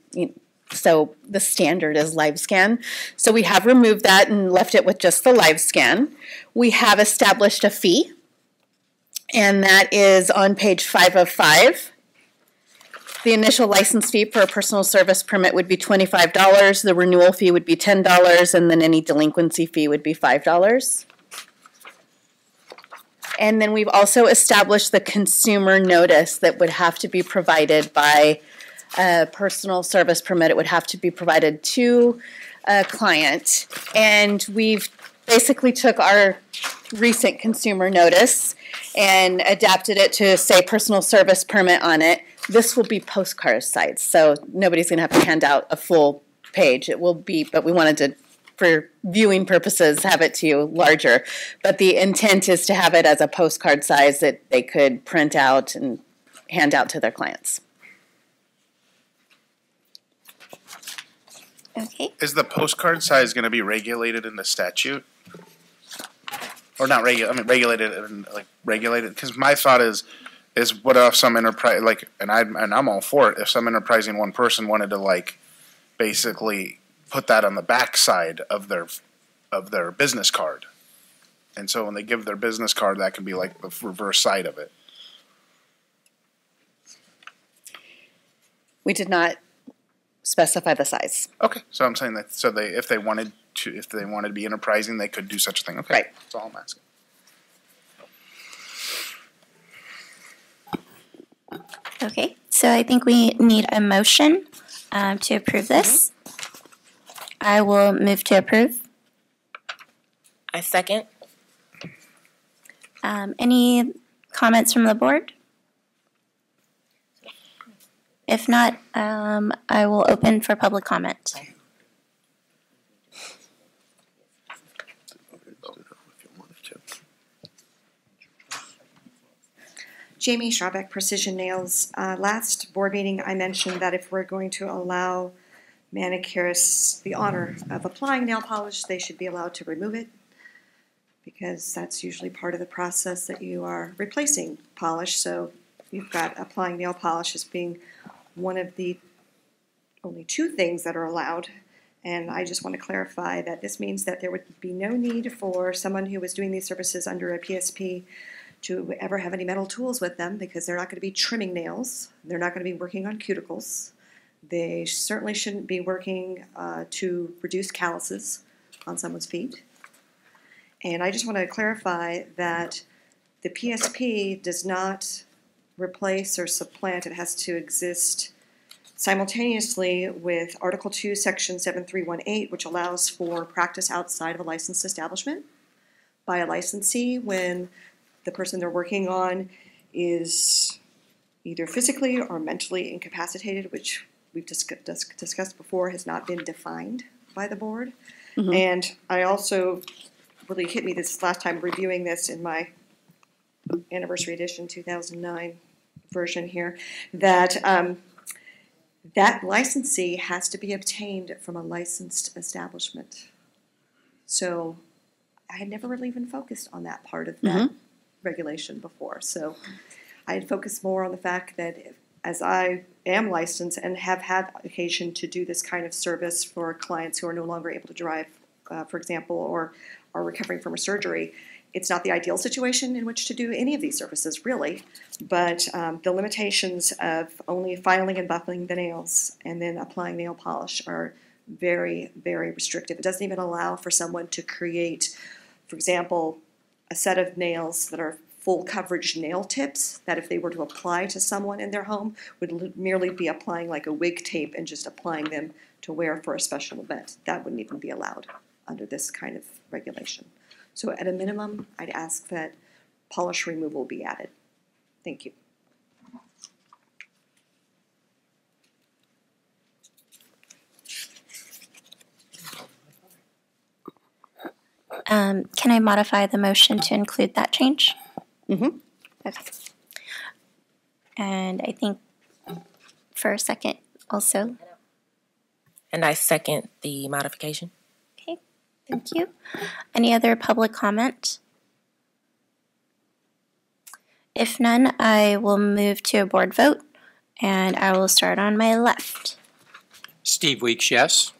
So the standard is live scan. So we have removed that and left it with just the live scan. We have established a fee, and that is on page 5 of 5. The initial license fee for a personal service permit would be $25. The renewal fee would be $10, and then any delinquency fee would be $5. And then we've also established the consumer notice that would have to be provided by a personal service permit. It would have to be provided to a client. And we've basically took our recent consumer notice and adapted it to say personal service permit on it. This will be postcard size, so nobody's going to have to hand out a full page. It will be, but we wanted to, for viewing purposes, have it to you larger. But the intent is to have it as a postcard size that they could print out and hand out to their clients. Okay. Is the postcard size going to be regulated in the statute? Or not regulated, because my thought is what if some enterprise, and I'm all for it, if some enterprising one person wanted to basically put that on the back side of their business card. And so when they give their business card, that can be like the reverse side of it. We did not specify the size. Okay, so I'm saying that if they wanted to be enterprising, they could do such a thing. Okay, right. That's all I'm asking. Okay, so I think we need a motion to approve this. I will move to approve. I second. Any comments from the board? If not, I will open for public comment. Jamie Schrabeck, Precision Nails. Last board meeting, I mentioned that if we're going to allow manicurists the honor of applying nail polish, they should be allowed to remove it, because that's usually part of the process that you are replacing polish. So you've got applying nail polish as being one of the only two things that are allowed. And I just want to clarify that this means that there would be no need for someone who was doing these services under a PSP to ever have any metal tools with them, because they're not going to be trimming nails. They're not going to be working on cuticles. They certainly shouldn't be working to reduce calluses on someone's feet. And I just want to clarify that the PSP does not replace or supplant. It has to exist simultaneously with Article 2, Section 7318, which allows for practice outside of a licensed establishment by a licensee when the person they're working on is either physically or mentally incapacitated, which we've discussed before has not been defined by the board. Mm-hmm. And I also really hit me this last time reviewing this in my anniversary edition 2009 version here, that that licensee has to be obtained from a licensed establishment. So I had never really even focused on that part of that regulation before. So I had focused more on the fact that as I am licensed and have had occasion to do this kind of service for clients who are no longer able to drive, for example, or are recovering from a surgery, it's not the ideal situation in which to do any of these services, really. But the limitations of only filing and buffing the nails and then applying nail polish are very, very restrictive. It doesn't even allow for someone to create, for example, a set of nails that are full coverage nail tips that if they were to apply to someone in their home would merely be applying like a wig tape and just applying them to wear for a special event. That wouldn't even be allowed under this kind of regulation. So at a minimum, I'd ask that polish removal be added. Thank you. Can I modify the motion to include that change? Mm-hmm. Okay. And I think for a second also. And I second the modification. Okay, thank you. Any other public comment? If none, I will move to a board vote, and I will start on my left. Steve Weeks, yes.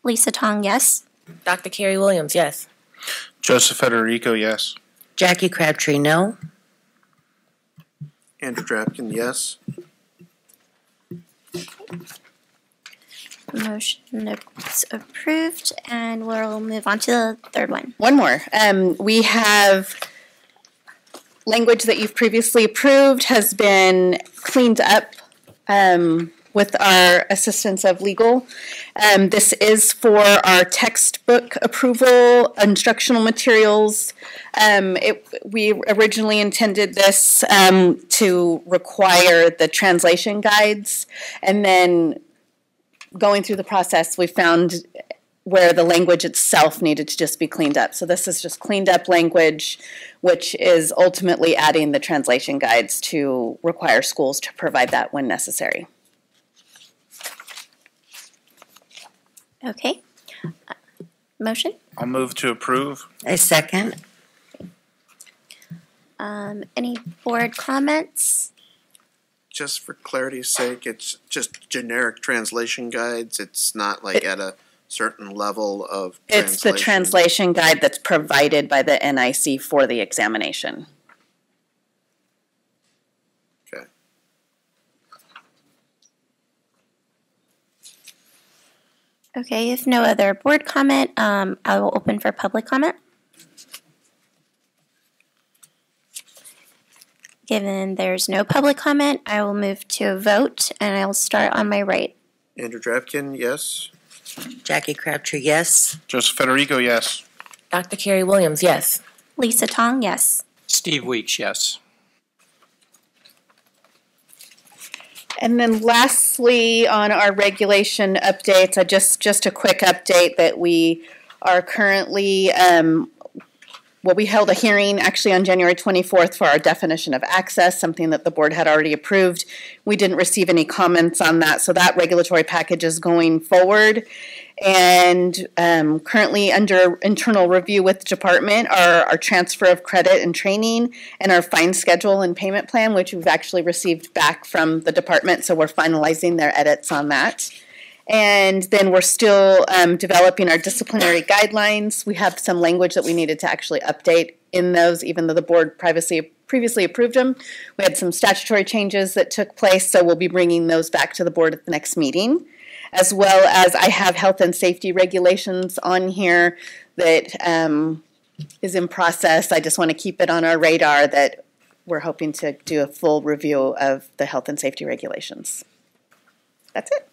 Lisa Tong, yes. Dr. Carrie Williams, yes. Joseph Federico, yes. Jackie Crabtree, no. Andrew Drapkin, yes. Motion is approved, and we'll move on to the third one. One more. We have language that you've previously approved has been cleaned up with our assistance of legal. This is for our textbook approval, instructional materials. We originally intended this to require the translation guides, and then going through the process, we found where the language itself needed to just be cleaned up. So this is just cleaned up language, which is ultimately adding the translation guides to require schools to provide that when necessary. Okay. Motion? I'll move to approve. I second. Any board comments? Just for clarity's sake, it's just generic translation guides. It's not like at a certain level of translation. It's the translation guide that's provided by the NIC for the examination. Okay. Okay, if no other board comment, I will open for public comment. Given there's no public comment, I will move to a vote, and I will start on my right. Andrew Drapkin, yes. Jackie Crabtree, yes. Joseph Federico, yes. Dr. Carrie Williams, yes. Lisa Tong, yes. Steve Weeks, yes. And then lastly, on our regulation updates, just a quick update that we are currently, we held a hearing actually on January 24th for our definition of access, something that the board had already approved. We didn't receive any comments on that, so that regulatory package is going forward. And currently under internal review with the department are our transfer of credit and training and our fine schedule and payment plan, which we've actually received back from the department, so we're finalizing their edits on that. And then we're still developing our disciplinary guidelines. We have some language that we needed to actually update in those, even though the board previously approved them. We had some statutory changes that took place, so we'll be bringing those back to the board at the next meeting. As well as I have health and safety regulations on here that is in process. I just want to keep it on our radar that we're hoping to do a full review of the health and safety regulations. That's it.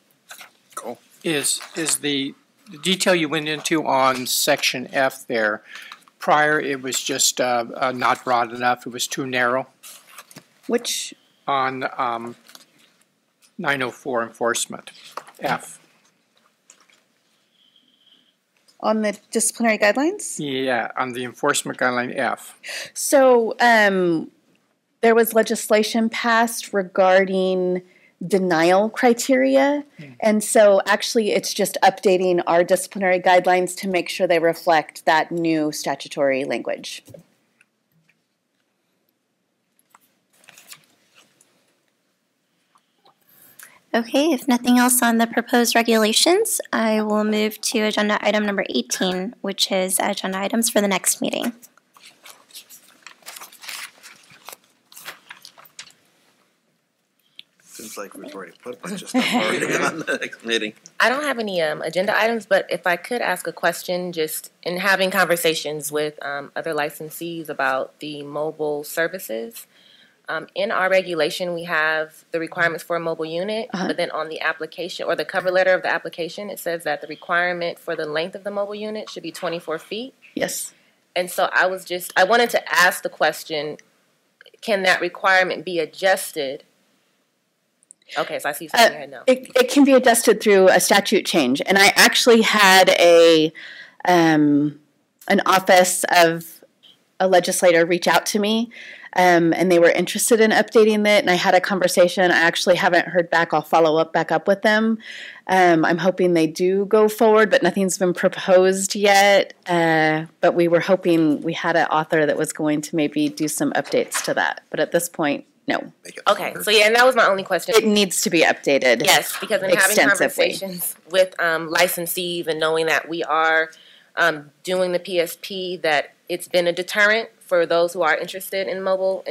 Cool. Is the detail you went into on section F there, prior it was just not broad enough, it was too narrow? Which? On 904 enforcement, F. On the disciplinary guidelines? Yeah, on the enforcement guideline F. So there was legislation passed regarding denial criteria. And so actually it's just updating our disciplinary guidelines to make sure they reflect that new statutory language. Okay, if nothing else on the proposed regulations, I will move to agenda item number 18, which is agenda items for the next meeting. Seems like we've already put a bunch of stuff already on the next meeting. I don't have any agenda items, but if I could ask a question, just in having conversations with other licensees about the mobile services. In our regulation, we have the requirements for a mobile unit, but then on the application or the cover letter of the application, it says that the requirement for the length of the mobile unit should be 24 feet. Yes. And so I wanted to ask the question, can that requirement be adjusted? Okay, so I see something here now. It can be adjusted through a statute change. And I actually had an office of a legislator reach out to me. And they were interested in updating it, and I had a conversation. I actually haven't heard back. I'll follow back up with them. I'm hoping they do go forward, but nothing's been proposed yet. But we were hoping we had an author that was going to maybe do some updates to that. But at this point, no. Okay, so yeah, and that was my only question. It needs to be updated. Yes, because in having conversations with licensees and knowing that we are doing the PSP, that it's been a deterrent for those who are interested in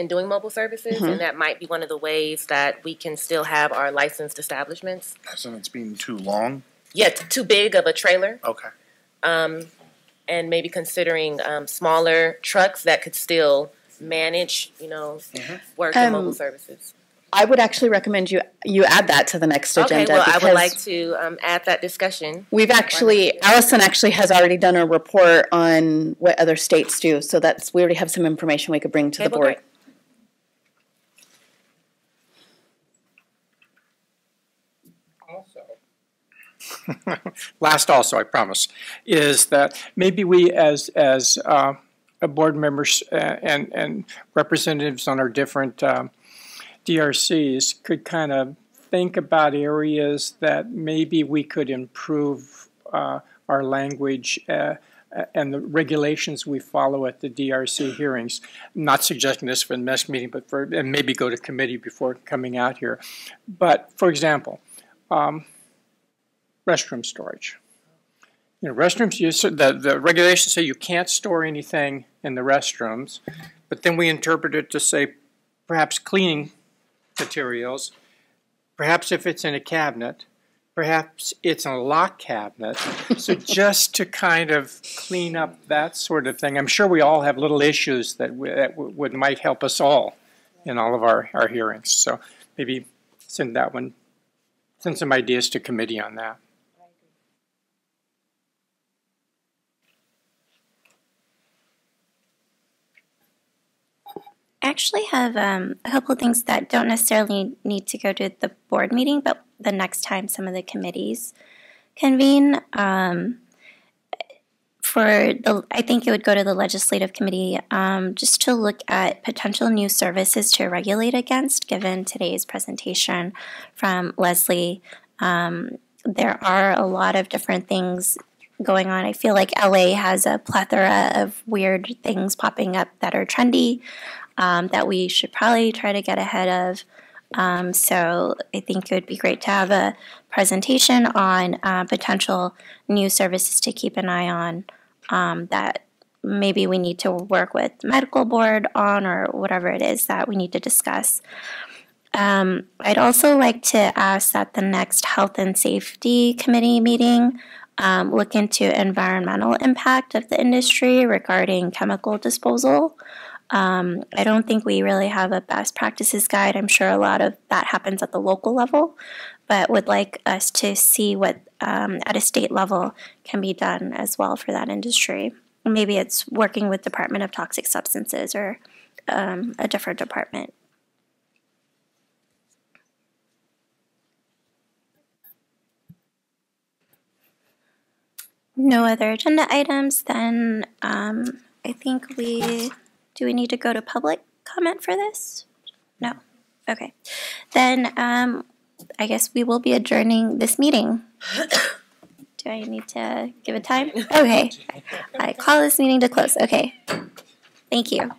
doing mobile services, and that might be one of the ways that we can still have our licensed establishments. So it's being too long? Yeah, too big of a trailer. Okay. And maybe considering smaller trucks that could still manage, work in mobile services. I would actually recommend you add that to the next agenda. Okay, well, I would like to add that discussion. Allison actually has already done a report on what other states do, so we already have some information we could bring to the board. Last also, I promise, is that maybe we as board members and representatives on our different DRCs could kind of think about areas that maybe we could improve our language and the regulations we follow at the DRC hearings. I'm not suggesting this for the next meeting, but and maybe go to committee before coming out here. But for example, restroom storage. Restrooms, the regulations say you can't store anything in the restrooms, but then we interpret it to say perhaps cleaning materials, perhaps if it's in a cabinet, perhaps it's in a lock cabinet. So just to kind of clean up that sort of thing. I'm sure we all have little issues that might help us all in all of our hearings. So maybe send some ideas to committee on that. actually have a couple of things that don't necessarily need to go to the board meeting, but the next time some of the committees convene. I think it would go to the legislative committee just to look at potential new services to regulate against, given today's presentation from Leslie. There are a lot of different things going on. I feel like LA has a plethora of weird things popping up that are trendy that we should probably try to get ahead of. So I think it would be great to have a presentation on potential new services to keep an eye on that maybe we need to work with the medical board on, or whatever it is that we need to discuss. I'd also like to ask that the next Health and Safety Committee meeting look into environmental impact of the industry regarding chemical disposal. I don't think we really have a best practices guide. I'm sure a lot of that happens at the local level, but would like us to see what at a state level can be done as well for that industry. Maybe it's working with Department of Toxic Substances or a different department. No other agenda items, then I think do we need to go to public comment for this? No. Okay. Then I guess we will be adjourning this meeting. Do I need to give a time? Okay. I call this meeting to close. Okay. Thank you.